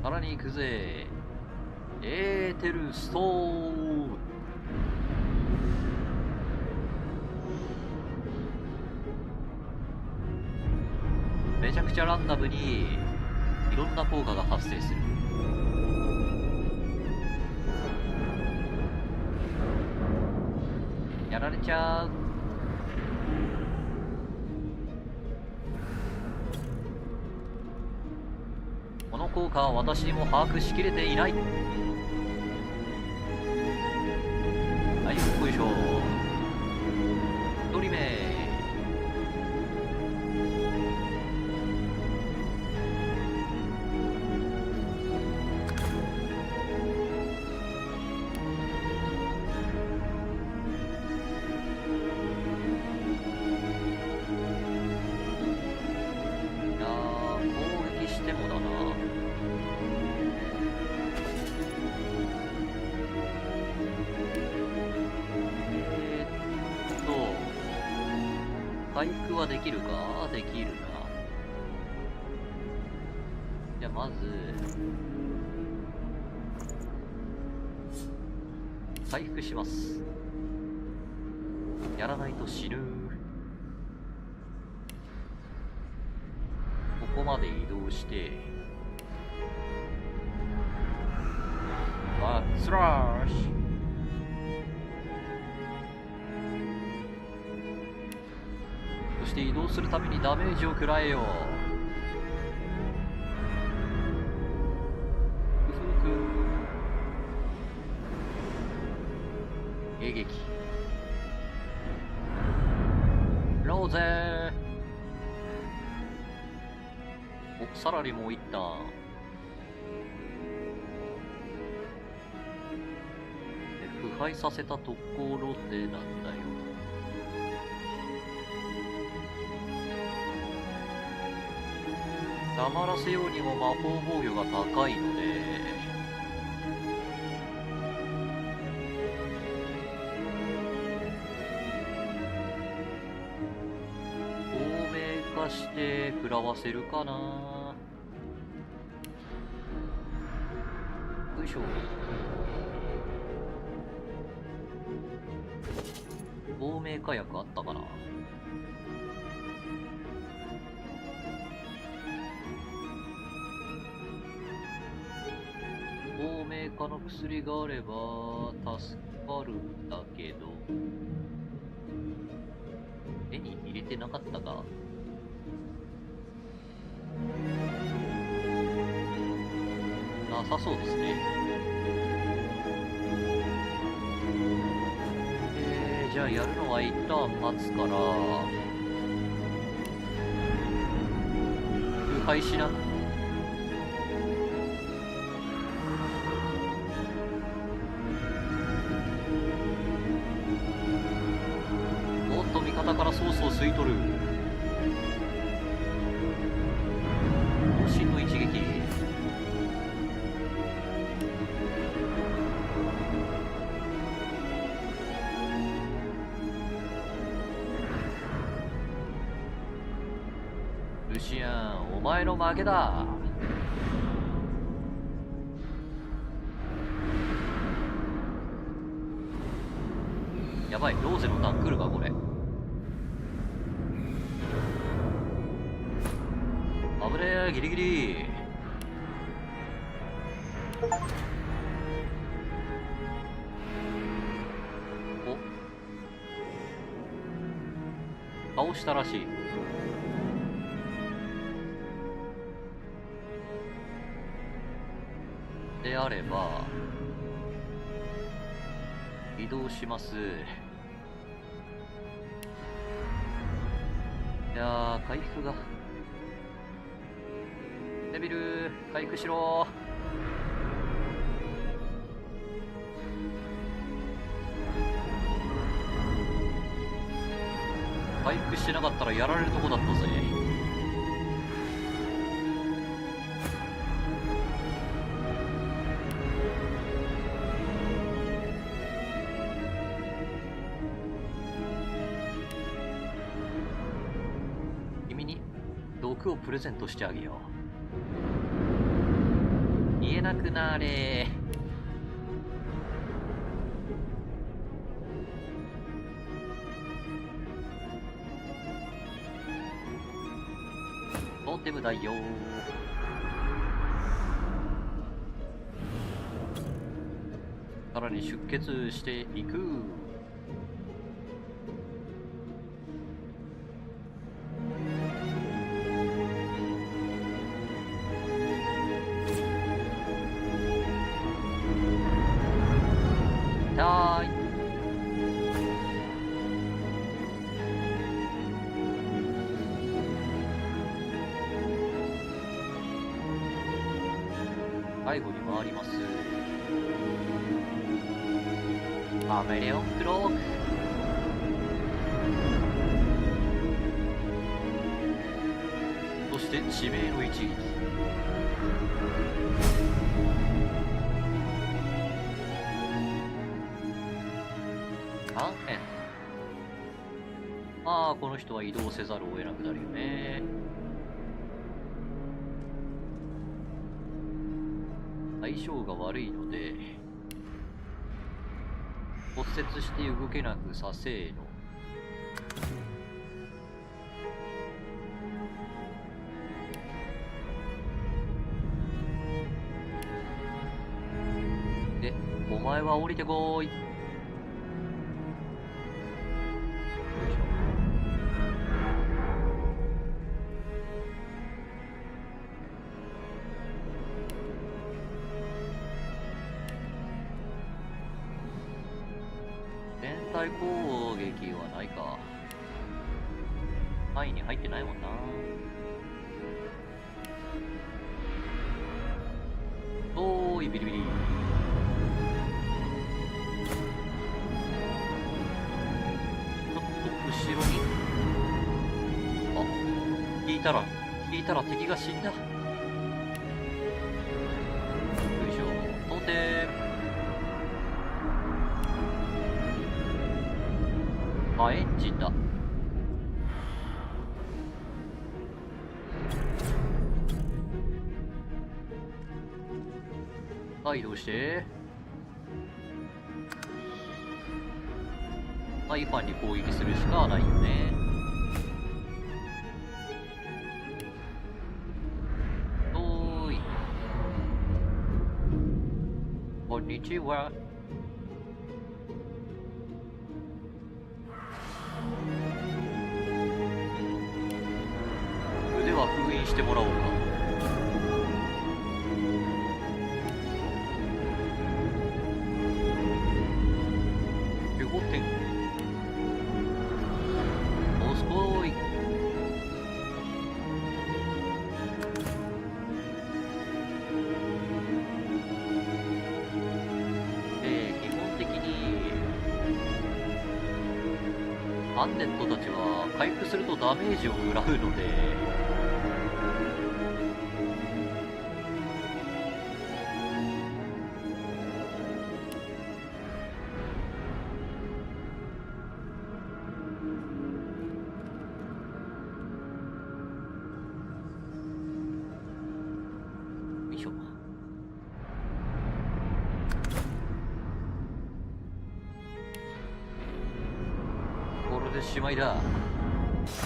さらに行くぜ。エーテルストーム。めちゃくちゃランダムにいろんな効果が発生する。やられちゃう。この効果は私にも把握しきれていない。はい、よいしょ。1人目。回復はできるか？できるな。じゃあまず回復します。やらないと死ぬ。ここまで移動してバックスラッシュ。そして移動するためにダメージを食らえよ。うふく迎撃ローゼー。お、さらにもう一旦腐敗させたところでなんだよ。黙らせようにも魔法防御が高いので透明化して食らわせるかな。よいしょ。透明化薬あったかな。透明化の薬があれば助かるんだけど、手に入れてなかったか。なさそうですね。じゃあやるのは一旦待つから腐敗しな。おっと味方からソースを吸い取る。渾身の一撃。ルシアン、お前の負けだ。やばい、ローゼのターン来るかこれ。危ねえ、ギリギリ。お、倒したらしい。であれば移動します。いやー、回復がデビル回復しろ。回復してなかったらやられるとこだったぜ。毒をプレゼントしてあげよう。言えなくなれ。おっトテムだよ。さらに出血していく。痛い。背後に回ります。カメレオンクローク。そして致命の一撃。まあこの人は移動せざるを得なくなるよね。相性が悪いので骨折して動けなくさせーの。で、お前は降りてこーい。攻撃はないか。範囲に入ってないもんな。おーい、ビリビリ。ちょっと後ろに。あ、引いたら敵が死んだ。よいしょ、当て。エンジンだ。移動して。イファンに攻撃するしかないよね。おーい。こんにちは。腕は封印してもらおうか。15点。おすごい。基本的にアンネットたちは回復するとダメージを食らうので、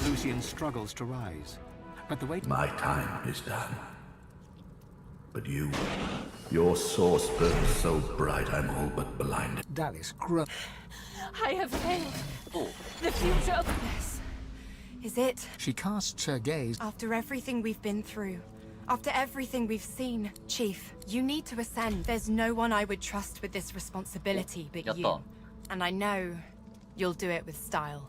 Lucian struggles to rise, but the weight... My time is done. But your source burns so bright I'm all but blinded. Dallas I have failed. The future of this is it. She casts her gaze. After everything we've been through, after everything we've seen, Chief, you need to ascend. There's no one I would trust with this responsibility but you. And I know you'll do it with style.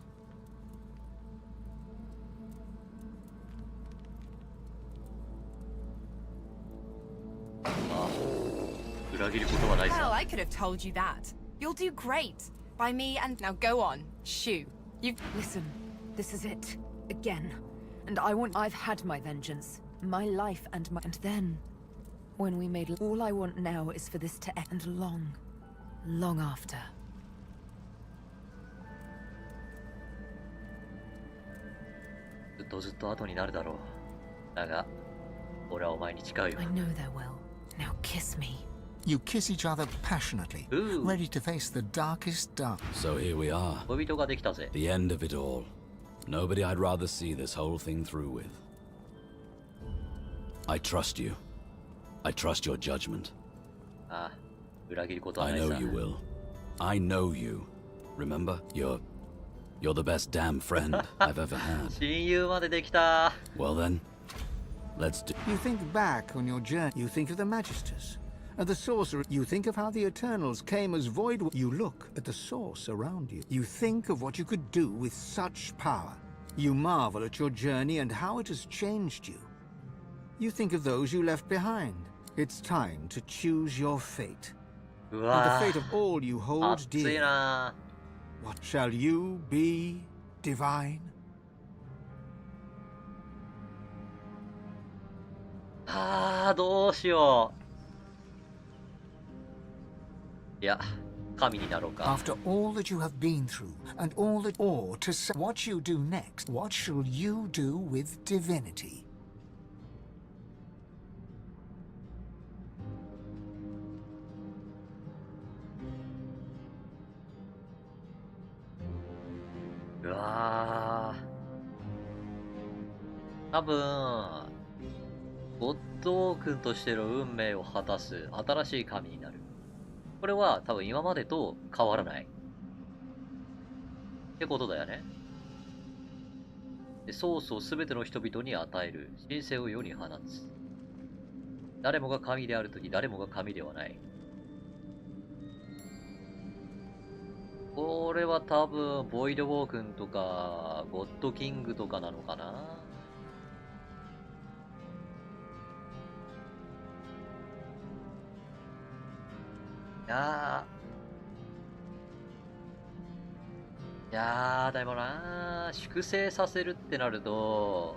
Hell, I could have told you that. You'll do great. By me and... Now go on. Shoo. You... Listen. This is it. Again. And I've had my vengeance. My life and my... And then... When we made... All I want now is for this to end long. Long after. I know there will. Now kiss me. You kiss each other passionately, ready to face the darkest dark. So here we are. The end of it all. Nobody I'd rather see this whole thing through with. I trust you. I trust your judgment. ああ、裏切ることは I ないさ。 know you will. I know you. Remember? You're the best damn friend I've ever had. 親友までできた。 Well then, let's do. You think back on your journey. You think of the Magisters, and the Sorcerer. You think of how the Eternals came as void. You look at the source around you. You think of what you could do with such power. You marvel at your journey and how it has changed you. You think of those you left behind. It's time to choose your fate. う And わ the fate of all you hold 熱い dear. な。 What shall you be, divine? ああ、どうしよう。いや、神になろうか。 After all that you have been through, and all that, or to say what you do next, what shall you do with divinity? うわー、多分ゴッドオークンとしての運命を果たす新しい神になる。これは多分今までと変わらないってことだよね。で、ソースを全ての人々に与える。神聖を世に放つ。誰もが神であるとき、誰もが神ではない。これは多分、ボイドウォークンとか、ゴッドキングとかなのかな。いやー、でもなー、粛清させるってなると、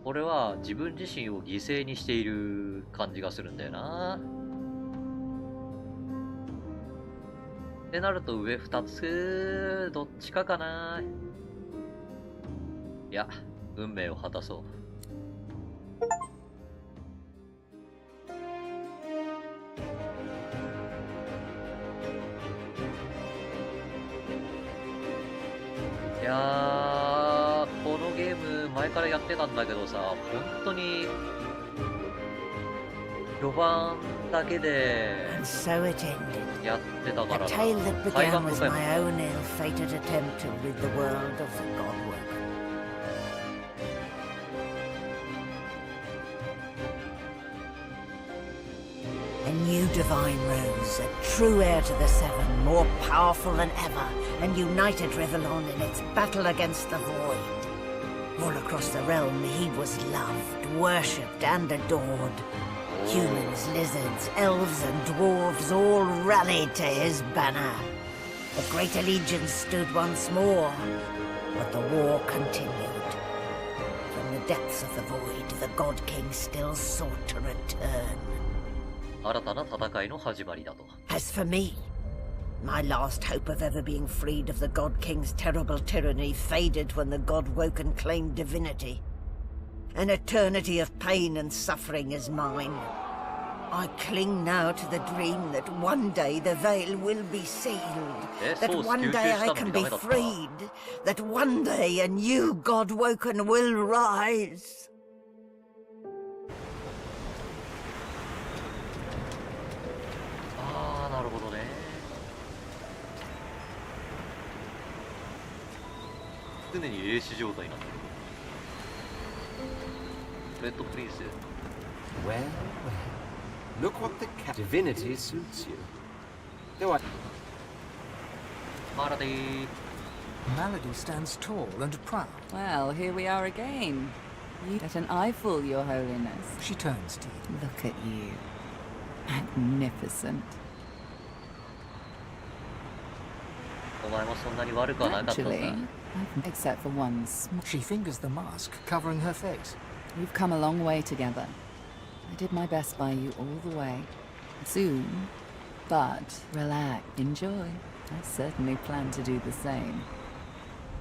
俺は自分自身を犠牲にしている感じがするんだよな。ってなると上2つ、どっちかかな。いや、運命を果たそう。いやー、このゲーム前からやってたんだけどさ、本当に序盤だけでやってたからな。 A tale that began with my own ill-fated attempt to rid the world of the godwork. A new divine rose, a true heir to the Seven, more powerful than ever, and united Rivellon in its battle against the Void. All across the realm, he was loved, worshipped, and adored. Humans, lizards, elves, and dwarves all rallied to his banner. The great allegiance stood once more, but the war continued. From the depths of the Void, the God King still sought to return. 新たな戦いの始まりだと。 As for me, my last hope of ever being freed of the God King's terrible tyranny faded when the God Woken claimed divinity. An eternity of pain and suffering is mine. I cling now to the dream that one day the veil will be sealed, that one day I can be freed, that one day a new God Woken will rise. なるほどね。常に霊視状態になってる。レッドプリンス。Well, look what the divinity suits you. Though I... Melody. Melody stands tall and proud. Well, here we are again. You let an eye fool, Your Holiness. She turns to you. Look at you. Magnificent. Actually, except for one small... She fingers the mask, covering her face. We've come a long way together. I did my best by you all the way. Soon, but relax, enjoy. I certainly plan to do the same.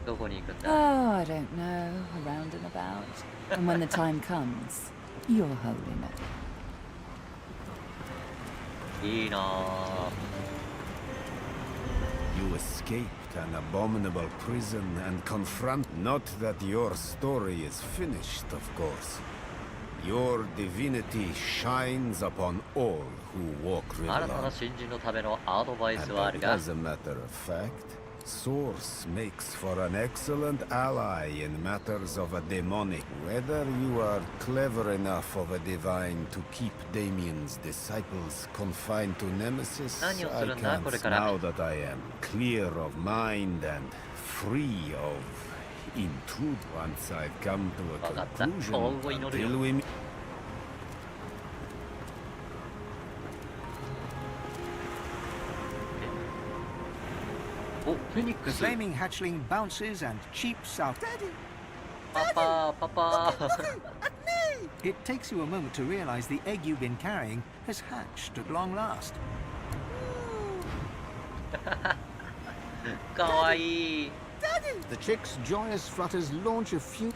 Oh, I don't know, around and about. And when the time comes, Your Holiness. いいなぁ。You escaped an abominable prison and confront. Not that your story is finished, of course. Your divinity shines upon all who walk 新たな Riverland. 新人のためのアドバイス And はあるが、 as a matter of fact, Source makes for an excellent ally in matters of a demonic. Whether you are clever enough of a divine to keep Damien's disciples confined to Nemesis, 何をす I るんだこれ can't から。 now that I am clear of mind and free of intrude. Once I've come to a わかった。 conclusion, 幸運を祈るよ。 until we meet. お、フェニック The ス。 flaming hatchling bounces and cheeps out. パパ、パパ。 It takes you a moment to realize the egg you've been carrying has hatched at long last. かわいい。 The chick's joyous flutters launch a few.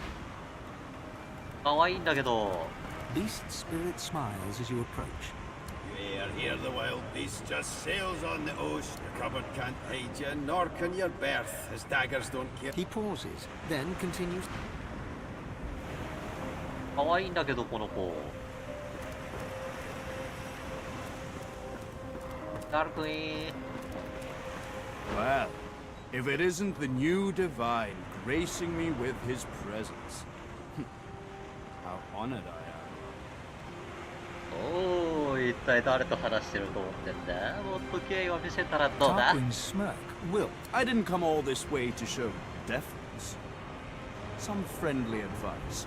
かわいいんだけど。 Beast spirit smiles as you approach. Here the wild beast just sails on the ocean. Your cupboard can't hide you, nor can your berth, as daggers don't care. He pauses, then continues. かわいいんだけどこの子。ダルクイーン。 Well, if it isn't the new divine gracing me with his presence. How honored I am. おー、一体誰と話してると思ってんだ。もっと敬意を見せたらどうだ。 Tarquin's smirk will. I didn't come all this way to show deference. Some friendly advice.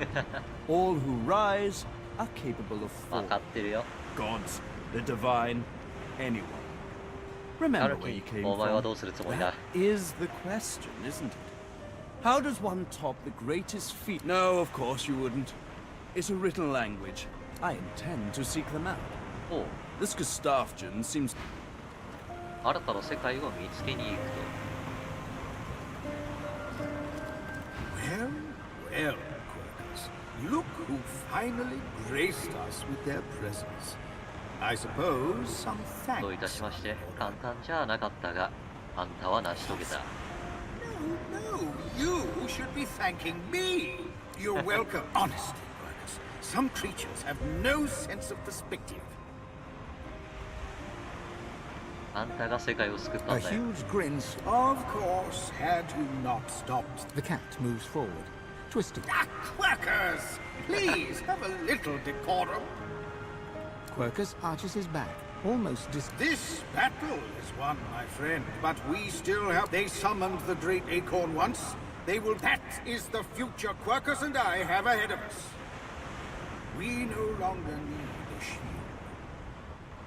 All who rise are capable of 分 falling. かってるよ。 Gods, the divine, anyone. Remember where you came お前は from. どうするつもりだ。 That is the question, isn't it? How does one top the greatest feat? No, of course you wouldn't. It's a written language. I intend to seek them out. おう、 This Gustafjan seems... 新たな世界を見つけに行く Well, well, Quirkers. Look who finally graced us with their presence. I suppose some と。どういた thanks. しまして、簡単じゃなかったが、あんたは成し遂げた。 No, you should be thanking me. You're welcome. Honestly, Quirkers, some creatures have no sense of perspective. あんたが世界を救った A んだよ。 huge grin. Of course, had you not stopped. The cat moves forward, twisting. Ah, Quirkers! Please have a little decorum. Quirkus arches his back, almost This battle is won, my friend, but we still have... They summoned the great acorn once. They will... That is the future Quirkus and I have ahead of us. We no longer need a shield,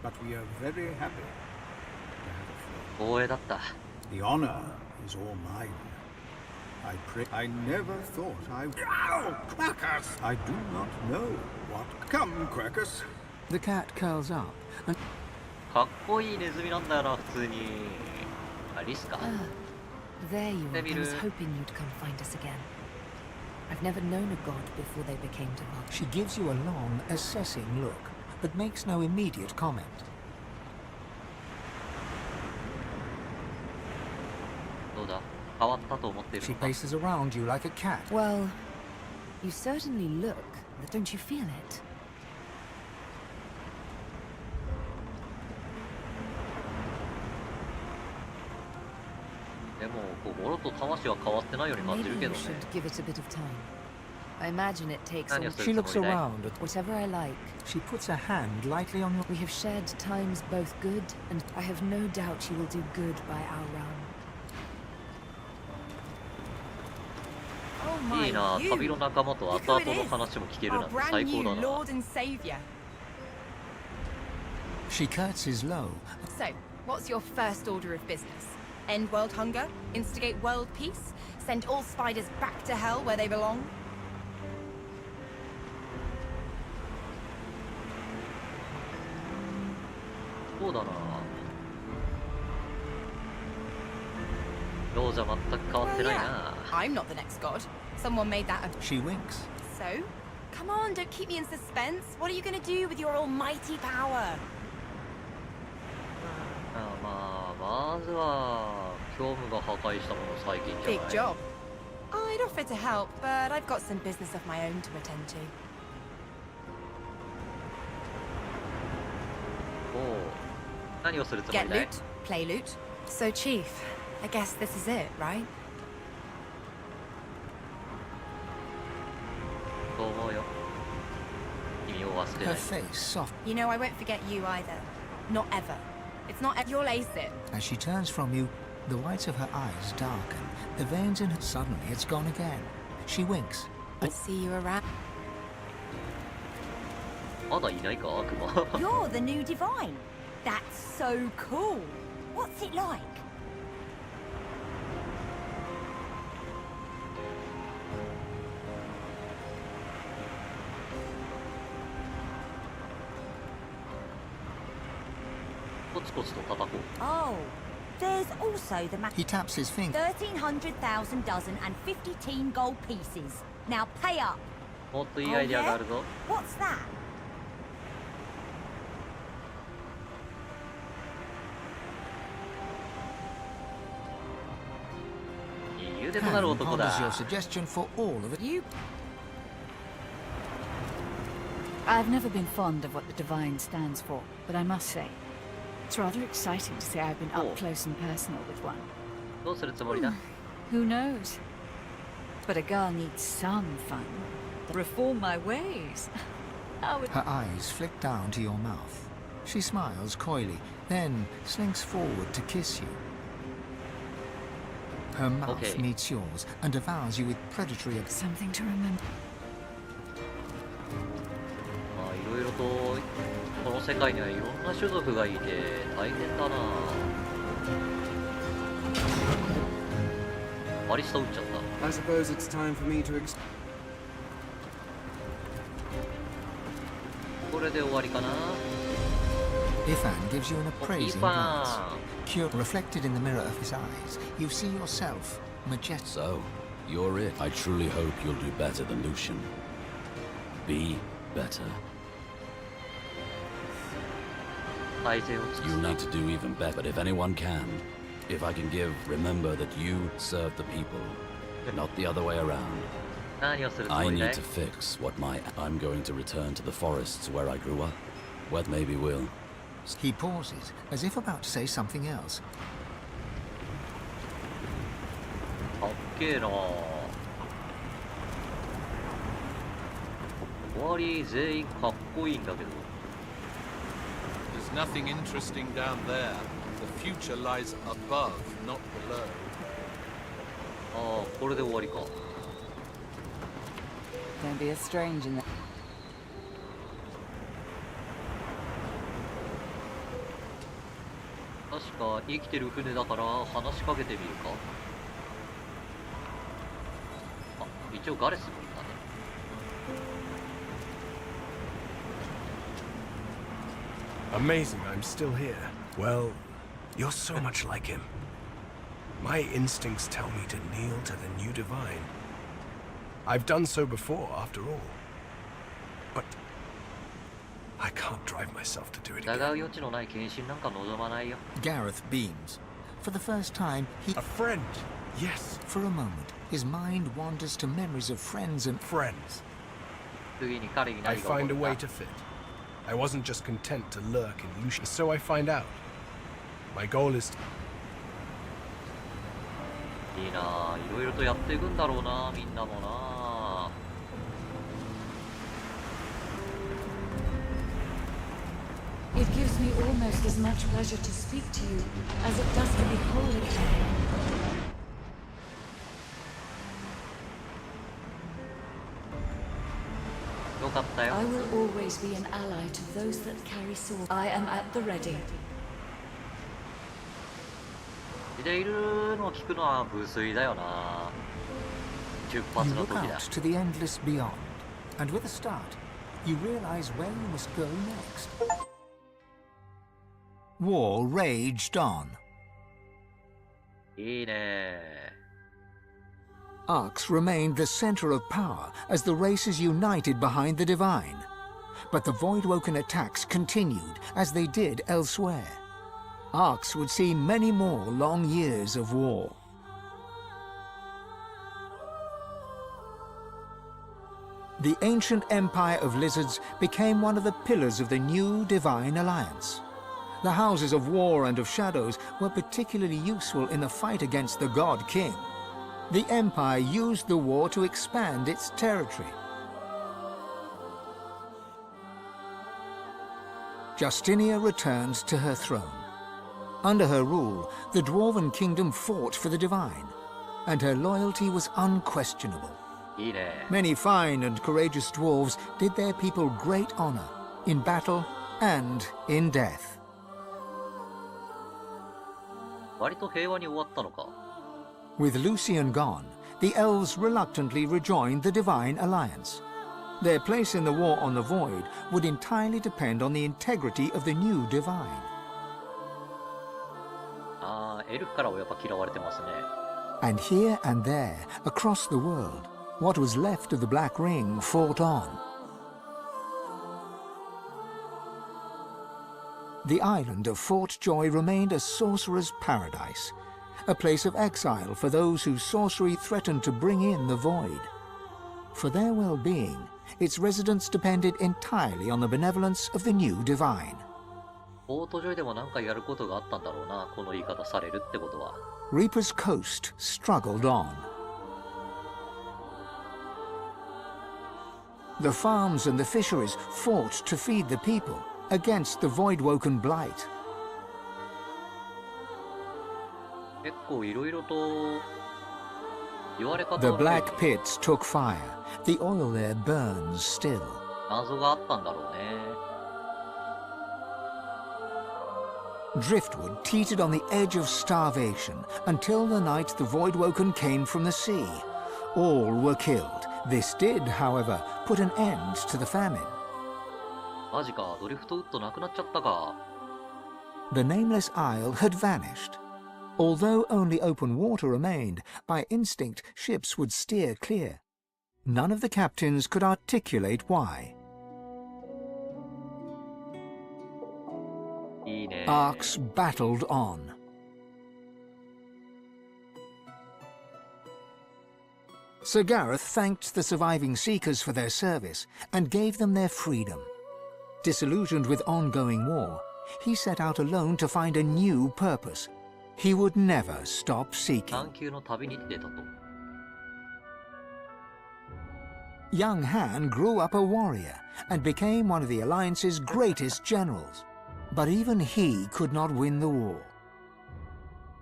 but we are very happy. 光栄だった。 The honor is all mine. I pray... I never thought I... Ow! Quirkus! I do not know what... Come, Quirkus. The cat curls up and かっこいいネズミなんだよな、普通に。あ、リスか。 There you are. I Maybe was the- hoping you'd come find us again. I've never known a god before they became divine. she gives you a long, assessing look, but makes no immediate comment. どうだ、変わったと思っている She のか。 paces around you like a cat. Well, you certainly look, but don't you feel it? でも、心と魂は変わってないように感じ Maybe るけ you どね。 should give it a bit of time. I imagine it takes何 all... をす She るつ looks もりだい？ around at Whatever I like. She puts a hand lightly on your... We have shared times both good, and I have no doubt you will do good by our realm. Oh いいな、 my, 旅の you! 仲間と Look 後 who 々 it の is. 話も聞ける Our なんて brand 最高 new だな。 Lord and Savior. She curtsies low. So, what's your first order of business? End world hunger? Instigate world peace? Send all spiders back to hell where they belong? そうだな。どうじゃ全く変わって Well, ない yeah. な。 I'm not the next god. Someone made that a... She winks. So? Come on, don't keep me in suspense. What are you gonna do with your almighty power? まあ、まずは虚無が破壊したもの最近じゃ Big ない job. I'd offer to help, but I've got some business of my own to attend to. おう何をするつも Get りだい loot, play loot. So, Chief, I guess this is it, right? そう思うよ君を忘れな Her い face soft You know, I won't forget you either. Not ever. It's not. You'll ace it. as she turns from you. The whites of her eyes darken. The veins in her. Suddenly, it's gone again. She winks. I'll see you around. まだいないか悪魔 You're the new divine. That's so cool. What's it like? コツコツと叩こう Oh, there's also the He taps his finger. 1300,000 dozen and 50 teen gold pieces. Now pay up. もっといいアイデアがあるぞ What's that? いい腕となる Pan 男 ponders だ your suggestion for all of it. You I've never been fond of what the Divine stands for, but I must say, it's rather exciting to say I've been up close and personal with one. どうするつもりだ Who knows? But a girl needs some fun. Reform my ways. How would... Her eyes flick down to your mouth. She smiles coyly, then slinks forward to kiss you. Her mouth meets yours and devours you with predatory... Something to remember. まあいろいろとこの世界にはいろんな種族がいて大変だなバリスタ撃っちゃった I suppose it's time for me to これで終わりかな Ifan gives you an appraising glance. Cure reflected in the mirror of his eyes. You see yourself, majestic. So, you're it. I truly hope you'll do better than Lucian. Be better. You need to do even better, but if anyone can, if I can give, remember that you serve the people, not the other way around. I need to fix what I'm going to return to the forests where I grew up. Well, maybe we'll... He pauses, as if about to say something else. かっけえな終わり全員かっこいいんだけど There's nothing interesting down there. The future lies above, not below. ああこれで終わりか Don't be a stranger. 確か生きてる船だから話しかけてみるかあ一応ガレスもいたね Amazing I'm still here. Well, you're so much like him. My instincts tell me to kneel to the new divine. I've done so before, after all. But I can't drive myself to do it 疑 again. う余地のない献身なんか望まないよ Gareth beams. For the first time, he... A friend! Yes! For a moment, his mind wanders to memories of friends and... Friends. 次に彼に I 何が起こ find る a か way to fit. I wasn't just content to lurk in Lucian, so I find out. My goal is to... いいなあいろいろとやっていくんだろうなみんなもな It gives me almost as much pleasure to speak to you as it does to behold it. I will always be an ally to those that carry swords. I am at the ready. でいるのを聞くのは無粋だよな出 You 発の look 時 out だ to the endless beyond, and with a start, you realize where you must go next. War raged on. いいね Arx remained the center of power as the races united behind the Divine. But the Voidwoken attacks continued as they did elsewhere. Arx would see many more long years of war. The ancient empire of lizards became one of the pillars of the new divine alliance. The houses of war and of shadows were particularly useful in the fight against the god king. The empire used the war to expand its territory. Justinia returned to her throne. Under her rule, the Dwarven kingdom fought for the divine, and her loyalty was unquestionable. Many fine and courageous dwarves did their people great honor in battle and in death. 割と平和に終わったのか。 With Lucian gone, the elves reluctantly rejoined the divine alliance. Their place in the war on the Void would entirely depend on the integrity of the new divine. ああ、エルフからはやっぱ嫌われてますね。 And here and there, across the world, what was left of the Black Ring fought on. The island of Fort Joy remained a sorcerer's paradise, a place of exile for those whose sorcery threatened to bring in the Void. For their well-being, its residents depended entirely on the benevolence of the new divine. フォートジョイでも何かやることがあったんだろうな、この言い方されるってことは。 Reaper's Coast struggled on. The farms and the fisheries fought to feed the people against the Voidwoken blight. 結構いろいろと言われ方 The が black pits took fire. The oil there burns still. 謎があったんだろうね。 Driftwood teetered on the edge of starvation until the night the Voidwoken came from the sea. All were killed. This did, however, put an end to the famine. マジか、ドリフトウッドなくなっちゃったか。 The nameless isle had vanished. Although only open water remained, by instinct ships would steer clear. None of the captains could articulate why. いいね。 Arx battled on. Sir Gareth thanked the surviving Seekers for their service and gave them their freedom. Disillusioned with ongoing war, he set out alone to find a new purpose. He would never stop seeking. 探求の旅に出たと。 Young Han grew up a warrior and became one of the Alliance's greatest generals. But even he could not win the war.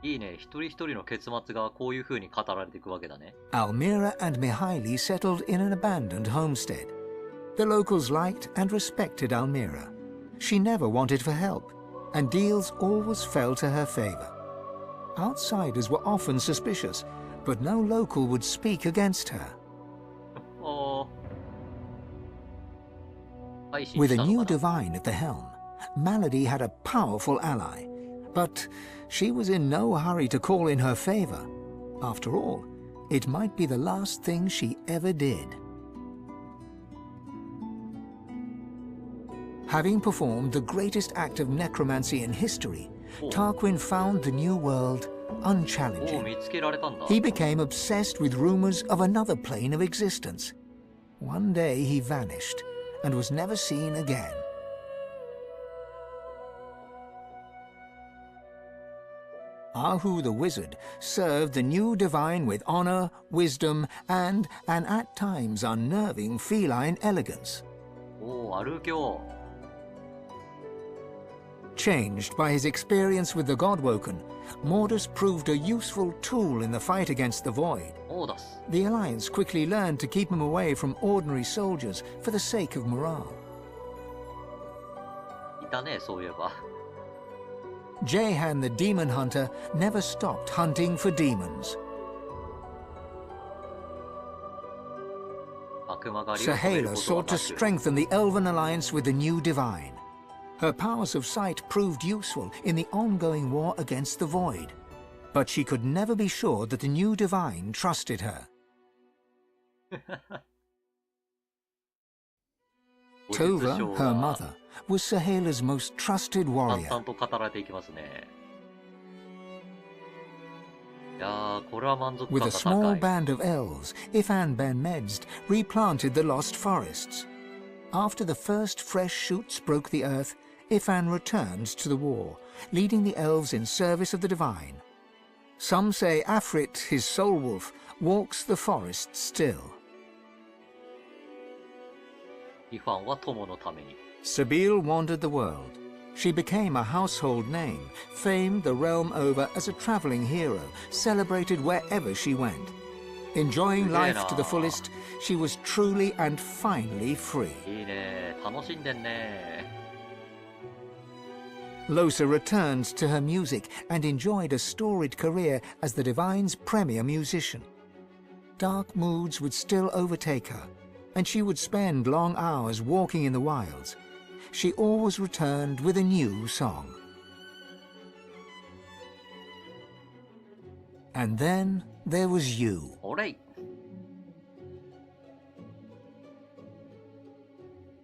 いいね、一人一人の結末がこういう風に語られていくわけだね。 Almira and Mihaili settled in an abandoned homestead. The locals liked and respected Almira. She never wanted for help, and deals always fell to her favor. Outsiders were often suspicious, but no local would speak against her. Oh. With a new divine at the helm, Malady had a powerful ally, but she was in no hurry to call in her favor. After all, it might be the last thing she ever did. Having performed the greatest act of necromancy in history, Tarquin found the new world unchallenging. He became obsessed with rumors of another plane of existence. One day he vanished and was never seen again. Ahu the wizard served the new divine with honor, wisdom, and an at times unnerving feline elegance. Changed by his experience with the Godwoken, Mordus proved a useful tool in the fight against the Void. The Alliance quickly learned to keep him away from ordinary soldiers for the sake of morale. いたね、そういえば。 Jehan the demon hunter never stopped hunting for demons. Sahala sought to strengthen the Elven alliance with the new divine. Her powers of sight proved useful in the ongoing war against the Void, but she could never be sure that the new divine trusted her. Tova, her mother, was Sahela's most trusted warrior. 淡々と語られていきますね。いやー、これは満足感 With が a 高 small い。 band of elves, Ifan Ben Medst replanted the lost forests. After the first fresh shoots broke the earth, Ifan returned to the war, leading the elves in service of the divine. Some say Afrit, his soul wolf, walks the forest still. イファンは友のために。 Sabine wandered the world. She became a household name, famed the realm over as a traveling hero, celebrated wherever she went. Enjoying life to the fullest, she was truly and finally free. いいね、楽しんでんね。 Losa returned to her music and enjoyed a storied career as the Divine's premier musician. Dark moods would still overtake her, and she would spend long hours walking in the wilds. She always returned with a new song. And then there was you. Alright.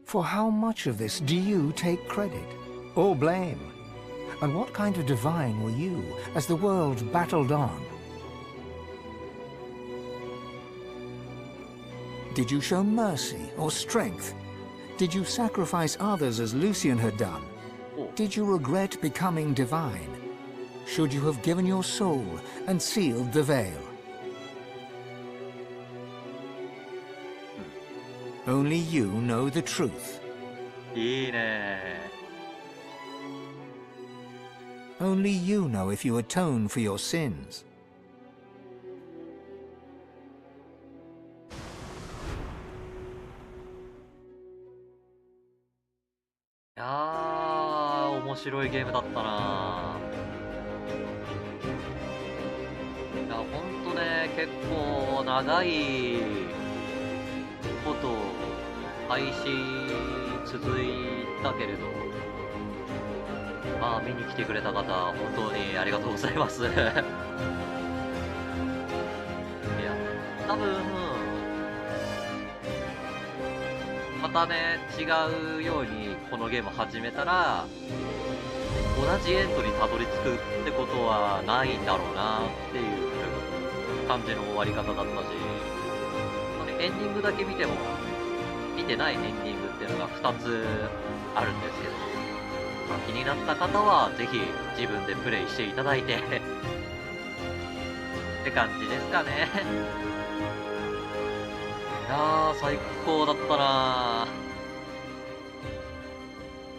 For how much of this do you take credit or blame? And what kind of divine were you as the world battled on? Did you show mercy or strength? Did you sacrifice others as Lucian had done? Did you regret becoming divine? Should you have given your soul and sealed the veil? Only you know the truth. いいね。 Only you know if you atone for your sins. いやー、面白いゲームだったな。いや、ほんとね、結構長いこと配信続いたけれど、まあ見に来てくれた方、本当にありがとうございます。いや、多分またね、違うようにこのゲーム始めたら同じエンドにたどり着くってことはないんだろうなっていう感じの終わり方だったし、エンディングだけ見ても見てないエンディングっていうのが2つあるんですけど、まあ、気になった方はぜひ自分でプレイしていただいてって感じですかね。いやー、最高だったなー。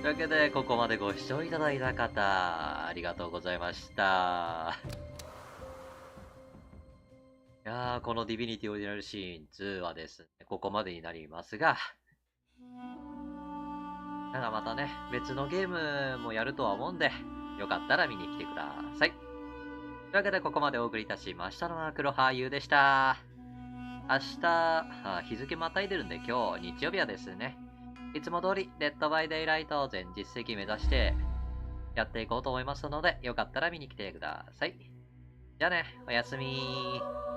というわけで、ここまでご視聴いただいた方、ありがとうございました。いやー、このディビニティオリジナルシーン2はですね、ここまでになりますが、なんかまたね、別のゲームもやるとは思うんで、よかったら見に来てください。というわけで、ここまでお送りいたしましたのは、黒羽優でした。明日、日付またいでるんで今日、日曜日はですね、いつも通り、デッドバイデイライトを全実績目指してやっていこうと思いますので、よかったら見に来てください。じゃあね、おやすみー。